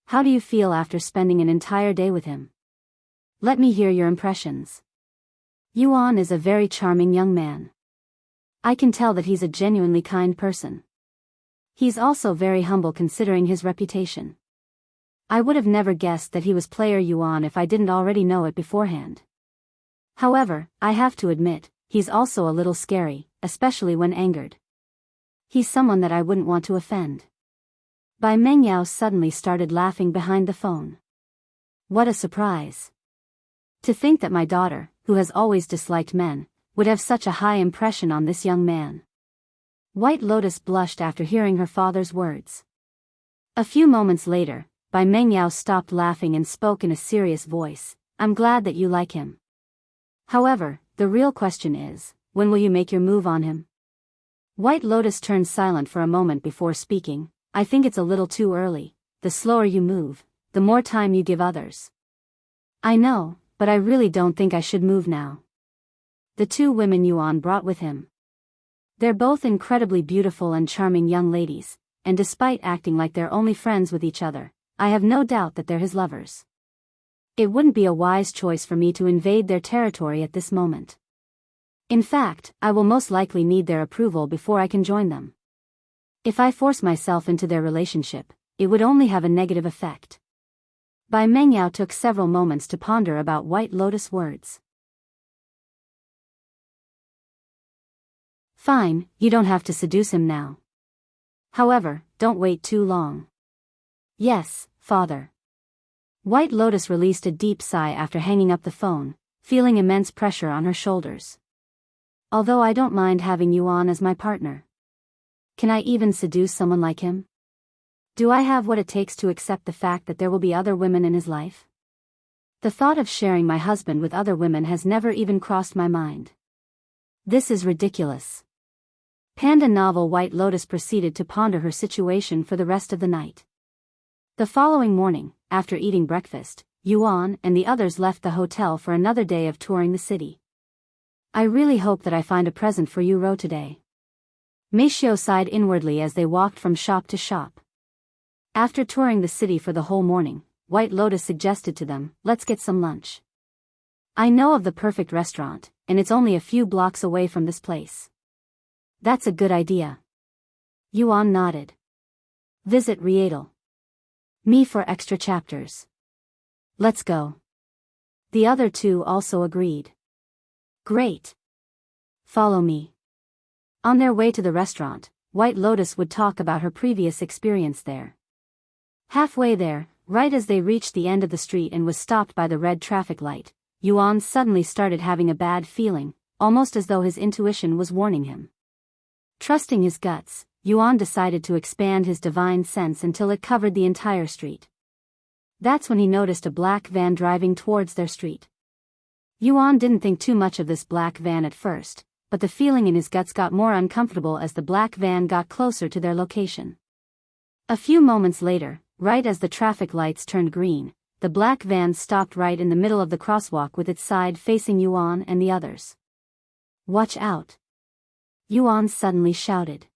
Speaker 1: How do you feel after spending an entire day with him? Let me hear your impressions." "Yuan is a very charming young man. I can tell that he's a genuinely kind person. He's also very humble considering his reputation. I would have never guessed that he was player Yuan if I didn't already know it beforehand. However, I have to admit, he's also a little scary, especially when angered. He's someone that I wouldn't want to offend." Bai Mengyao suddenly started laughing behind the phone. "What a surprise. To think that my daughter, who has always disliked men, would have such a high impression on this young man." White Lotus blushed after hearing her father's words. A few moments later, Bai Mengyao stopped laughing and spoke in a serious voice, "I'm glad that you like him. However, the real question is, when will you make your move on him?" White Lotus turned silent for a moment before speaking. "I think it's a little too early. The slower you move, the more time you give others." "I know, but I really don't think I should move now." The 2 women Yuan brought with him. They're both incredibly beautiful and charming young ladies, and despite acting like they're only friends with each other, I have no doubt that they're his lovers. It wouldn't be a wise choice for me to invade their territory at this moment. In fact, I will most likely need their approval before I can join them. If I force myself into their relationship, it would only have a negative effect. Bai Mengyao took several moments to ponder about White Lotus' words. "Fine, you don't have to seduce him now. However, don't wait too long." "Yes, father." White Lotus released a deep sigh after hanging up the phone, feeling immense pressure on her shoulders. "Although I don't mind having Yuan as my partner. Can I even seduce someone like him? Do I have what it takes to accept the fact that there will be other women in his life? The thought of sharing my husband with other women has never even crossed my mind. This is ridiculous." Panda novel White Lotus proceeded to ponder her situation for the rest of the night. The following morning, after eating breakfast, Yuan and the others left the hotel for another day of touring the city. "I really hope that I find a present for you Ro today." Meishio sighed inwardly as they walked from shop to shop. After touring the city for the whole morning, White Lotus suggested to them, "Let's get some lunch. I know of the perfect restaurant, and it's only a few blocks away from this place." "That's a good idea." Yuan nodded. "Visit Rietal. Me for extra chapters. Let's go." The other 2 also agreed. "Great. Follow me." On their way to the restaurant, White Lotus would talk about her previous experience there. Halfway there, right as they reached the end of the street and was stopped by the red traffic light, Yuan suddenly started having a bad feeling, almost as though his intuition was warning him. Trusting his guts, Yuan decided to expand his divine sense until it covered the entire street. That's when he noticed a black van driving towards their street. Yuan didn't think too much of this black van at first, but the feeling in his guts got more uncomfortable as the black van got closer to their location. A few moments later, right as the traffic lights turned green, the black van stopped right in the middle of the crosswalk with its side facing Yuan and the others. "Watch out!" Yuan suddenly shouted.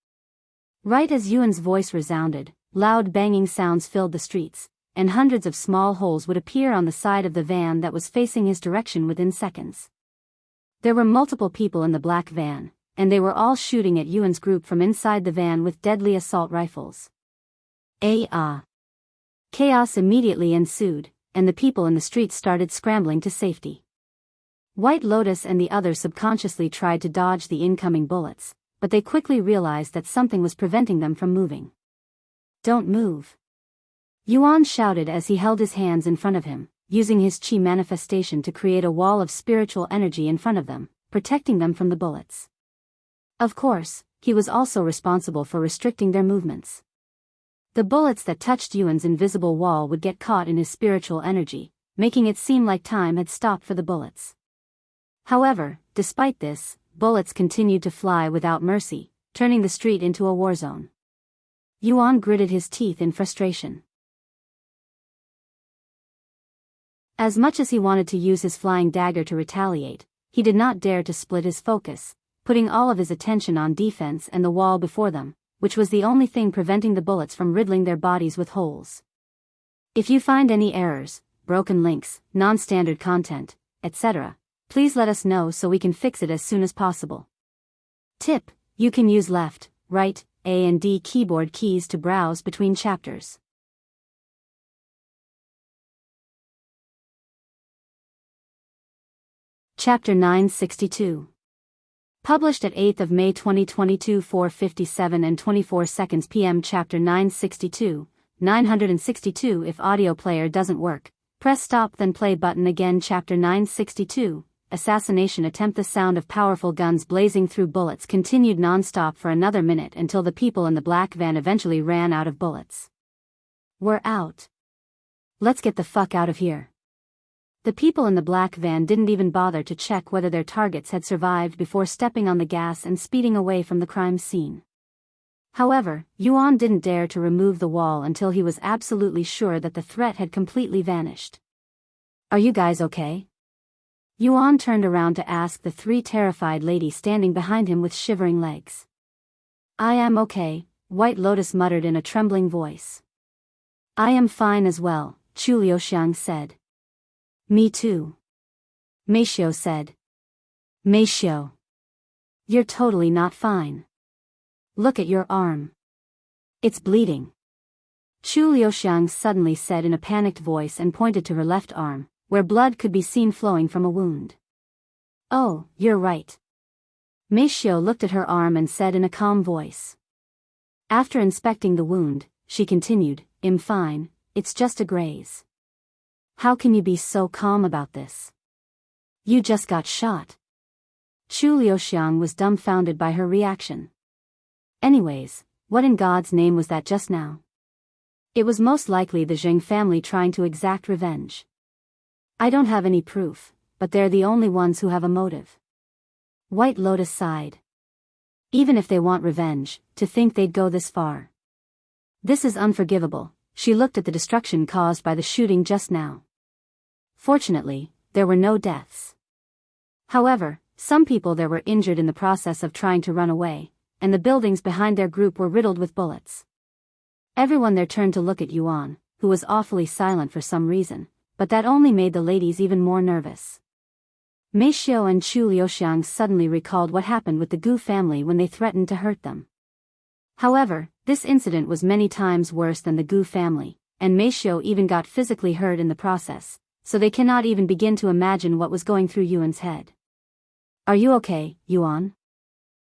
Speaker 1: Right as Yuan's voice resounded, loud banging sounds filled the streets, and hundreds of small holes would appear on the side of the van that was facing his direction within seconds. There were multiple people in the black van, and they were all shooting at Yuan's group from inside the van with deadly assault rifles. Chaos immediately ensued, and the people in the streets started scrambling to safety. White Lotus and the others subconsciously tried to dodge the incoming bullets, but they quickly realized that something was preventing them from moving. "Don't move," Yuan shouted as he held his hands in front of him, using his chi manifestation to create a wall of spiritual energy in front of them, protecting them from the bullets. Of course, he was also responsible for restricting their movements. The bullets that touched Yuan's invisible wall would get caught in his spiritual energy, making it seem like time had stopped for the bullets. However, despite this, bullets continued to fly without mercy, turning the street into a war zone. Yuan gritted his teeth in frustration. As much as he wanted to use his flying dagger to retaliate, he did not dare to split his focus, putting all of his attention on defense and the wall before them, which was the only thing preventing the bullets from riddling their bodies with holes. If you find any errors, broken links, non-standard content, etc., please let us know so we can fix it as soon as possible. Tip: you can use left, right, A and D keyboard keys to browse between chapters. Chapter 962. Published at 8th of May 2022 4:57 and 24 seconds p.m. Chapter 962. If audio player doesn't work, press stop then play button again. Chapter 962. Assassination attempt. The sound of powerful guns blazing through bullets continued non-stop for another minute until the people in the black van eventually ran out of bullets. "We're out. Let's get the fuck out of here." The people in the black van didn't even bother to check whether their targets had survived before stepping on the gas and speeding away from the crime scene. However, Yuan didn't dare to remove the wall until he was absolutely sure that the threat had completely vanished. "Are you guys okay?" Yuan turned around to ask the three terrified ladies standing behind him with shivering legs. "I am okay," White Lotus muttered in a trembling voice. "I am fine as well," Chu Liuxiang said. "Me too," Meishio said. "Meishio, you're totally not fine. Look at your arm. It's bleeding," Chu Liuxiang suddenly said in a panicked voice and pointed to her left arm, where blood could be seen flowing from a wound. "Oh, you're right." Meishio looked at her arm and said in a calm voice. After inspecting the wound, she continued, "I'm fine, it's just a graze." "How can you be so calm about this? You just got shot." Chu Liuxiang was dumbfounded by her reaction. Anyways, what in God's name was that just now? It was most likely the Zheng family trying to exact revenge. "I don't have any proof, but they're the only ones who have a motive." White Lotus sighed. Even if they want revenge, to think they'd go this far. This is unforgivable. She looked at the destruction caused by the shooting just now. Fortunately, there were no deaths. However, some people there were injured in the process of trying to run away, and the buildings behind their group were riddled with bullets. Everyone there turned to look at Yuan, who was awfully silent for some reason, but that only made the ladies even more nervous. Meishio and Chu Liuxiang suddenly recalled what happened with the Gu family when they threatened to hurt them. However, this incident was many times worse than the Gu family, and Meishio even got physically hurt in the process, so they cannot even begin to imagine what was going through Yuan's head. "Are you okay, Yuan?"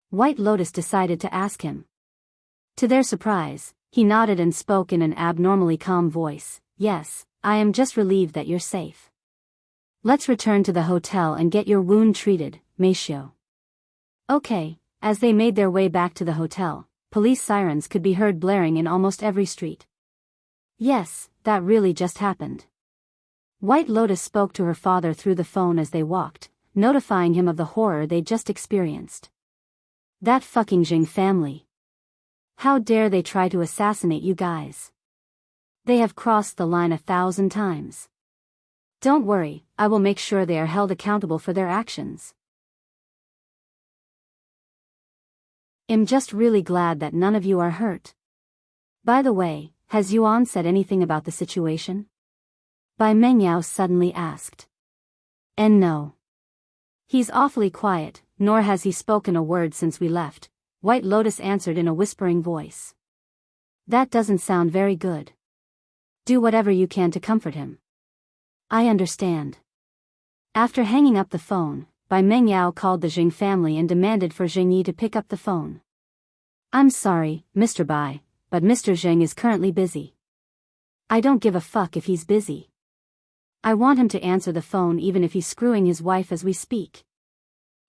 Speaker 1: White Lotus decided to ask him. To their surprise, he nodded and spoke in an abnormally calm voice, "Yes, I am just relieved that you're safe. Let's return to the hotel and get your wound treated, Meishio." Okay. As they made their way back to the hotel, police sirens could be heard blaring in almost every street. Yes, that really just happened. White Lotus spoke to her father through the phone as they walked, notifying him of the horror they'd just experienced. That fucking Jing family. How dare they try to assassinate you guys? They have crossed the line 1,000 times. Don't worry, I will make sure they are held accountable for their actions. I'm just really glad that none of you are hurt. By the way, has Yuan said anything about the situation? Bai Mengyao suddenly asked. And no. He's awfully quiet, nor has he spoken a word since we left, White Lotus answered in a whispering voice. That doesn't sound very good. Do whatever you can to comfort him. I understand. After hanging up the phone, Bai Mengyao called the Jing family and demanded for Jing Yi to pick up the phone. I'm sorry, Mr. Bai, but Mr. Zheng is currently busy. I don't give a fuck if he's busy. I want him to answer the phone even if he's screwing his wife as we speak.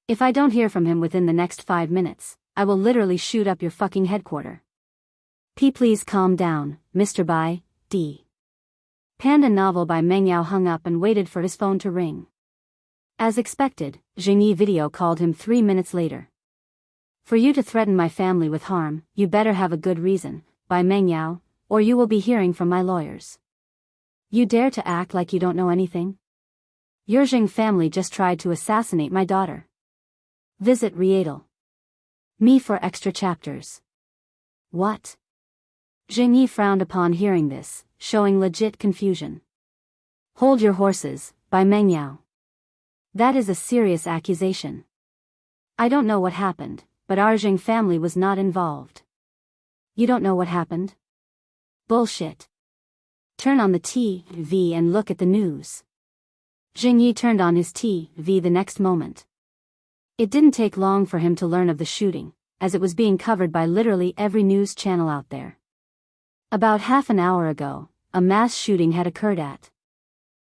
Speaker 1: If I don't hear from him within the next 5 minutes, I will literally shoot up your fucking headquarter. Please calm down, Mr. Bai, D. Panda novel by Mengyao hung up and waited for his phone to ring. As expected, Jing Yi video called him 3 minutes later. For you to threaten my family with harm, you better have a good reason, Bai Mengyao, or you will be hearing from my lawyers. You dare to act like you don't know anything? Your Jing family just tried to assassinate my daughter. Visit Rietal. Me for extra chapters. What? Jing Yi frowned upon hearing this, showing legit confusion. Hold your horses, Bai Mengyao. That is a serious accusation. I don't know what happened, but our Jing family was not involved. You don't know what happened? Bullshit. Turn on the TV and look at the news. Jing Yi turned on his TV the next moment. It didn't take long for him to learn of the shooting, as it was being covered by literally every news channel out there. About half an hour ago, a mass shooting had occurred at.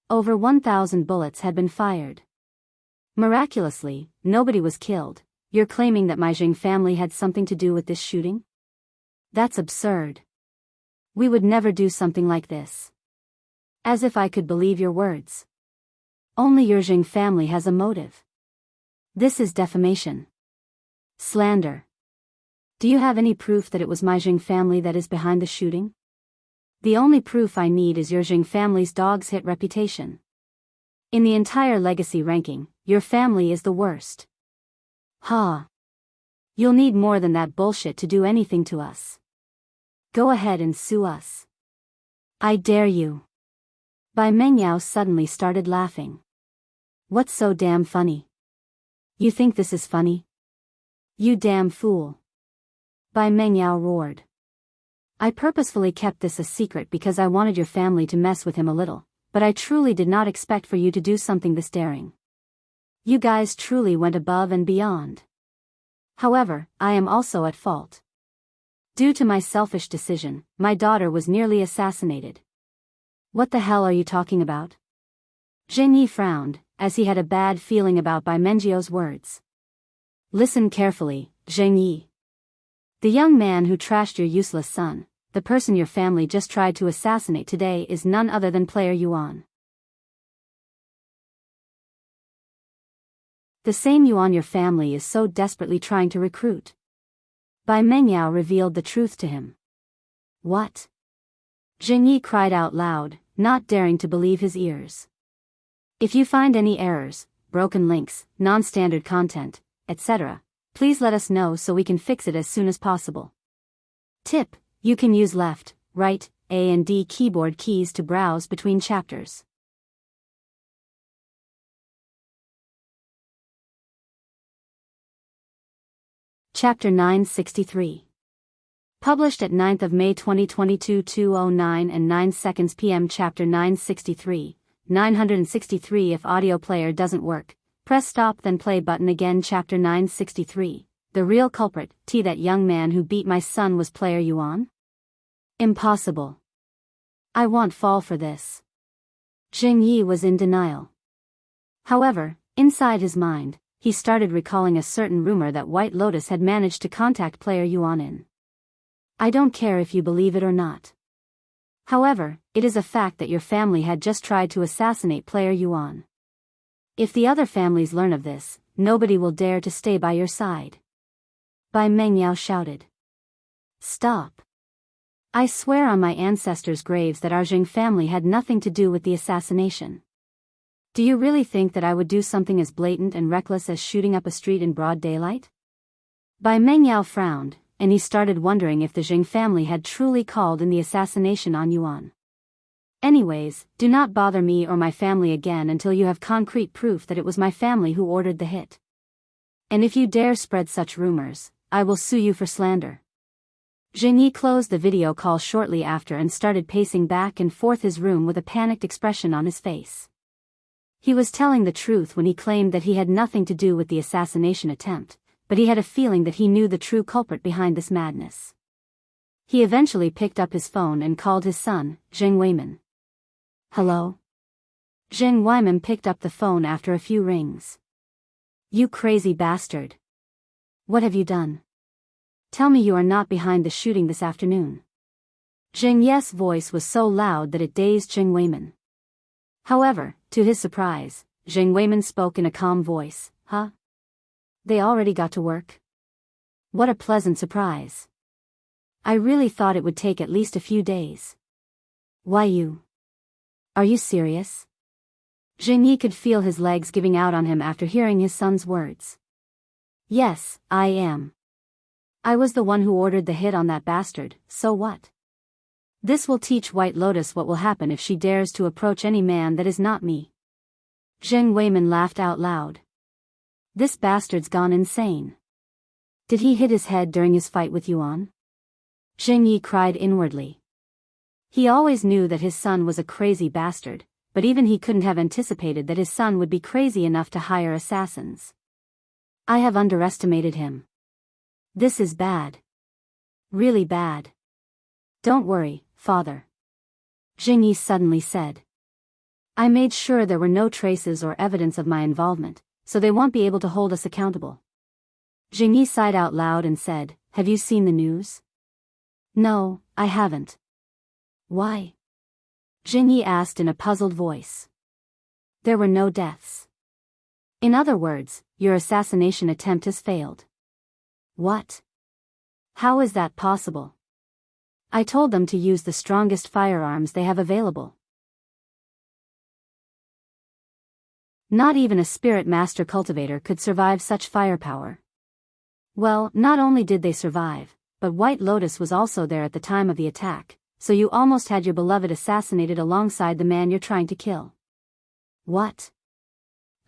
Speaker 1: Over 1,000 bullets had been fired. Miraculously, nobody was killed. You're claiming that my Jing family had something to do with this shooting? That's absurd. We would never do something like this. As if I could believe your words. Only your Jing family has a motive. This is defamation. Slander. Do you have any proof that it was my Jing family that is behind the shooting? The only proof I need is your Jing family's dog's hit reputation. In the entire legacy ranking, your family is the worst. Ha. You'll need more than that bullshit to do anything to us. Go ahead and sue us. I dare you. Bai Mengyao suddenly started laughing. What's so damn funny? You think this is funny? You damn fool. Bai Mengyao roared. I purposefully kept this a secret because I wanted your family to mess with him a little, but I truly did not expect for you to do something this daring. You guys truly went above and beyond. However, I am also at fault. Due to my selfish decision, my daughter was nearly assassinated. What the hell are you talking about? Jing Yi frowned, as he had a bad feeling about Bai Mengyao words. Listen carefully, Jing Yi. The young man who trashed your useless son, the person your family just tried to assassinate today, is none other than Player Yuan. The same Yuan your family is so desperately trying to recruit. Bai Mengyao revealed the truth to him. What? Jing Yi cried out loud, not daring to believe his ears. If you find any errors, broken links, non-standard content, etc., please let us know so we can fix it as soon as possible. Tip: you can use left, right, A and D keyboard keys to browse between chapters. Chapter 963. Published at 9th of May 2022 2:09 and 9 seconds p.m. Chapter 963, 963. If audio player doesn't work, press stop then play button again. Chapter 963. The real culprit, that young man who beat my son was Player Yuan? Impossible. I won't fall for this. Jing Yi was in denial. However, inside his mind, he started recalling a certain rumor that White Lotus had managed to contact Player Yuan in. I don't care if you believe it or not. However, it is a fact that your family had just tried to assassinate Player Yuan. If the other families learn of this, nobody will dare to stay by your side. Bai Mengyao shouted. Stop. I swear on my ancestors' graves that our Jing family had nothing to do with the assassination. Do you really think that I would do something as blatant and reckless as shooting up a street in broad daylight? Bai Mengyao frowned, and he started wondering if the Jing family had truly called in the assassination on Yuan. Anyways, do not bother me or my family again until you have concrete proof that it was my family who ordered the hit. And if you dare spread such rumors, I will sue you for slander. Jing Yi closed the video call shortly after and started pacing back and forth his room with a panicked expression on his face. He was telling the truth when he claimed that he had nothing to do with the assassination attempt, but he had a feeling that he knew the true culprit behind this madness. He eventually picked up his phone and called his son, Jiang Weiman. Hello? Jiang Weiman picked up the phone after a few rings. You crazy bastard. What have you done? Tell me you are not behind the shooting this afternoon. Jiang Ye's voice was so loud that it dazed Jiang Weiman. However, to his surprise, Jiang Weiman spoke in a calm voice. Huh? They already got to work? What a pleasant surprise. I really thought it would take at least a few days. Why you? Are you serious? Jiang Yi could feel his legs giving out on him after hearing his son's words. Yes, I am. I was the one who ordered the hit on that bastard, so what? This will teach White Lotus what will happen if she dares to approach any man that is not me. Jiang Weiman laughed out loud. This bastard's gone insane. Did he hit his head during his fight with Yuan? Jiang Yi cried inwardly. He always knew that his son was a crazy bastard, but even he couldn't have anticipated that his son would be crazy enough to hire assassins. I have underestimated him. This is bad. Really bad. Don't worry, father. Jiang Yi suddenly said. I made sure there were no traces or evidence of my involvement, so they won't be able to hold us accountable. Jiang Yi sighed out loud and said, Have you seen the news? No, I haven't. Why? Jiang Yi asked in a puzzled voice. There were no deaths. In other words, your assassination attempt has failed. What? How is that possible? I told them to use the strongest firearms they have available. Not even a spirit master cultivator could survive such firepower. Well, not only did they survive, but White Lotus was also there at the time of the attack, so you almost had your beloved assassinated alongside the man you're trying to kill. What?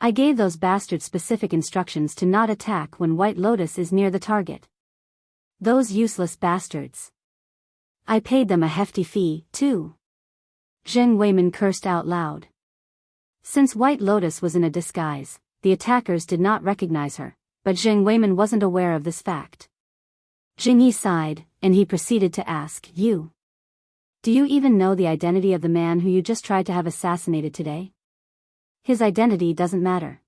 Speaker 1: I gave those bastards specific instructions to not attack when White Lotus is near the target. Those useless bastards. I paid them a hefty fee, too. Jiang Weiman cursed out loud. Since White Lotus was in a disguise, the attackers did not recognize her, but Jiang Weiman wasn't aware of this fact. Jiang Yi sighed, and he proceeded to ask, You? Do you even know the identity of the man who you just tried to have assassinated today? His identity doesn't matter.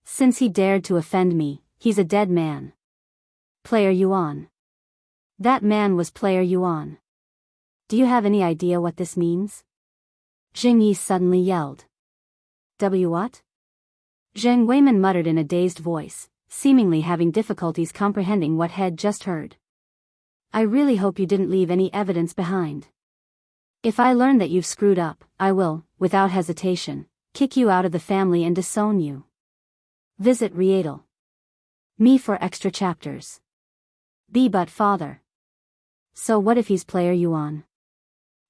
Speaker 1: Since he dared to offend me, he's a dead man. Player Yuan. That man was Player Yuan. Do you have any idea what this means? Jiang Yi suddenly yelled. What? Jiang Weiman muttered in a dazed voice, seemingly having difficulties comprehending what had just heard. I really hope you didn't leave any evidence behind. If I learn that you've screwed up, I will, without hesitation, kick you out of the family and disown you. Visit Rietal. Me for extra chapters. Be but father. So what if he's Player Yuan?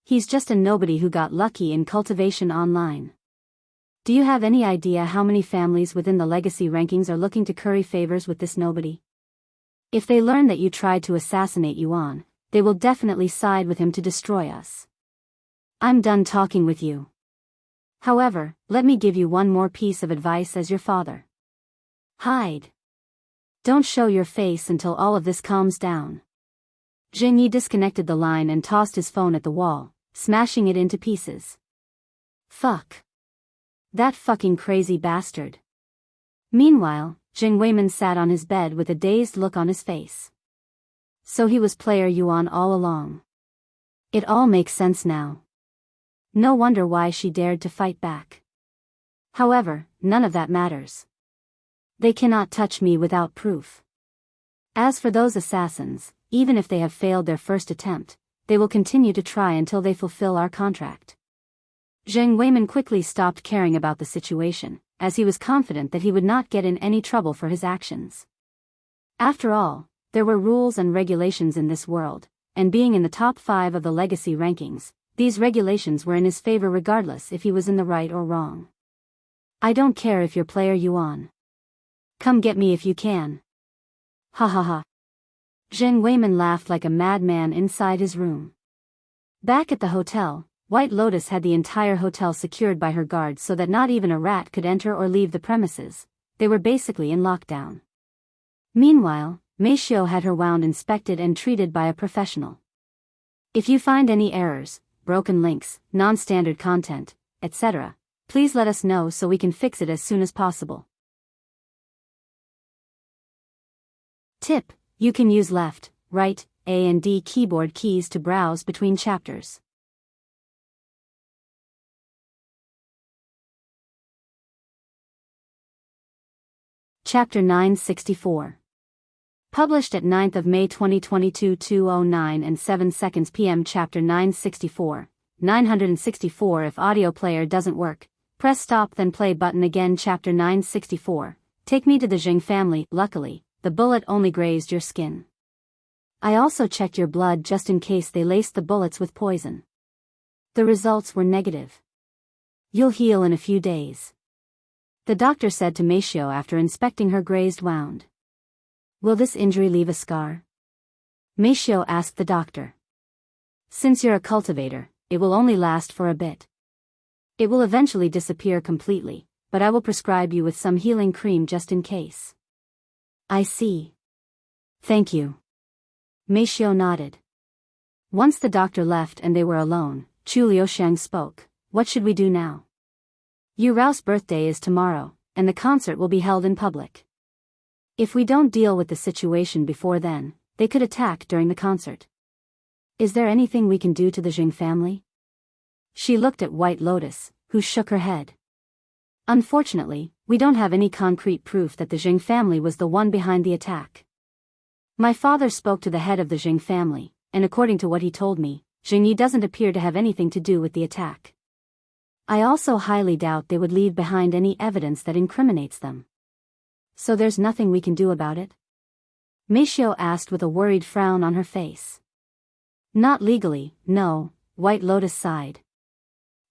Speaker 1: He's just a nobody who got lucky in cultivation online. Do you have any idea how many families within the legacy rankings are looking to curry favors with this nobody? If they learn that you tried to assassinate Yuan, they will definitely side with him to destroy us. I'm done talking with you. However, let me give you one more piece of advice as your father. Hide. Don't show your face until all of this calms down. Jiang Yi disconnected the line and tossed his phone at the wall, smashing it into pieces. Fuck. That fucking crazy bastard. Meanwhile, Jiang Weiman sat on his bed with a dazed look on his face. So he was Player Yuan all along. It all makes sense now. No wonder why she dared to fight back. However, none of that matters. They cannot touch me without proof. As for those assassins, even if they have failed their first attempt, they will continue to try until they fulfill our contract. Jiang Weiman quickly stopped caring about the situation, as he was confident that he would not get in any trouble for his actions. After all, there were rules and regulations in this world, and being in the top 5 of the legacy rankings, these regulations were in his favor regardless if he was in the right or wrong. I don't care if you're Player Yuan. Come get me if you can. Ha ha ha. Jiang Weiman laughed like a madman inside his room. Back at the hotel, White Lotus had the entire hotel secured by her guards so that not even a rat could enter or leave the premises. They were basically in lockdown. Meanwhile, Meishio had her wound inspected and treated by a professional. If you find any errors, broken links, non-standard content, etc., please let us know so we can fix it as soon as possible. Tip: you can use left, right, A and D keyboard keys to browse between chapters. Chapter 964. Published at 9th of May 2022 2:09 and 7 seconds p.m. Chapter 964. 964 If audio player doesn't work, press stop then play button again. Chapter 964. Take me to the Jing family. Luckily, the bullet only grazed your skin. I also checked your blood just in case they laced the bullets with poison. The results were negative. You'll heal in a few days, the doctor said to Meishio after inspecting her grazed wound. Will this injury leave a scar? Meishio asked the doctor. Since you're a cultivator, it will only last for a bit. It will eventually disappear completely, but I will prescribe you with some healing cream just in case. I see. Thank you. Meishio nodded. Once the doctor left and they were alone, Chu Liuxiang spoke. What should we do now? Yu Rao's birthday is tomorrow, and the concert will be held in public. If we don't deal with the situation before then, they could attack during the concert. Is there anything we can do to the Jing family? She looked at White Lotus, who shook her head. Unfortunately, we don't have any concrete proof that the Jing family was the one behind the attack. My father spoke to the head of the Jing family, and according to what he told me, Jingyi doesn't appear to have anything to do with the attack. I also highly doubt they would leave behind any evidence that incriminates them. So there's nothing we can do about it? Meishio asked with a worried frown on her face. Not legally, no, White Lotus sighed.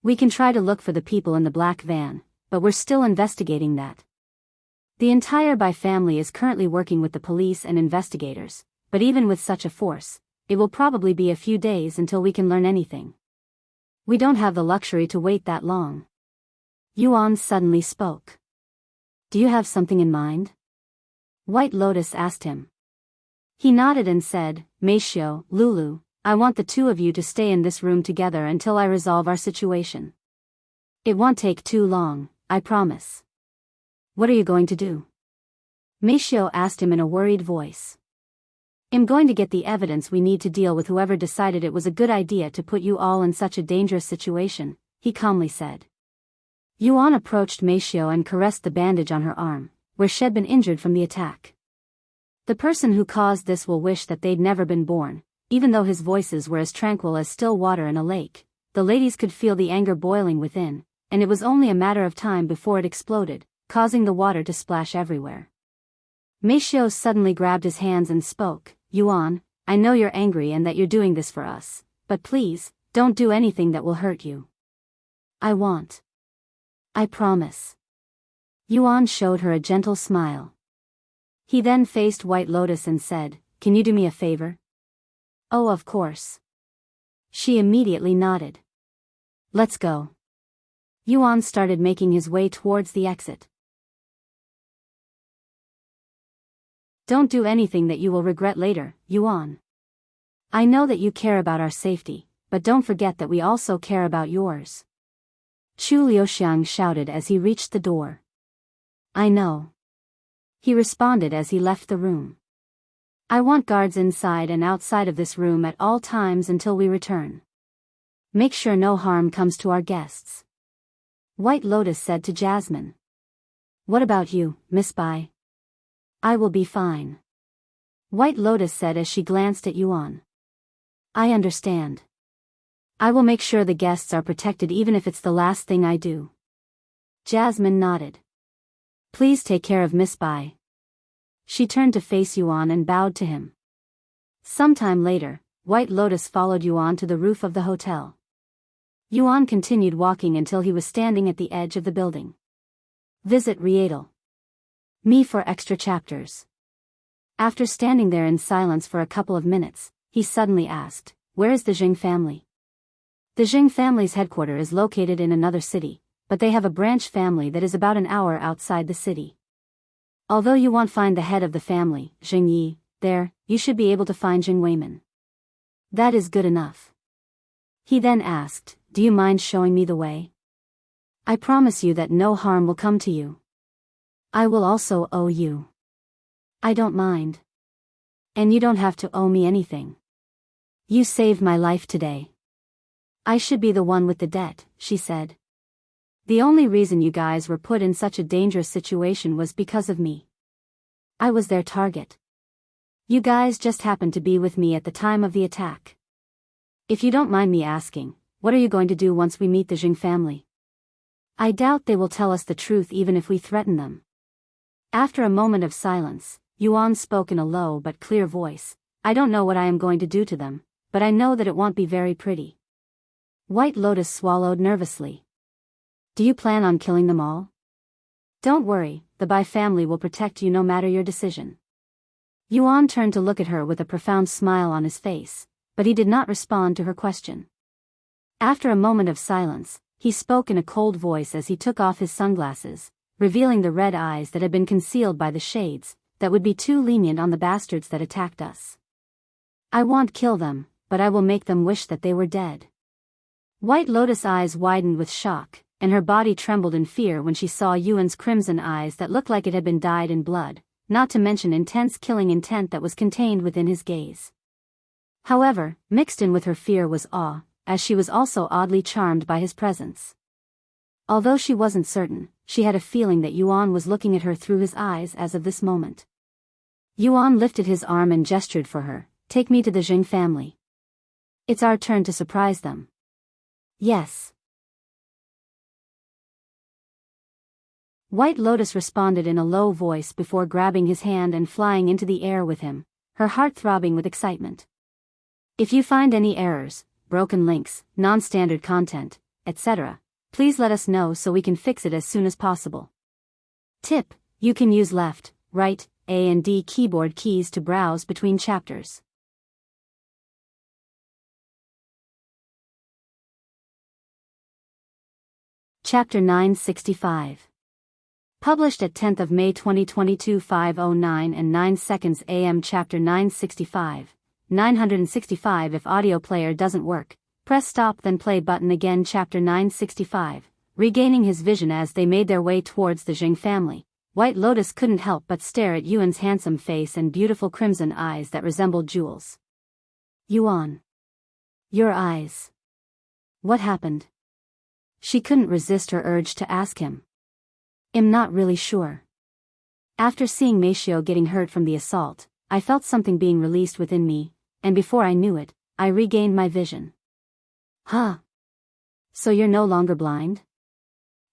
Speaker 1: We can try to look for the people in the black van, but we're still investigating that. The entire Bai family is currently working with the police and investigators, but even with such a force, it will probably be a few days until we can learn anything. We don't have the luxury to wait that long. Yuan suddenly spoke. Do you have something in mind? White Lotus asked him. He nodded and said, Meishio, Lulu, I want the two of you to stay in this room together until I resolve our situation. It won't take too long, I promise. What are you going to do? Meishio asked him in a worried voice. I'm going to get the evidence we need to deal with whoever decided it was a good idea to put you all in such a dangerous situation, he calmly said. Yuan approached Meishio and caressed the bandage on her arm, where she'd been injured from the attack. The person who caused this will wish that they'd never been born. Even though his voices were as tranquil as still water in a lake, the ladies could feel the anger boiling within, and it was only a matter of time before it exploded, causing the water to splash everywhere. Meishio suddenly grabbed his hands and spoke, Yuan, I know you're angry and that you're doing this for us, but please, don't do anything that will hurt you. I won't. I promise. Yuan showed her a gentle smile. He then faced White Lotus and said, Can you do me a favor? Oh, of course. She immediately nodded. Let's go. Yuan started making his way towards the exit. Don't do anything that you will regret later, Yuan. I know that you care about our safety, but don't forget that we also care about yours. Chu Liuxiang shouted as he reached the door. I know. He responded as he left the room. I want guards inside and outside of this room at all times until we return. Make sure no harm comes to our guests. White Lotus said to Jasmine. What about you, Miss Bai? I will be fine. White Lotus said as she glanced at Yuan. I understand. I will make sure the guests are protected even if it's the last thing I do. Jasmine nodded. Please take care of Miss Bai. She turned to face Yuan and bowed to him. Sometime later, White Lotus followed Yuan to the roof of the hotel. Yuan continued walking until he was standing at the edge of the building. Visit Rietal. Me for extra chapters. After standing there in silence for a couple of minutes, he suddenly asked, Where is the Jing family? The Jing family's headquarters is located in another city, but they have a branch family that is about an hour outside the city. Although you won't find the head of the family, Jing Yi, there, you should be able to find Jing Weiman. That is good enough. He then asked, do you mind showing me the way? I promise you that no harm will come to you. I will also owe you. I don't mind. And you don't have to owe me anything. You saved my life today. I should be the one with the debt, she said. The only reason you guys were put in such a dangerous situation was because of me. I was their target. You guys just happened to be with me at the time of the attack. If you don't mind me asking, what are you going to do once we meet the Jing family? I doubt they will tell us the truth even if we threaten them. After a moment of silence, Yuan spoke in a low but clear voice. I don't know what I am going to do to them, but I know that it won't be very pretty. White Lotus swallowed nervously. Do you plan on killing them all? Don't worry, the Bai family will protect you no matter your decision. Yuan turned to look at her with a profound smile on his face, but he did not respond to her question. After a moment of silence, he spoke in a cold voice as he took off his sunglasses, revealing the red eyes that had been concealed by the shades, that would be too lenient on the bastards that attacked us. I won't kill them, but I will make them wish that they were dead. White Lotus' eyes widened with shock, and her body trembled in fear when she saw Yuan's crimson eyes that looked like it had been dyed in blood, not to mention intense killing intent that was contained within his gaze. However, mixed in with her fear was awe, as she was also oddly charmed by his presence. Although she wasn't certain, she had a feeling that Yuan was looking at her through his eyes as of this moment. Yuan lifted his arm and gestured for her, take me to the Jing family. It's our turn to surprise them. Yes. White Lotus responded in a low voice before grabbing his hand and flying into the air with him, her heart throbbing with excitement. If you find any errors, broken links, non-standard content, etc., please let us know so we can fix it as soon as possible. Tip: you can use left, right, A and D keyboard keys to browse between chapters. Chapter 965. Published at 10th of May 2022 5:09 and 9 seconds AM. Chapter 965. 965. If audio player doesn't work, press stop then play button again. Chapter 965. Regaining his vision as they made their way towards the Jing family, White Lotus couldn't help but stare at Yuan's handsome face and beautiful crimson eyes that resembled jewels. Yuan. Your eyes. What happened? She couldn't resist her urge to ask him. I'm not really sure. After seeing Meishio getting hurt from the assault, I felt something being released within me, and before I knew it, I regained my vision. Huh? So you're no longer blind?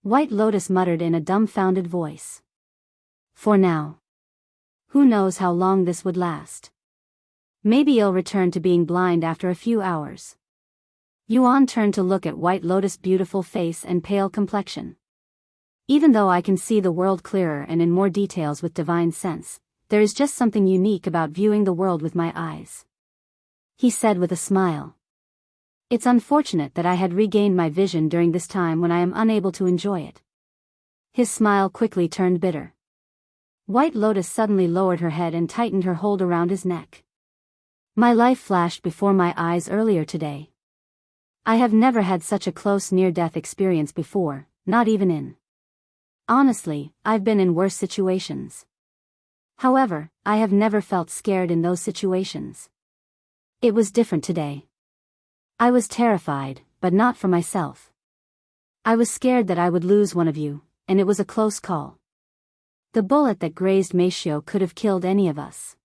Speaker 1: White Lotus muttered in a dumbfounded voice. For now. Who knows how long this would last? Maybe I'll return to being blind after a few hours. Yuan turned to look at White Lotus' beautiful face and pale complexion. Even though I can see the world clearer and in more details with divine sense, there is just something unique about viewing the world with my eyes. He said with a smile. It's unfortunate that I had regained my vision during this time when I am unable to enjoy it. His smile quickly turned bitter. White Lotus suddenly lowered her head and tightened her hold around his neck. My life flashed before my eyes earlier today. I have never had such a close near-death experience before, not even in. Honestly, I've been in worse situations. However, I have never felt scared in those situations. It was different today. I was terrified, but not for myself. I was scared that I would lose one of you, and it was a close call. The bullet that grazed Meishio could have killed any of us.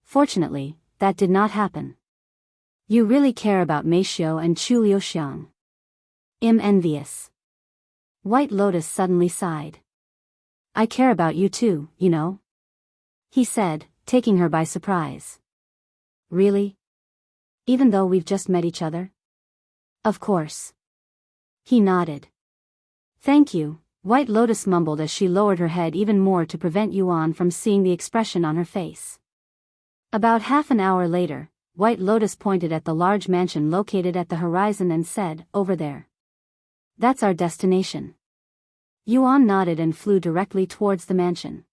Speaker 1: Fortunately, that did not happen. You really care about Meishio and Chu Liuxiang. I'm envious. White Lotus suddenly sighed. I care about you too, you know? He said, taking her by surprise. Really? Even though we've just met each other? Of course. He nodded. Thank you, White Lotus mumbled as she lowered her head even more to prevent Yuan from seeing the expression on her face. About half an hour later, White Lotus pointed at the large mansion located at the horizon and said, "Over there. That's our destination." Yuan nodded and flew directly towards the mansion.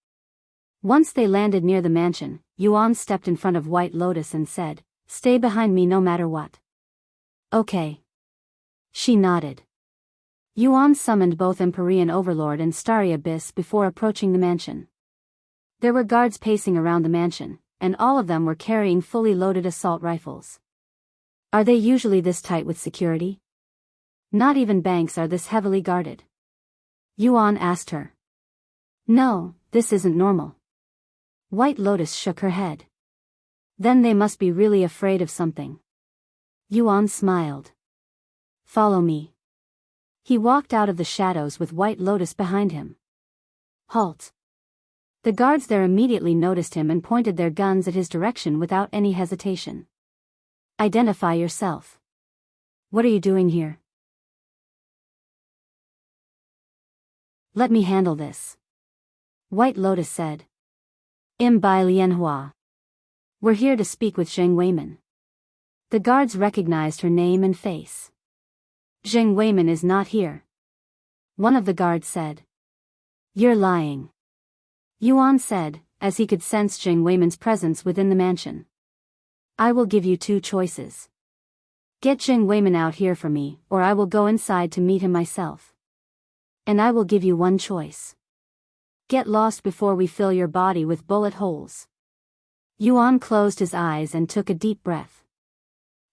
Speaker 1: Once they landed near the mansion, Yuan stepped in front of White Lotus and said, "Stay behind me no matter what." "Okay." She nodded. Yuan summoned both Empyrean Overlord and Starry Abyss before approaching the mansion. There were guards pacing around the mansion, and all of them were carrying fully loaded assault rifles. Are they usually this tight with security? Not even banks are this heavily guarded. Yuan asked her. No, this isn't normal. White Lotus shook her head. Then they must be really afraid of something. Yuan smiled. Follow me. He walked out of the shadows with White Lotus behind him. Halt. The guards there immediately noticed him and pointed their guns at his direction without any hesitation. Identify yourself. What are you doing here? Let me handle this. White Lotus said. Bai Lianhua. We're here to speak with Zheng Weimin. The guards recognized her name and face. Zheng Weimin is not here. One of the guards said. You're lying. Yuan said, as he could sense Zheng Weimin's presence within the mansion. I will give you two choices. Get Zheng Weimin out here for me, or I will go inside to meet him myself. And I will give you one choice. Get lost before we fill your body with bullet holes. Yuan closed his eyes and took a deep breath.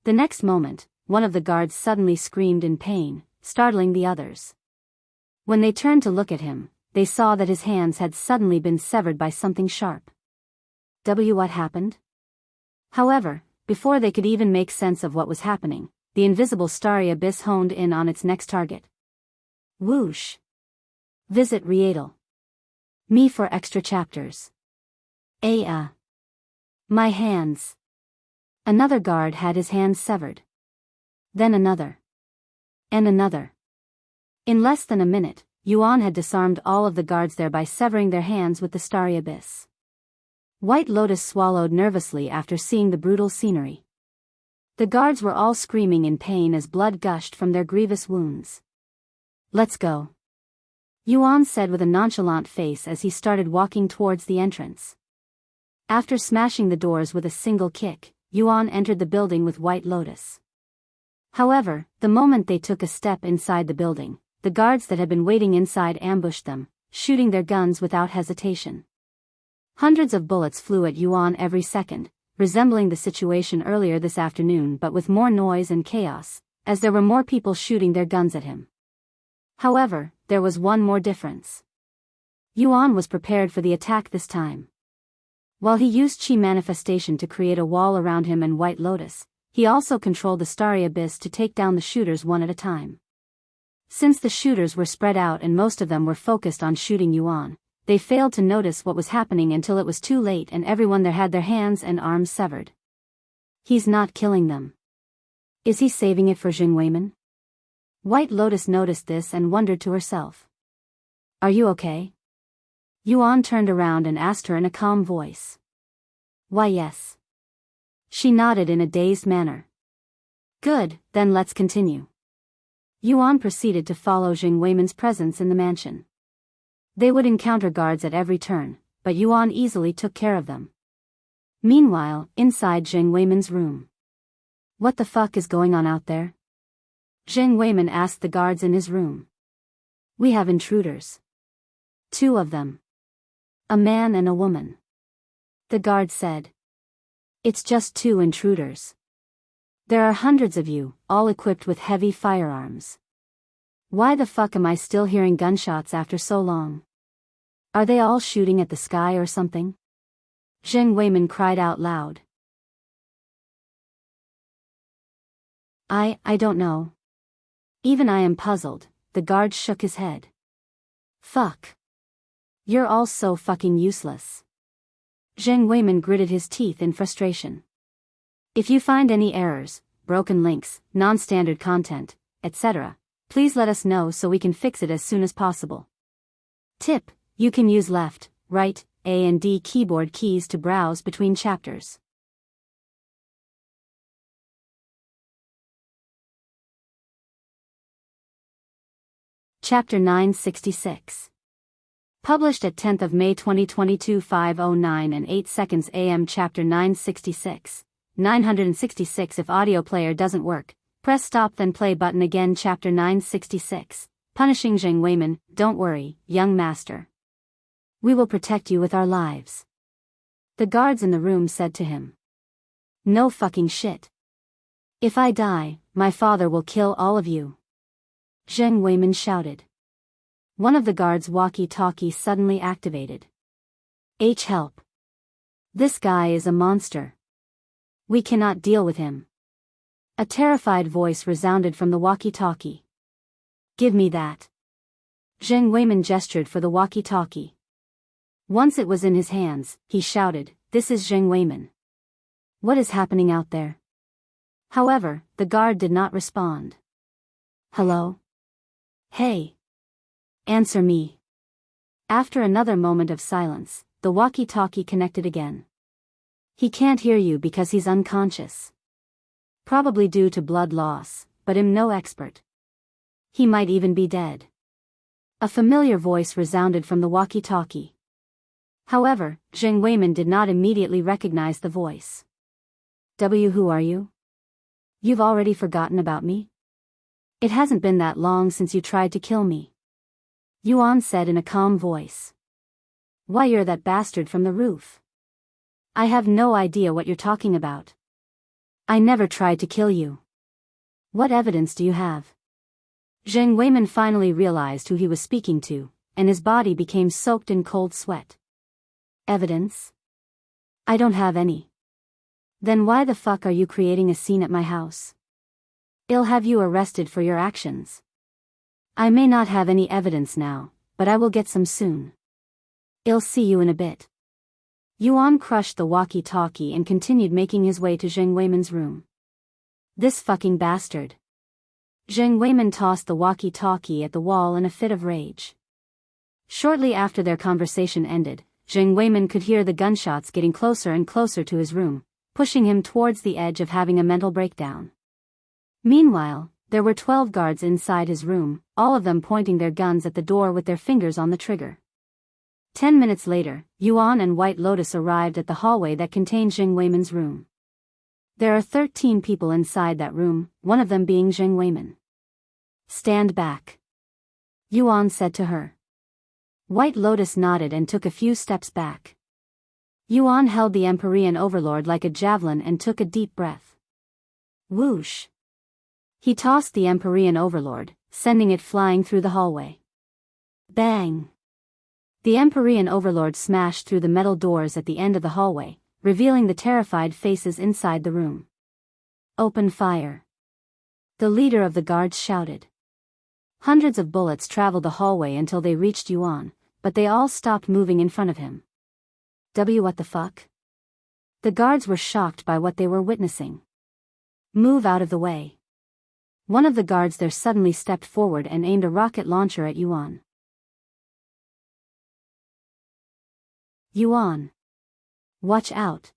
Speaker 1: The next moment, one of the guards suddenly screamed in pain, startling the others. When they turned to look at him, they saw that his hands had suddenly been severed by something sharp. What happened? However, before they could even make sense of what was happening, the invisible starry abyss honed in on its next target. Whoosh. Visit Rietal. Me for extra chapters. My hands. Another guard had his hands severed. Then another. And another. In less than a minute, Yuan had disarmed all of the guards there by severing their hands with the starry abyss. White Lotus swallowed nervously after seeing the brutal scenery. The guards were all screaming in pain as blood gushed from their grievous wounds. Let's go. Yuan said with a nonchalant face as he started walking towards the entrance. After smashing the doors with a single kick, Yuan entered the building with White Lotus. However, the moment they took a step inside the building, the guards that had been waiting inside ambushed them, shooting their guns without hesitation. Hundreds of bullets flew at Yuan every second, resembling the situation earlier this afternoon but with more noise and chaos, as there were more people shooting their guns at him. However, there was one more difference. Yuan was prepared for the attack this time. While he used Qi manifestation to create a wall around him and White Lotus, he also controlled the starry abyss to take down the shooters one at a time. Since the shooters were spread out and most of them were focused on shooting Yuan, they failed to notice what was happening until it was too late and everyone there had their hands and arms severed. He's not killing them. Is he saving it for Zheng Weimin? White Lotus noticed this and wondered to herself. Are you okay? Yuan turned around and asked her in a calm voice. Why yes. She nodded in a dazed manner. Good, then let's continue. Yuan proceeded to follow Zheng Weimin's presence in the mansion. They would encounter guards at every turn, but Yuan easily took care of them. Meanwhile, inside Zheng Weimin's room. What the fuck is going on out there? Zheng Weimin asked the guards in his room. We have intruders. Two of them. A man and a woman. The guard said. It's just two intruders. There are hundreds of you, all equipped with heavy firearms. Why the fuck am I still hearing gunshots after so long? Are they all shooting at the sky or something? Zheng Weimin cried out loud. I don't know. Even I am puzzled, the guard shook his head. Fuck. You're all so fucking useless. Zheng Weimin gritted his teeth in frustration. If you find any errors, broken links, non-standard content, etc., please let us know so we can fix it as soon as possible. Tip: you can use left, right, A and D keyboard keys to browse between chapters. Chapter 966. Published at 10th of May 2022 5:09 and 8 seconds AM. Chapter 966. 966 If audio player doesn't work, press stop then play button again. Chapter 966. Punishing Zheng Weiman. Don't worry, young master. We will protect you with our lives. The guards in the room said to him. No fucking shit. If I die, my father will kill all of you. Zheng Weiman shouted. One of the guards' walkie-talkie suddenly activated. Help. This guy is a monster. We cannot deal with him. A terrified voice resounded from the walkie-talkie. Give me that. Zheng Weiman gestured for the walkie-talkie. Once it was in his hands, he shouted, This is Zheng Weiman. What is happening out there? However, the guard did not respond. Hello? Hey. Answer me. After another moment of silence, the walkie-talkie connected again. He can't hear you because he's unconscious. Probably due to blood loss, but I'm no expert. He might even be dead. A familiar voice resounded from the walkie-talkie. However, Zheng Weiman did not immediately recognize the voice. Who are you? You've already forgotten about me? It hasn't been that long since you tried to kill me. Yuan said in a calm voice. Why, you're that bastard from the roof. I have no idea what you're talking about. I never tried to kill you. What evidence do you have? Zheng Weiman finally realized who he was speaking to, and his body became soaked in cold sweat. Evidence? I don't have any. Then why the fuck are you creating a scene at my house? I'll have you arrested for your actions. I may not have any evidence now, but I will get some soon. I'll see you in a bit. Yuan crushed the walkie-talkie and continued making his way to Zheng Weiman's room. This fucking bastard. Zheng Weiman tossed the walkie-talkie at the wall in a fit of rage. Shortly after their conversation ended, Zheng Weiman could hear the gunshots getting closer and closer to his room, pushing him towards the edge of having a mental breakdown. Meanwhile, there were 12 guards inside his room, all of them pointing their guns at the door with their fingers on the trigger. 10 minutes later, Yuan and White Lotus arrived at the hallway that contained Zheng Weiman's room. There are 13 people inside that room, one of them being Zheng Weiman. Stand back. Yuan said to her. White Lotus nodded and took a few steps back. Yuan held the Empyrean Overlord like a javelin and took a deep breath. Whoosh. He tossed the Empyrean Overlord, sending it flying through the hallway. Bang! The Empyrean Overlord smashed through the metal doors at the end of the hallway, revealing the terrified faces inside the room. Open fire. The leader of the guards shouted. Hundreds of bullets traveled the hallway until they reached Yuan, but they all stopped moving in front of him. What the fuck? The guards were shocked by what they were witnessing. Move out of the way. One of the guards there suddenly stepped forward and aimed a rocket launcher at Yuan. Yuan. Watch out.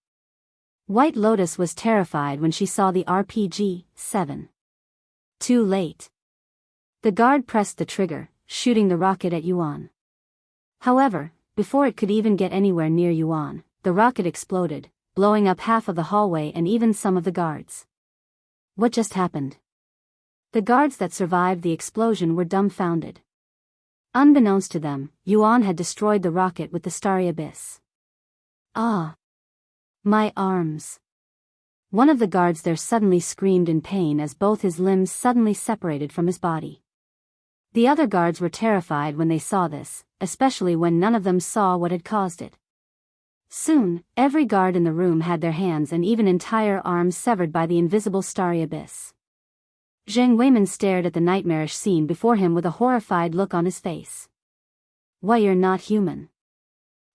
Speaker 1: White Lotus was terrified when she saw the RPG-7. Too late. The guard pressed the trigger, shooting the rocket at Yuan. However, before it could even get anywhere near Yuan, the rocket exploded, blowing up half of the hallway and even some of the guards. What just happened? The guards that survived the explosion were dumbfounded. Unbeknownst to them, Yuan had destroyed the rocket with the starry abyss. Ah! My arms! One of the guards there suddenly screamed in pain as both his limbs suddenly separated from his body. The other guards were terrified when they saw this, especially when none of them saw what had caused it. Soon, every guard in the room had their hands and even entire arms severed by the invisible starry abyss. Zheng Weiman stared at the nightmarish scene before him with a horrified look on his face. Why, you're not human.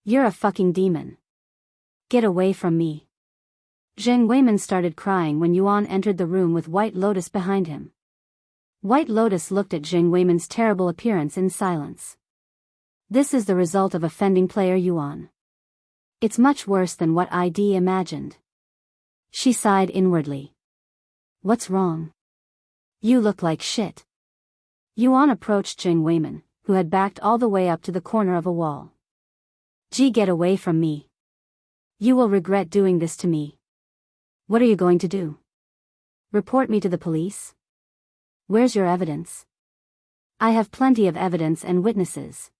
Speaker 1: You're a fucking demon. Get away from me. Zheng Weiman started crying when Yuan entered the room with White Lotus behind him. White Lotus looked at Zheng Weiman's terrible appearance in silence. This is the result of offending player Yuan. It's much worse than what ID imagined. She sighed inwardly. What's wrong? You look like shit. Yuan approached Jing Weiman, who had backed all the way up to the corner of a wall. Get away from me. You will regret doing this to me. What are you going to do? Report me to the police? Where's your evidence? I have plenty of evidence and witnesses.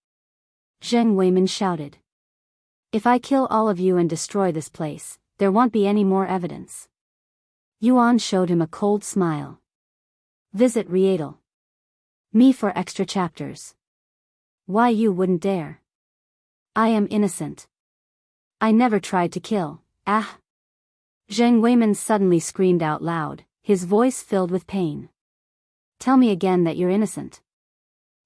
Speaker 1: Zheng Weimin shouted. If I kill all of you and destroy this place, there won't be any more evidence. Yuan showed him a cold smile. Visit Rietal. Me for extra chapters. Why you wouldn't dare? I am innocent. I never tried to kill, ah! Zheng Weimin suddenly screamed out loud, his voice filled with pain. Tell me again that you're innocent.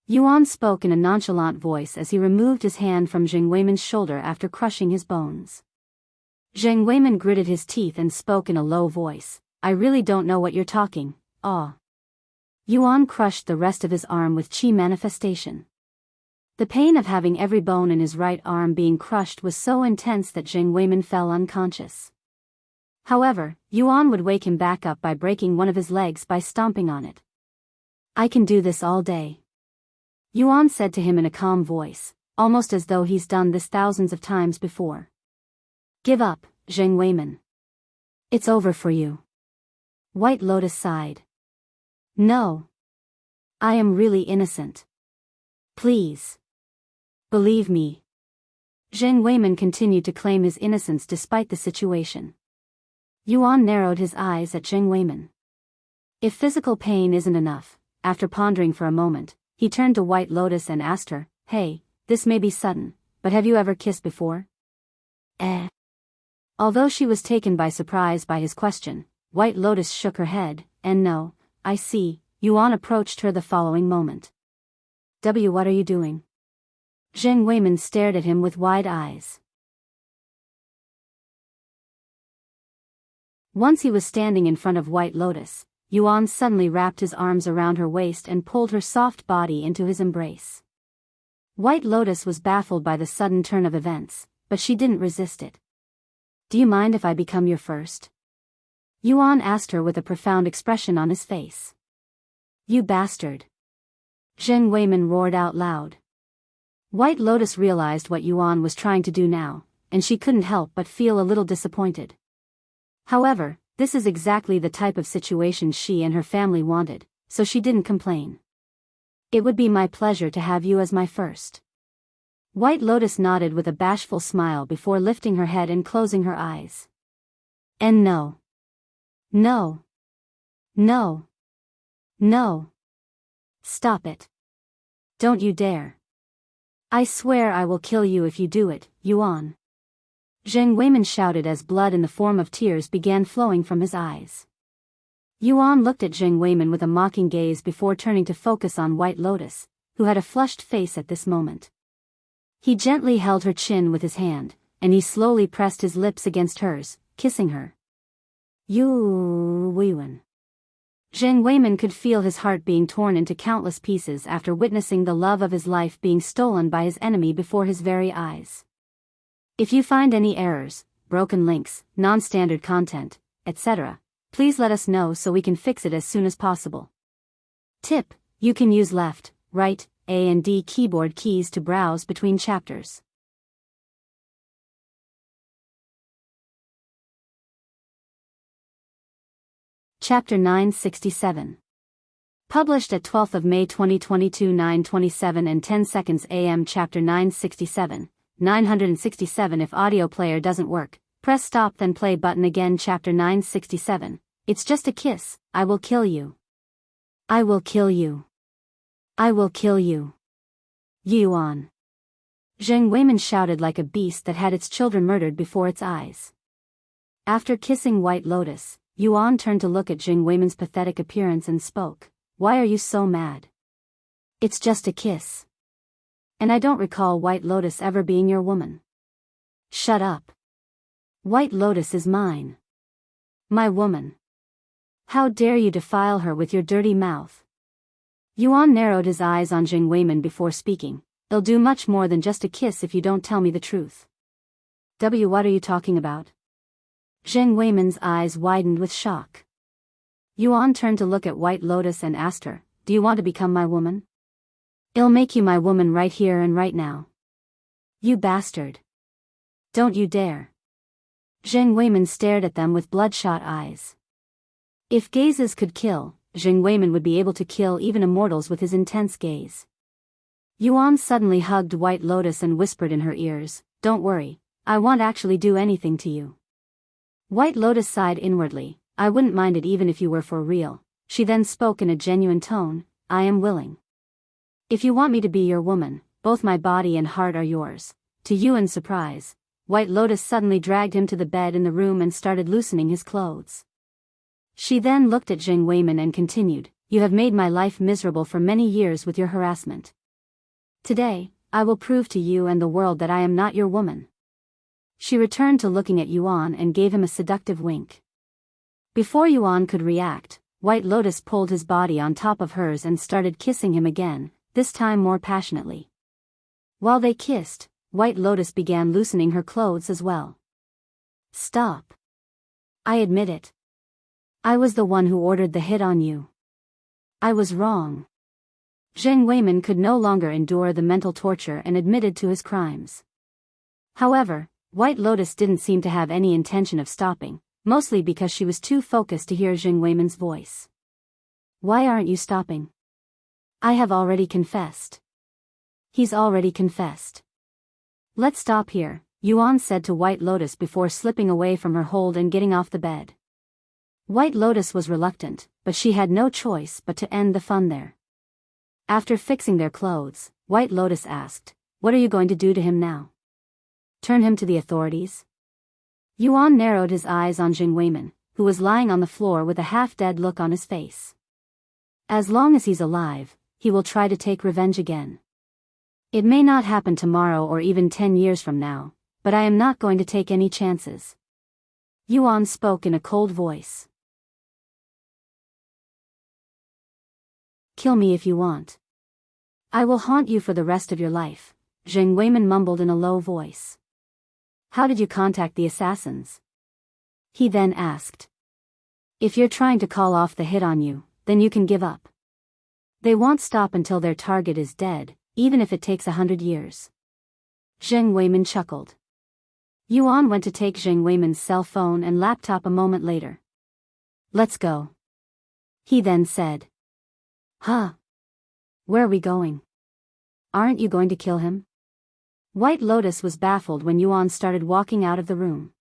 Speaker 1: Yuan spoke in a nonchalant voice as he removed his hand from Zheng Weimin's shoulder after crushing his bones. Zheng Weimin gritted his teeth and spoke in a low voice. I really don't know what you're talking, ah. Yuan crushed the rest of his arm with qi manifestation. The pain of having every bone in his right arm being crushed was so intense that Zheng Weimin fell unconscious. However, Yuan would wake him back up by breaking one of his legs by stomping on it. I can do this all day. Yuan said to him in a calm voice, almost as though he's done this thousands of times before. Give up, Zheng Weimin. It's over for you. White Lotus sighed. No. I am really innocent. Please. Believe me. Zheng Weimin continued to claim his innocence despite the situation. Yuan narrowed his eyes at Zheng Weimin. If physical pain isn't enough, after pondering for a moment, he turned to White Lotus and asked her, Hey, this may be sudden, but have you ever kissed before? Although she was taken by surprise by his question, White Lotus shook her head, and no, I see. Yuan approached her the following moment. What are you doing? Zheng Weimin stared at him with wide eyes. Once he was standing in front of White Lotus, Yuan suddenly wrapped his arms around her waist and pulled her soft body into his embrace. White Lotus was baffled by the sudden turn of events, but she didn't resist it. Do you mind if I become your first? Yuan asked her with a profound expression on his face. You bastard. Zheng Weimin roared out loud. White Lotus realized what Yuan was trying to do now, and she couldn't help but feel a little disappointed. However, this is exactly the type of situation she and her family wanted, so she didn't complain. It would be my pleasure to have you as my first. White Lotus nodded with a bashful smile before lifting her head and closing her eyes. And no. No. No. No. Stop it. Don't you dare. I swear I will kill you if you do it, Yuan. Zheng Weimin shouted as blood in the form of tears began flowing from his eyes. Yuan looked at Zheng Weimin with a mocking gaze before turning to focus on White Lotus, who had a flushed face at this moment. He gently held her chin with his hand, and he slowly pressed his lips against hers, kissing her. Yuan. Zheng Weimin could feel his heart being torn into countless pieces after witnessing the love of his life being stolen by his enemy before his very eyes. If you find any errors, broken links, non-standard content, etc., please let us know so we can fix it as soon as possible. Tip: you can use left, right, A and D keyboard keys to browse between chapters. Chapter 967. Published at 12th of May 2022 9:27 and 10 seconds AM. Chapter 967, 967. If audio player doesn't work, press stop then play button again. Chapter 967. It's just a kiss. I will kill you. I will kill you. I will kill you. Yuan. Zheng Weimin shouted like a beast that had its children murdered before its eyes. After kissing White Lotus, Yuan turned to look at Zheng Weimin's pathetic appearance and spoke. Why are you so mad? It's just a kiss. And I don't recall White Lotus ever being your woman. Shut up. White Lotus is mine. My woman. How dare you defile her with your dirty mouth? Yuan narrowed his eyes on Zheng Weimin before speaking. It'll do much more than just a kiss if you don't tell me the truth. What are you talking about? Zheng Weimin's eyes widened with shock. Yuan turned to look at White Lotus and asked her, do you want to become my woman? I'll make you my woman right here and right now. You bastard. Don't you dare. Zheng Weimin stared at them with bloodshot eyes. If gazes could kill, Zheng Weimin would be able to kill even immortals with his intense gaze. Yuan suddenly hugged White Lotus and whispered in her ears, "Don't worry, I won't actually do anything to you." White Lotus sighed inwardly, "I wouldn't mind it even if you were for real." She then spoke in a genuine tone, "I am willing. If you want me to be your woman, both my body and heart are yours." To Yuan's surprise, White Lotus suddenly dragged him to the bed in the room and started loosening his clothes. She then looked at Zheng Weimin and continued, "You have made my life miserable for many years with your harassment. Today, I will prove to you and the world that I am not your woman." She returned to looking at Yuan and gave him a seductive wink. Before Yuan could react, White Lotus pulled his body on top of hers and started kissing him again, this time more passionately. While they kissed, White Lotus began loosening her clothes as well. "Stop. I admit it. I was the one who ordered the hit on you. I was wrong." Zheng Weimin could no longer endure the mental torture and admitted to his crimes. However, White Lotus didn't seem to have any intention of stopping, mostly because she was too focused to hear Zheng Weimin's voice. "Why aren't you stopping? I have already confessed." "He's already confessed. Let's stop here," Yuan said to White Lotus before slipping away from her hold and getting off the bed. White Lotus was reluctant, but she had no choice but to end the fun there. After fixing their clothes, White Lotus asked, "What are you going to do to him now? Turn him to the authorities?" Yuan narrowed his eyes on Zheng Weimin, who was lying on the floor with a half-dead look on his face. "As long as he's alive, he will try to take revenge again. It may not happen tomorrow or even 10 years from now, but I am not going to take any chances." Yuan spoke in a cold voice. "Kill me if you want. I will haunt you for the rest of your life," Zheng Weimin mumbled in a low voice. "How did you contact the assassins?" he then asked. "If you're trying to call off the hit on you, then you can give up. They won't stop until their target is dead, even if it takes 100 years. Zheng Weimin chuckled. Yuan went to take Zheng Weimin's cell phone and laptop a moment later. "Let's go," he then said. "Huh? Where are we going? Aren't you going to kill him?" White Lotus was baffled when Yuan started walking out of the room.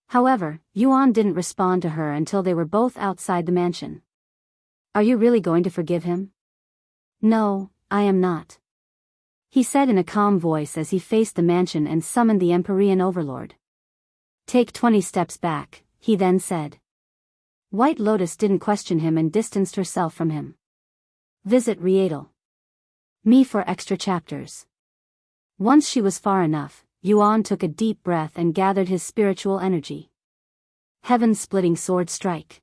Speaker 1: However, Yuan didn't respond to her until they were both outside the mansion. "Are you really going to forgive him?" "No, I am not," he said in a calm voice as he faced the mansion and summoned the Empyrean Overlord. "Take 20 steps back," he then said. White Lotus didn't question him and distanced herself from him. Visit Rietal. Me for extra chapters. Once she was far enough, Yuan took a deep breath and gathered his spiritual energy. Heaven-splitting sword strike.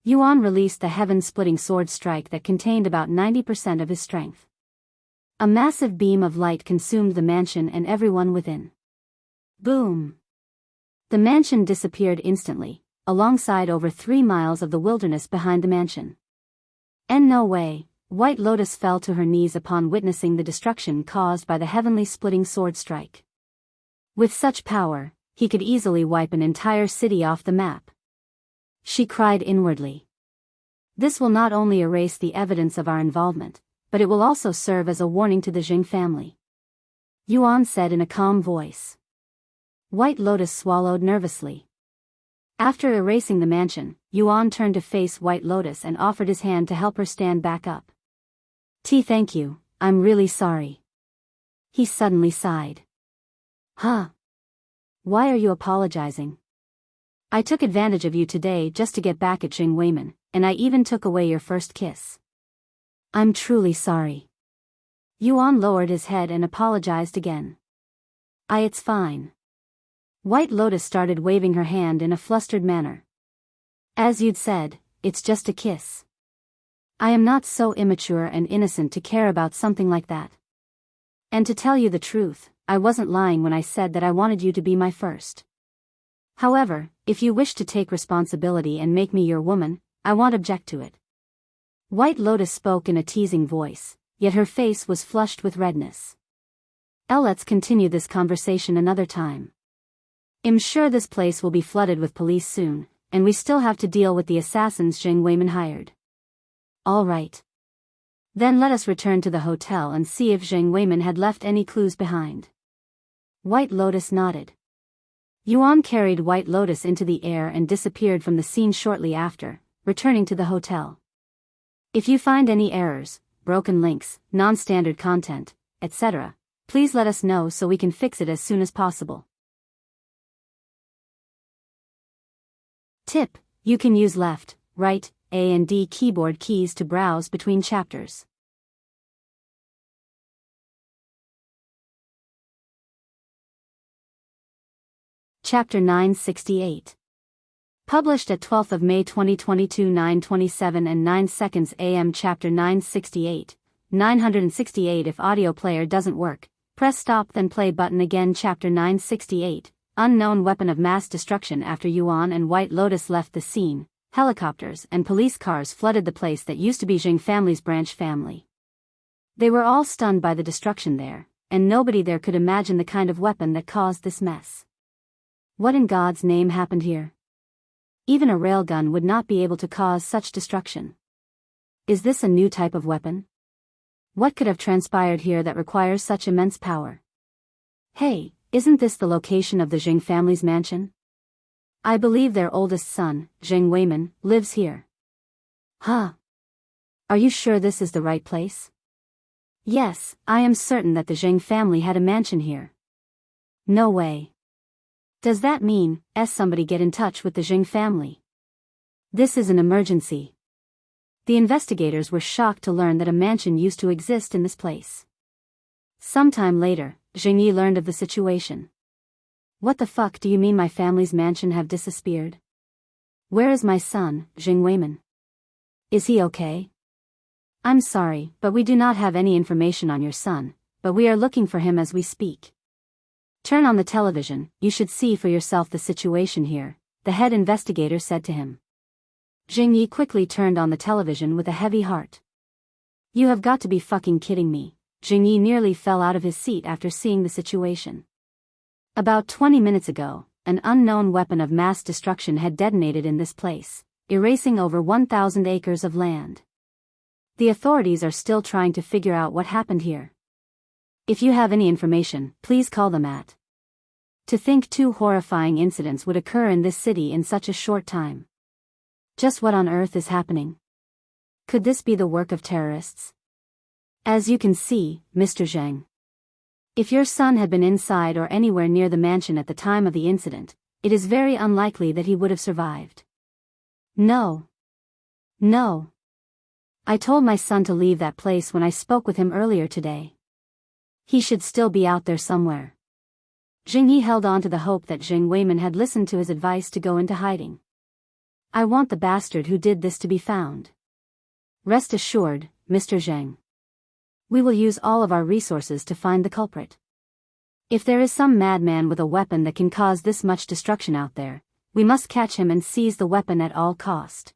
Speaker 1: Yuan released the heaven-splitting sword strike that contained about 90% of his strength. A massive beam of light consumed the mansion and everyone within. Boom! The mansion disappeared instantly, alongside over 3 miles of the wilderness behind the mansion. And no way, White Lotus fell to her knees upon witnessing the destruction caused by the heavenly splitting sword strike. With such power, he could easily wipe an entire city off the map. She cried inwardly. This will not only erase the evidence of our involvement, but it will also serve as a warning to the Jing family. Yuan said in a calm voice. White Lotus swallowed nervously. After erasing the mansion, Yuan turned to face White Lotus and offered his hand to help her stand back up. Thank you, I'm really sorry." He suddenly sighed. "Huh? Why are you apologizing? I took advantage of you today just to get back at Zheng Weimin, and I even took away your first kiss. I'm truly sorry." Yuan lowered his head and apologized again. It's fine." White Lotus started waving her hand in a flustered manner. "As you'd said, it's just a kiss. I am not so immature and innocent to care about something like that. And to tell you the truth, I wasn't lying when I said that I wanted you to be my first. However, if you wish to take responsibility and make me your woman, I won't object to it." White Lotus spoke in a teasing voice, yet her face was flushed with redness. Let's continue this conversation another time. I'm sure this place will be flooded with police soon, and we still have to deal with the assassins Zheng Weiman hired. All right. Then let us return to the hotel and see if Zheng Weiman had left any clues behind. White Lotus nodded. Yuan carried White Lotus into the air and disappeared from the scene shortly after, returning to the hotel. If you find any errors, broken links, non-standard content, etc., please let us know so we can fix it as soon as possible. Tip: you can use left, right, A and D keyboard keys to browse between chapters. Chapter 968. Published at 12th of May 2022 9:27 and 9 seconds AM. Chapter 968. 968 If audio player doesn't work, press stop then play button again. Chapter 968. Unknown weapon of mass destruction. After Yuan and White Lotus left the scene, helicopters and police cars flooded the place that used to be Zheng family's branch family. They were all stunned by the destruction there, and nobody there could imagine the kind of weapon that caused this mess. What in God's name happened here? Even a railgun would not be able to cause such destruction. Is this a new type of weapon? What could have transpired here that requires such immense power? Hey, isn't this the location of the Zheng family's mansion? I believe their oldest son, Zheng Weiman, lives here. Huh? Are you sure this is the right place? Yes, I am certain that the Zheng family had a mansion here. No way. Does that mean, somebody get in touch with the Zheng family? This is an emergency. The investigators were shocked to learn that a mansion used to exist in this place. Sometime later, Zheng Yi learned of the situation. What the fuck do you mean my family's mansion have disappeared? Where is my son, Zheng Weiman? Is he okay? I'm sorry, but we do not have any information on your son, but we are looking for him as we speak. Turn on the television, you should see for yourself the situation here, the head investigator said to him. Zheng Yi quickly turned on the television with a heavy heart. You have got to be fucking kidding me. Zheng Yi nearly fell out of his seat after seeing the situation. About 20 minutes ago, an unknown weapon of mass destruction had detonated in this place, erasing over 1,000 acres of land. The authorities are still trying to figure out what happened here. If you have any information, please call them at. To think 2 horrifying incidents would occur in this city in such a short time. Just what on earth is happening? Could this be the work of terrorists? As you can see, Mr. Zheng. If your son had been inside or anywhere near the mansion at the time of the incident, it is very unlikely that he would have survived. No. No. I told my son to leave that place when I spoke with him earlier today. He should still be out there somewhere. Zheng Yi held on to the hope that Zheng Weiman had listened to his advice to go into hiding. I want the bastard who did this to be found. Rest assured, Mr. Zheng. We will use all of our resources to find the culprit. If there is some madman with a weapon that can cause this much destruction out there, we must catch him and seize the weapon at all cost.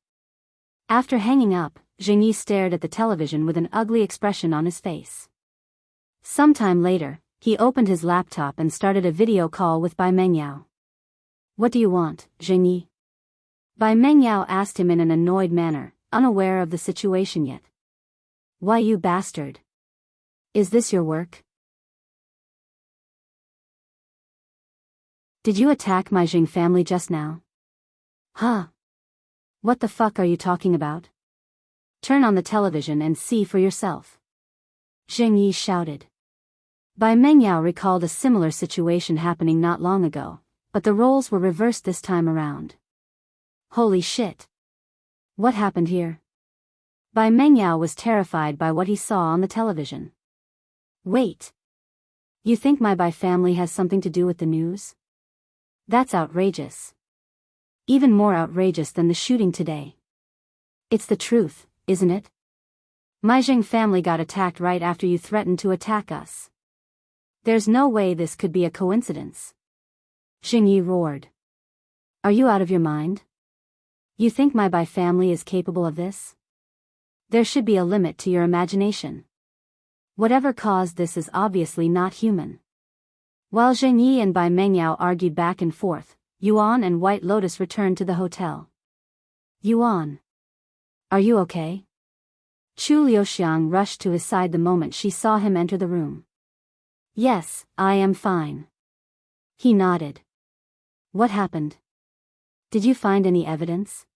Speaker 1: After hanging up, Zheng Yi stared at the television with an ugly expression on his face. Sometime later, he opened his laptop and started a video call with Bai Mengyao. What do you want, Zheng Yi? Bai Mengyao asked him in an annoyed manner, unaware of the situation yet. Why, you bastard? Is this your work? Did you attack my Zheng family just now? Huh? What the fuck are you talking about? Turn on the television and see for yourself. Zheng Yi shouted. Bai Mengyao recalled a similar situation happening not long ago, but the roles were reversed this time around. Holy shit. What happened here? Bai Mengyao was terrified by what he saw on the television. Wait. You think my Bai family has something to do with the news? That's outrageous. Even more outrageous than the shooting today. It's the truth, isn't it? My Zheng family got attacked right after you threatened to attack us. There's no way this could be a coincidence. Zheng Yi roared. Are you out of your mind? You think my Bai family is capable of this? There should be a limit to your imagination. Whatever caused this is obviously not human. While Zheng Yi and Bai Mengyao argued back and forth, Yuan and White Lotus returned to the hotel. Yuan. Are you okay? Chu Liuxiang rushed to his side the moment she saw him enter the room. Yes, I am fine. He nodded. What happened? Did you find any evidence?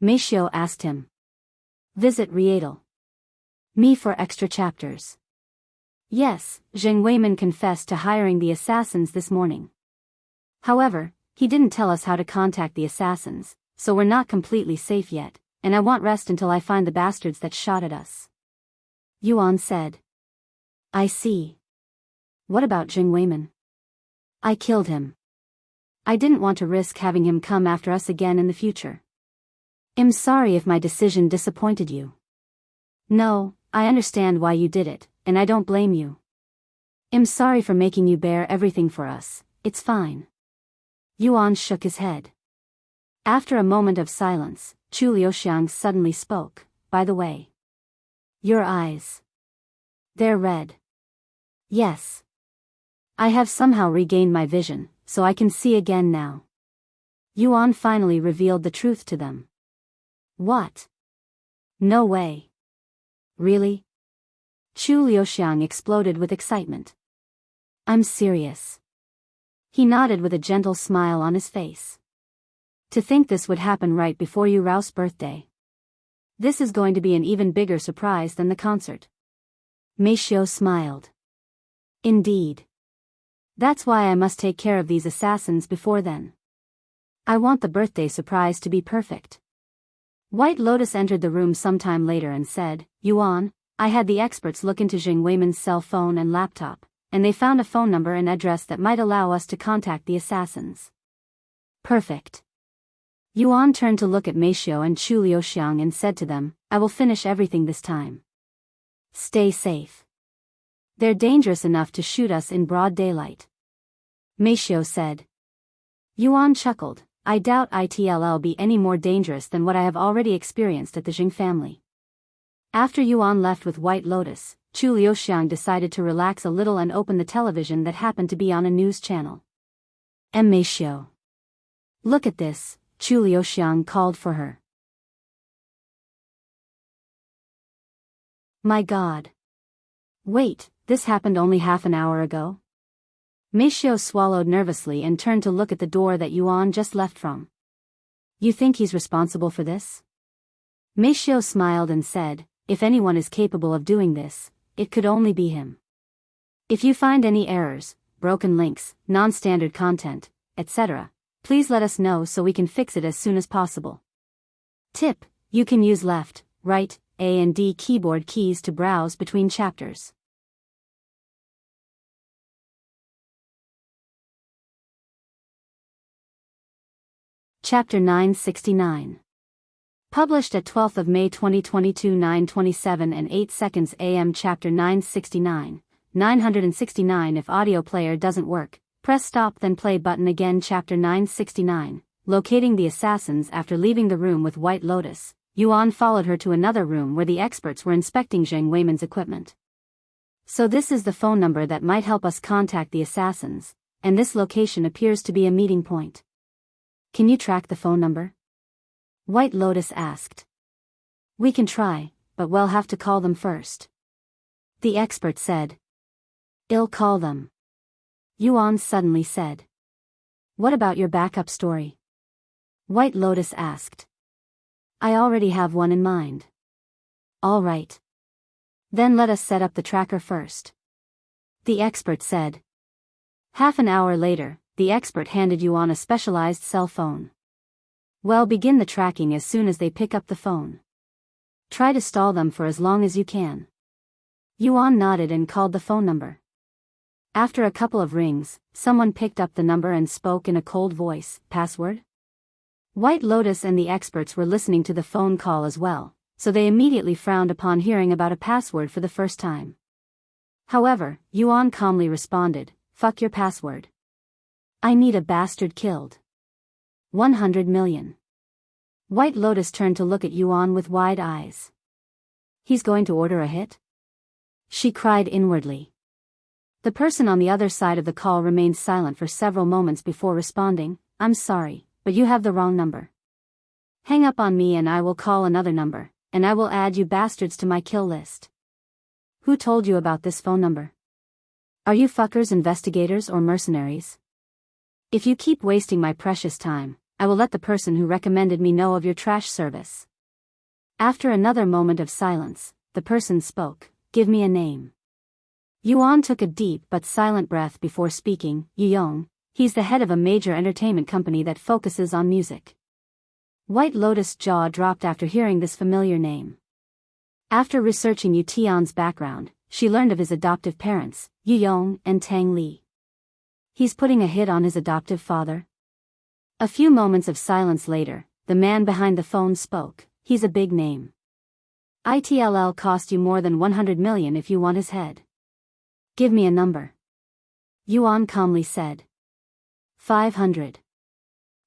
Speaker 1: Meishio asked him. Visit Rietal. Me for extra chapters. Yes, Zheng Weiman confessed to hiring the assassins this morning. However, he didn't tell us how to contact the assassins, so we're not completely safe yet, and I want rest until I find the bastards that shot at us. Yuan said. I see. What about Zheng Weiman? I killed him. I didn't want to risk having him come after us again in the future. I'm sorry if my decision disappointed you. No, I understand why you did it, and I don't blame you. I'm sorry for making you bear everything for us, it's fine. Yuan shook his head. After a moment of silence, Chu Liuxiang suddenly spoke, by the way. Your eyes. They're red. Yes. I have somehow regained my vision, so I can see again now. Yuan finally revealed the truth to them. What? No way. Really? Chu Liuxiang exploded with excitement. I'm serious. He nodded with a gentle smile on his face. To think this would happen right before Yu Rao's birthday. This is going to be an even bigger surprise than the concert. Meishio smiled. Indeed. That's why I must take care of these assassins before then. I want the birthday surprise to be perfect. White Lotus entered the room sometime later and said, Yuan, I had the experts look into Zheng Weiman's cell phone and laptop, and they found a phone number and address that might allow us to contact the assassins. Perfect. Yuan turned to look at Meishio and Chu Liuxiang and said to them, I will finish everything this time. Stay safe. They're dangerous enough to shoot us in broad daylight. Meishio said. Yuan chuckled, I doubt it'll be any more dangerous than what I have already experienced at the Jing family. After Yuan left with White Lotus, Chu Liuxiang decided to relax a little and open the television that happened to be on a news channel. Meishio. Look at this, Chu Liuxiang called for her. My God. Wait, this happened only half an hour ago? Meishio swallowed nervously and turned to look at the door that Yuan just left from. You think he's responsible for this? Meishio smiled and said, if anyone is capable of doing this, it could only be him. If you find any errors, broken links, non-standard content, etc., please let us know so we can fix it as soon as possible. Tip, you can use left, right, A and D keyboard keys to browse between chapters. Chapter 969. Published at 12th of May 2022 9:27 and 8 seconds AM. Chapter 969, 969. If audio player doesn't work, press stop then play button again. Chapter 969. Locating the assassins. After leaving the room with White Lotus, Yuan followed her to another room where the experts were inspecting Zheng Weiman's equipment. So this is the phone number that might help us contact the assassins, and this location appears to be a meeting point. Can you track the phone number? White Lotus asked. We can try, but we'll have to call them first. The expert said. I'll call them. Yuan suddenly said. What about your backup story? White Lotus asked. I already have one in mind. All right. Then let us set up the tracker first. The expert said. Half an hour later, the expert handed Yuan a specialized cell phone. Well, begin the tracking as soon as they pick up the phone. Try to stall them for as long as you can. Yuan nodded and called the phone number. After a couple of rings, someone picked up the number and spoke in a cold voice, password? White Lotus and the experts were listening to the phone call as well, so they immediately frowned upon hearing about a password for the first time. However, Yuan calmly responded, fuck your password. I need a bastard killed. 100 million. White Lotus turned to look at Yuan with wide eyes. He's going to order a hit? She cried inwardly. The person on the other side of the call remained silent for several moments before responding, I'm sorry, but you have the wrong number. Hang up on me and I will call another number, and I will add you bastards to my kill list. Who told you about this phone number? Are you fuckers investigators or mercenaries? If you keep wasting my precious time, I will let the person who recommended me know of your trash service. After another moment of silence, the person spoke, give me a name. Yuan took a deep but silent breath before speaking, Yuyong, he's the head of a major entertainment company that focuses on music. White Lotus' jaw dropped after hearing this familiar name. After researching Yu Tian's background, she learned of his adoptive parents, Yuyong and Tang Li. He's putting a hit on his adoptive father? A few moments of silence later, the man behind the phone spoke, he's a big name. It'll cost you more than 100 million if you want his head. Give me a number. Yuan calmly said. 500.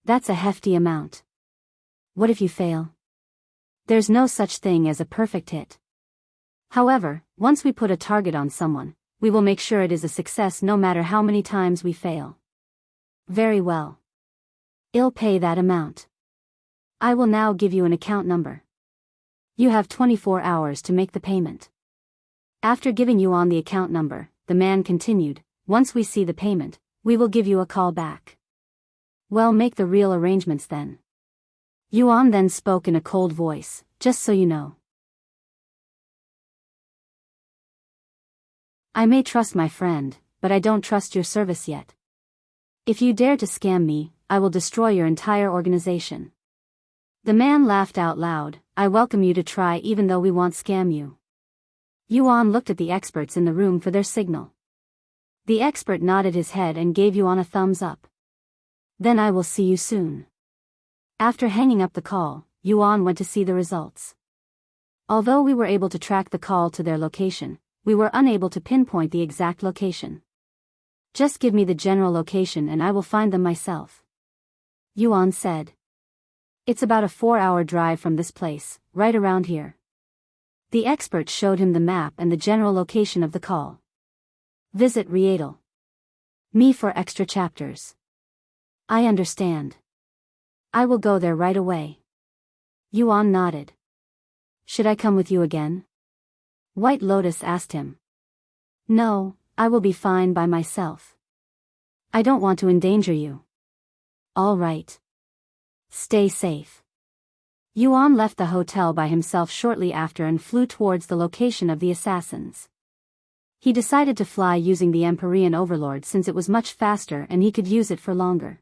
Speaker 1: That's a hefty amount. What if you fail? There's no such thing as a perfect hit. However, once we put a target on someone, we will make sure it is a success no matter how many times we fail. Very well. I'll pay that amount. I will now give you an account number. You have 24 hours to make the payment. After giving Yuan the account number, the man continued, once we see the payment, we will give you a call back. Well, make the real arrangements then. Yuan then spoke in a cold voice, just so you know. I may trust my friend, but I don't trust your service yet. If you dare to scam me, I will destroy your entire organization. The man laughed out loud, I welcome you to try even though we won't scam you. Yuan looked at the experts in the room for their signal. The expert nodded his head and gave Yuan a thumbs up. Then I will see you soon. After hanging up the call, Yuan went to see the results. Although we were able to track the call to their location, we were unable to pinpoint the exact location. Just give me the general location and I will find them myself. Yuan said. It's about a 4-hour drive from this place, right around here. The expert showed him the map and the general location of the call. Visit Rietal. Me for extra chapters. I understand. I will go there right away. Yuan nodded. Should I come with you again? White Lotus asked him. No, I will be fine by myself. I don't want to endanger you. All right. Stay safe. Yuan left the hotel by himself shortly after and flew towards the location of the assassins. He decided to fly using the Empyrean Overlord since it was much faster and he could use it for longer.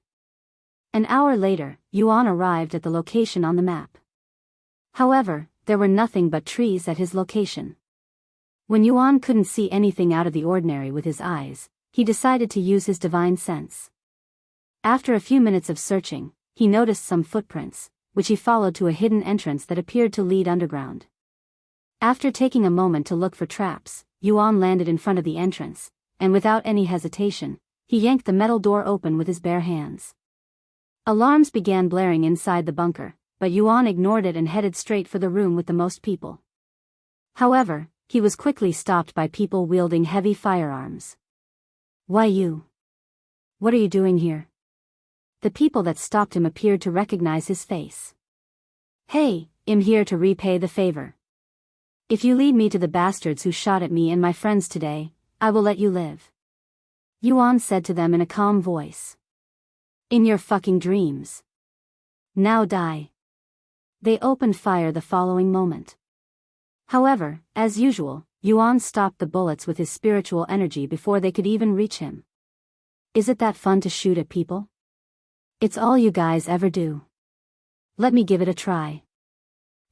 Speaker 1: An hour later, Yuan arrived at the location on the map. However, there were nothing but trees at his location. When Yuan couldn't see anything out of the ordinary with his eyes, he decided to use his divine sense. After a few minutes of searching, he noticed some footprints, which he followed to a hidden entrance that appeared to lead underground. After taking a moment to look for traps, Yuan landed in front of the entrance, and without any hesitation, he yanked the metal door open with his bare hands. Alarms began blaring inside the bunker, but Yuan ignored it and headed straight for the room with the most people. However, he was quickly stopped by people wielding heavy firearms. Why you? What are you doing here? The people that stopped him appeared to recognize his face. Hey, I'm here to repay the favor. If you lead me to the bastards who shot at me and my friends today, I will let you live. Yuan said to them in a calm voice. In your fucking dreams. Now die. They opened fire the following moment. However, as usual, Yuan stopped the bullets with his spiritual energy before they could even reach him. Is it that fun to shoot at people? It's all you guys ever do. Let me give it a try.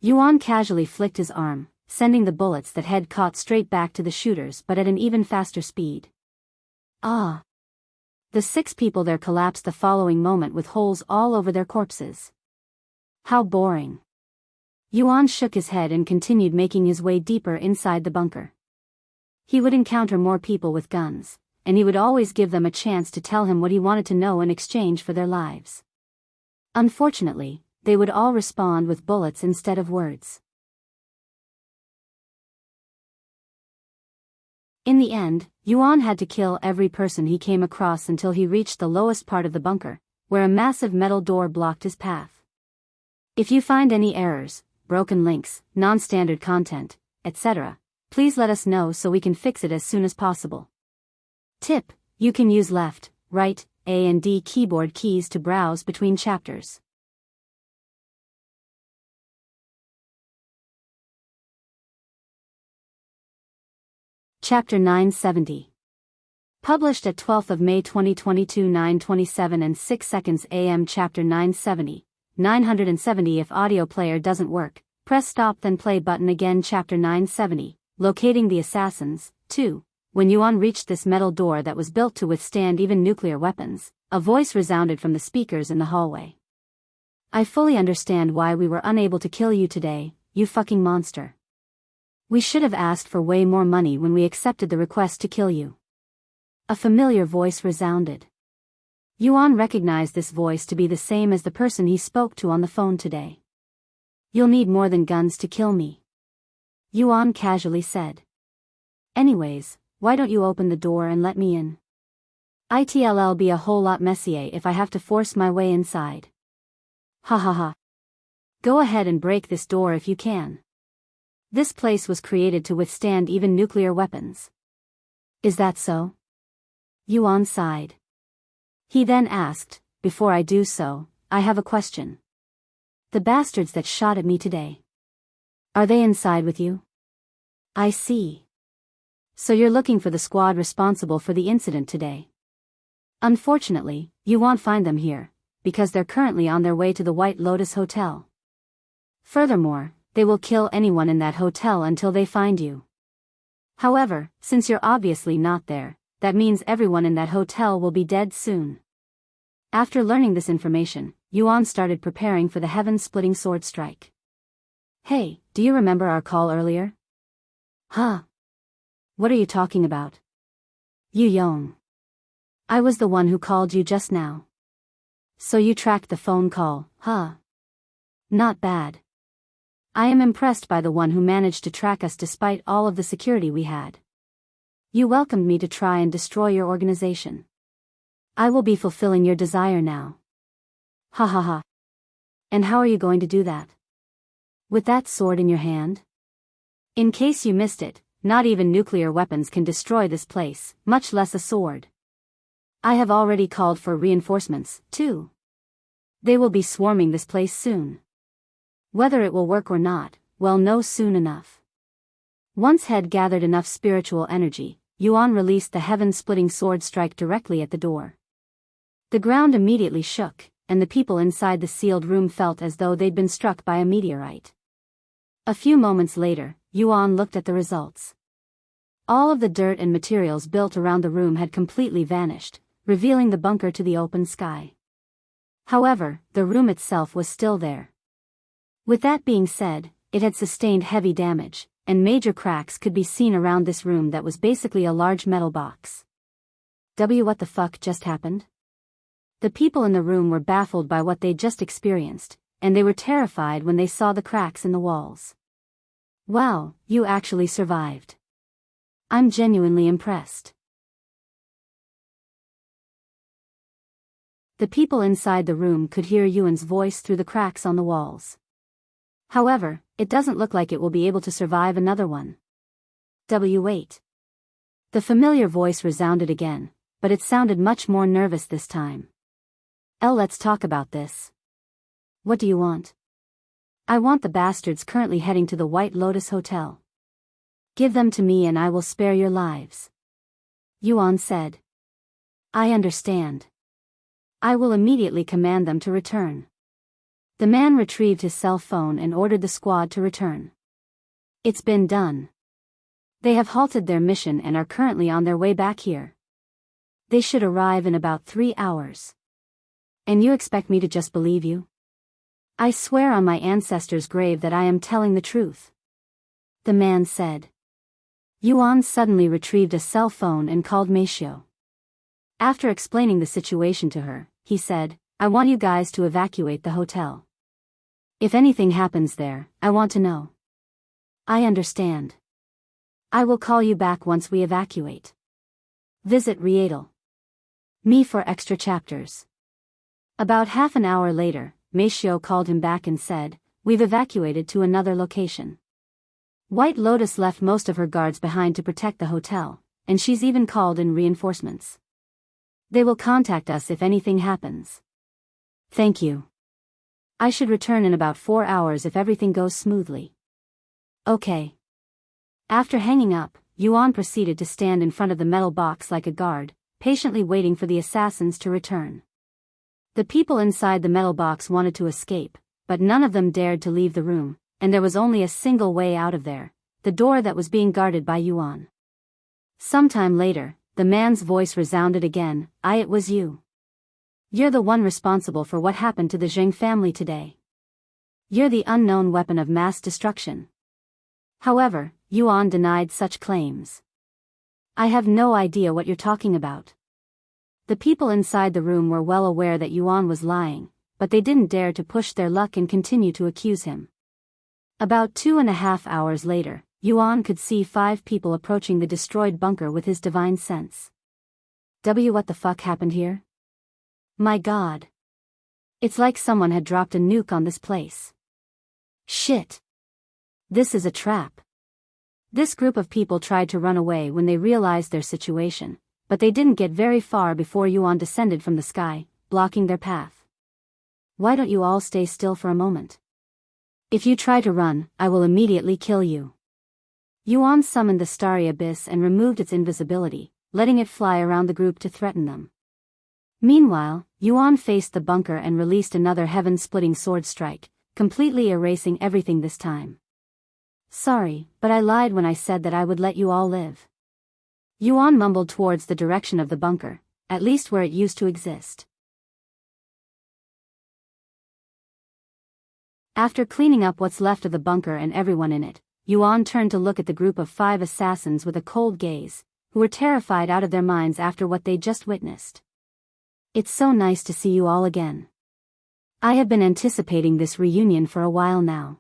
Speaker 1: Yuan casually flicked his arm, sending the bullets that had caught straight back to the shooters but at an even faster speed. Ah! The 6 people there collapsed the following moment with holes all over their corpses. How boring. Yuan shook his head and continued making his way deeper inside the bunker. He would encounter more people with guns, and he would always give them a chance to tell him what he wanted to know in exchange for their lives. Unfortunately, they would all respond with bullets instead of words. In the end, Yuan had to kill every person he came across until he reached the lowest part of the bunker, where a massive metal door blocked his path. If you find any errors, broken links, non-standard content, etc., please let us know so we can fix it as soon as possible. Tip: you can use left, right, A and D keyboard keys to browse between chapters. Chapter 970. Published at 12th of May 2022 9:27 and 6 seconds AM. Chapter 970. 970 If audio player doesn't work, press stop then play button again. Chapter 970. Locating the assassins. 2. When Yuan reached this metal door that was built to withstand even nuclear weapons, a voice resounded from the speakers in the hallway. I fully understand why we were unable to kill you today, you fucking monster. We should have asked for way more money when we accepted the request to kill you. A familiar voice resounded. Yuan recognized this voice to be the same as the person he spoke to on the phone today. You'll need more than guns to kill me, Yuan casually said. Anyways, why don't you open the door and let me in? It'll be a whole lot messier if I have to force my way inside. Ha ha ha. Go ahead and break this door if you can. This place was created to withstand even nuclear weapons. Is that so? Yuan sighed. He then asked, before I do so, I have a question. The bastards that shot at me today. Are they inside with you? I see. So you're looking for the squad responsible for the incident today. Unfortunately, you won't find them here, because they're currently on their way to the White Lotus Hotel. Furthermore, they will kill anyone in that hotel until they find you. However, since you're obviously not there, that means everyone in that hotel will be dead soon. After learning this information, Yuan started preparing for the heaven-splitting sword strike. Hey, do you remember our call earlier? Huh? What are you talking about? Yu Yong. I was the one who called you just now. So you tracked the phone call, huh? Not bad. I am impressed by the one who managed to track us despite all of the security we had. You welcomed me to try and destroy your organization. I will be fulfilling your desire now. Ha ha ha. And how are you going to do that? With that sword in your hand? In case you missed it, not even nuclear weapons can destroy this place, much less a sword. I have already called for reinforcements, too. They will be swarming this place soon. Whether it will work or not, we'll know soon enough. Once had gathered enough spiritual energy, Yuan released the heaven-splitting sword strike directly at the door. The ground immediately shook, and the people inside the sealed room felt as though they'd been struck by a meteorite. A few moments later, Yuan looked at the results. All of the dirt and materials built around the room had completely vanished, revealing the bunker to the open sky. However, the room itself was still there. With that being said, it had sustained heavy damage, and major cracks could be seen around this room that was basically a large metal box. What the fuck just happened? The people in the room were baffled by what they'd just experienced, and they were terrified when they saw the cracks in the walls. Wow, you actually survived. I'm genuinely impressed. The people inside the room could hear Yuan's voice through the cracks on the walls. However, it doesn't look like it will be able to survive another one. Wait. The familiar voice resounded again, but it sounded much more nervous this time. Let's talk about this. What do you want? I want the bastards currently heading to the White Lotus Hotel. Give them to me and I will spare your lives. Yuan said. I understand. I will immediately command them to return. The man retrieved his cell phone and ordered the squad to return. It's been done. They have halted their mission and are currently on their way back here. They should arrive in about 3 hours. And you expect me to just believe you? I swear on my ancestors' grave that I am telling the truth. The man said. Yuan suddenly retrieved a cell phone and called Meishio. After explaining the situation to her, he said, I want you guys to evacuate the hotel. If anything happens there, I want to know. I understand. I will call you back once we evacuate. Visit Rietal. Me for extra chapters. About half an hour later, Meishio called him back and said, we've evacuated to another location. White Lotus left most of her guards behind to protect the hotel, and she's even called in reinforcements. They will contact us if anything happens. Thank you. I should return in about 4 hours if everything goes smoothly. Okay. After hanging up, Yuan proceeded to stand in front of the metal box like a guard, patiently waiting for the assassins to return. The people inside the metal box wanted to escape, but none of them dared to leave the room, and there was only a single way out of there, the door that was being guarded by Yuan. Sometime later, the man's voice resounded again, it was you. You're the one responsible for what happened to the Zheng family today. You're the unknown weapon of mass destruction. However, Yuan denied such claims. I have no idea what you're talking about. The people inside the room were well aware that Yuan was lying, but they didn't dare to push their luck and continue to accuse him. About 2.5 hours later, Yuan could see 5 people approaching the destroyed bunker with his divine sense. What the fuck happened here? My god. It's like someone had dropped a nuke on this place. Shit. This is a trap. This group of people tried to run away when they realized their situation, but they didn't get very far before Yuan descended from the sky, blocking their path. Why don't you all stay still for a moment? If you try to run, I will immediately kill you. Yuan summoned the starry abyss and removed its invisibility, letting it fly around the group to threaten them. Meanwhile, Yuan faced the bunker and released another heaven-splitting sword strike, completely erasing everything this time. Sorry, but I lied when I said that I would let you all live. Yuan mumbled towards the direction of the bunker, at least where it used to exist. After cleaning up what's left of the bunker and everyone in it, Yuan turned to look at the group of 5 assassins with a cold gaze, who were terrified out of their minds after what they just witnessed. It's so nice to see you all again. I have been anticipating this reunion for a while now.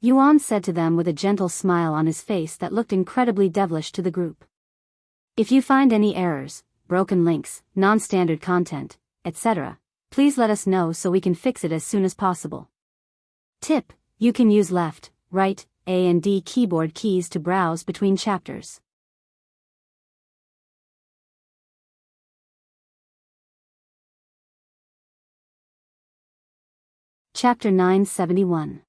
Speaker 1: Yuan said to them with a gentle smile on his face that looked incredibly devilish to the group. If you find any errors, broken links, non-standard content, etc., please let us know so we can fix it as soon as possible. Tip: you can use left, right, A and D keyboard keys to browse between chapters. Chapter 971.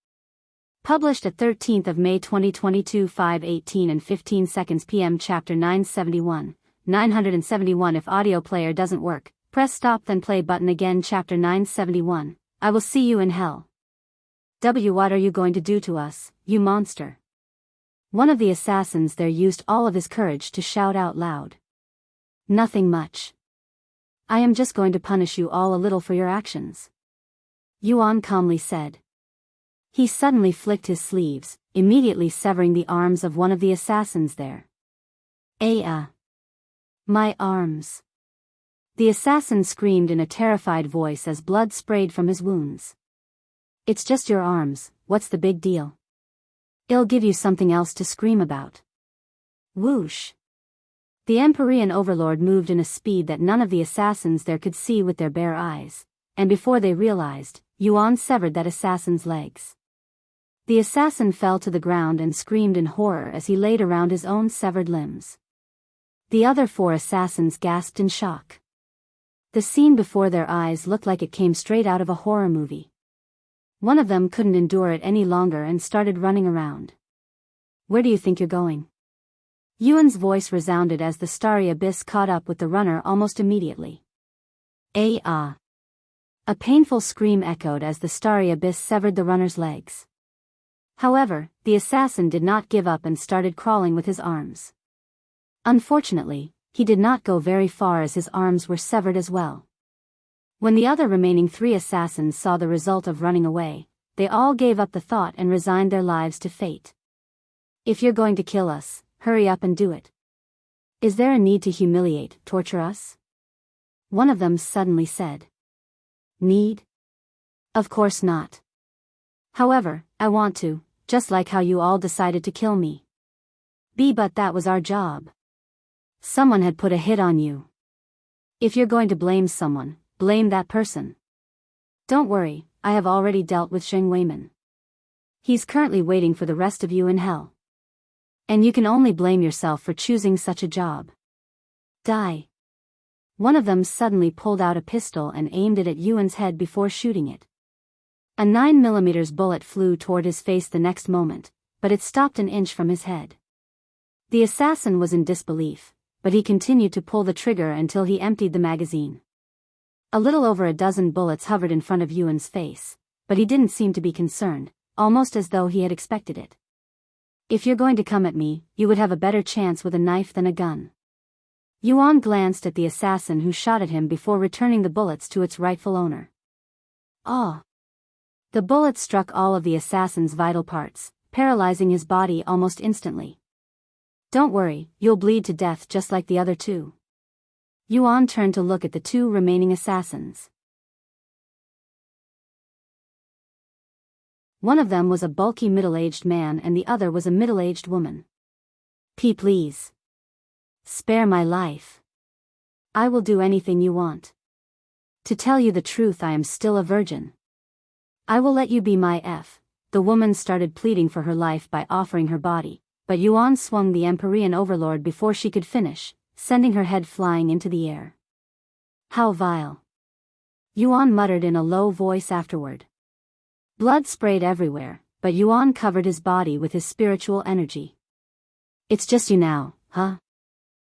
Speaker 1: Published at 13th of May 2022 5:18 and 15 seconds p.m. Chapter 971, 971 If audio player doesn't work, press stop then play button again. Chapter 971, I will see you in hell. What are you going to do to us, you monster? One of the assassins there used all of his courage to shout out loud. Nothing much. I am just going to punish you all a little for your actions. Yuan calmly said. He suddenly flicked his sleeves, immediately severing the arms of one of the assassins there. My arms. The assassin screamed in a terrified voice as blood sprayed from his wounds. It's just your arms, what's the big deal? I'll give you something else to scream about. Whoosh. The Empyrean overlord moved in a speed that none of the assassins there could see with their bare eyes, and before they realized, Yuan severed that assassin's legs. The assassin fell to the ground and screamed in horror as he laid around his own severed limbs. The other 4 assassins gasped in shock. The scene before their eyes looked like it came straight out of a horror movie. One of them couldn't endure it any longer and started running around. Where do you think you're going? Yuan's voice resounded as the starry abyss caught up with the runner almost immediately. A painful scream echoed as the starry abyss severed the runner's legs. However, the assassin did not give up and started crawling with his arms. Unfortunately, he did not go very far as his arms were severed as well. When the other remaining 3 assassins saw the result of running away, they all gave up the thought and resigned their lives to fate. If you're going to kill us, hurry up and do it. Is there a need to humiliate, torture us? One of them suddenly said. Need? Of course not. However, I want to, just like how you all decided to kill me. But that was our job. Someone had put a hit on you. If you're going to blame someone, blame that person. Don't worry, I have already dealt with Sheng Weiman. He's currently waiting for the rest of you in hell. And you can only blame yourself for choosing such a job. Die. One of them suddenly pulled out a pistol and aimed it at Yuan's head before shooting it. A 9mm bullet flew toward his face the next moment, but it stopped an inch from his head. The assassin was in disbelief, but he continued to pull the trigger until he emptied the magazine. A little over a dozen bullets hovered in front of Yuan's face, but he didn't seem to be concerned, almost as though he had expected it. If you're going to come at me, you would have a better chance with a knife than a gun. Yuan glanced at the assassin who shot at him before returning the bullets to its rightful owner. Ah! The bullets struck all of the assassin's vital parts, paralyzing his body almost instantly. Don't worry, you'll bleed to death just like the other two. Yuan turned to look at the two remaining assassins. One of them was a bulky middle-aged man and the other was a middle-aged woman. Please. Spare my life. I will do anything you want. To tell you the truth, I am still a virgin. I will let you be my F. The woman started pleading for her life by offering her body, but Yuan swung the Empyrean overlord before she could finish, sending her head flying into the air. How vile. Yuan muttered in a low voice afterward. Blood sprayed everywhere, but Yuan covered his body with his spiritual energy. It's just you now, huh?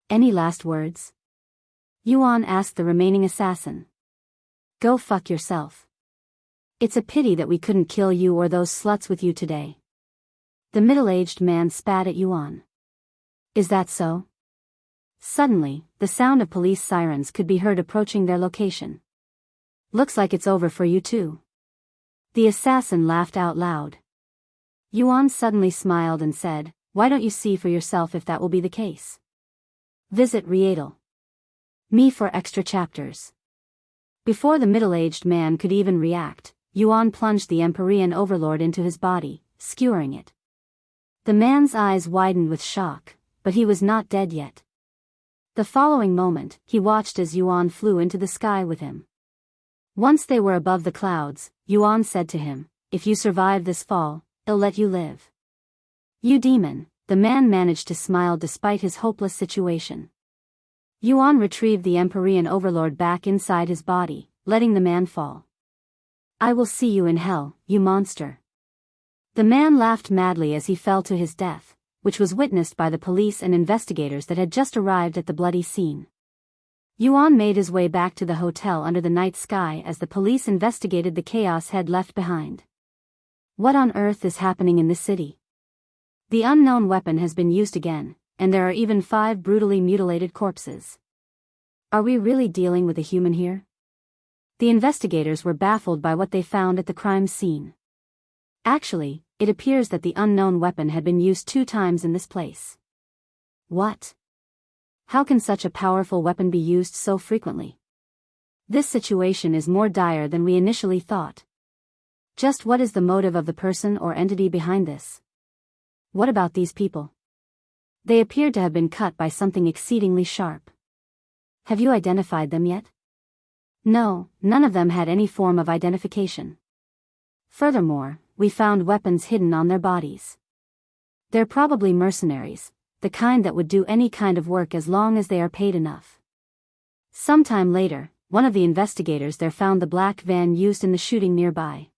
Speaker 1: Any last words? Yuan asked the remaining assassin. Go fuck yourself. It's a pity that we couldn't kill you or those sluts with you today. The middle-aged man spat at Yuan. Is that so? Suddenly, the sound of police sirens could be heard approaching their location. Looks like it's over for you too. The assassin laughed out loud. Yuan suddenly smiled and said, why don't you see for yourself if that will be the case? Visit Me for extra chapters. Before the middle-aged man could even react, Yuan plunged the Empyrean overlord into his body, skewering it. The man's eyes widened with shock, but he was not dead yet. The following moment, he watched as Yuan flew into the sky with him. Once they were above the clouds, Yuan said to him, if you survive this fall, I'll let you live. You demon, the man managed to smile despite his hopeless situation. Yuan retrieved the Empyrean overlord back inside his body, letting the man fall. I will see you in hell, you monster. The man laughed madly as he fell to his death, which was witnessed by the police and investigators that had just arrived at the bloody scene. Yuan made his way back to the hotel under the night sky as the police investigated the chaos he'd left behind. What on earth is happening in this city? The unknown weapon has been used again, and there are even 5 brutally mutilated corpses. Are we really dealing with a human here? The investigators were baffled by what they found at the crime scene. Actually, it appears that the unknown weapon had been used 2 times in this place. What? How can such a powerful weapon be used so frequently? This situation is more dire than we initially thought. Just what is the motive of the person or entity behind this? What about these people? They appeared to have been cut by something exceedingly sharp. Have you identified them yet? No, none of them had any form of identification. Furthermore, we found weapons hidden on their bodies. They're probably mercenaries, the kind that would do any kind of work as long as they are paid enough. Sometime later, one of the investigators there found the black van used in the shooting nearby.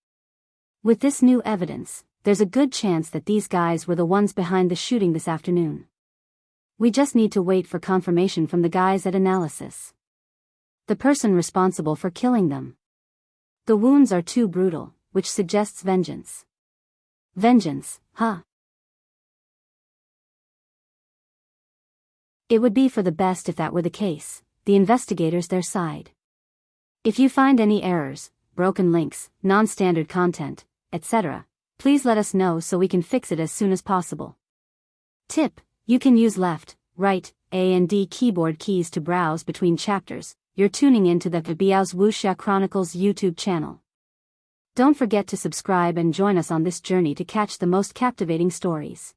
Speaker 1: With this new evidence, there's a good chance that these guys were the ones behind the shooting this afternoon. We just need to wait for confirmation from the guys at analysis. The person responsible for killing them. The wounds are too brutal, which suggests vengeance. Vengeance, huh? It would be for the best if that were the case, the investigators their side. If you find any errors, broken links, non-standard content, etc., please let us know so we can fix it as soon as possible. Tip: you can use left, right, A and D keyboard keys to browse between chapters. You're tuning into the Biyao's Wuxia Chronicles YouTube channel. Don't forget to subscribe and join us on this journey to catch the most captivating stories.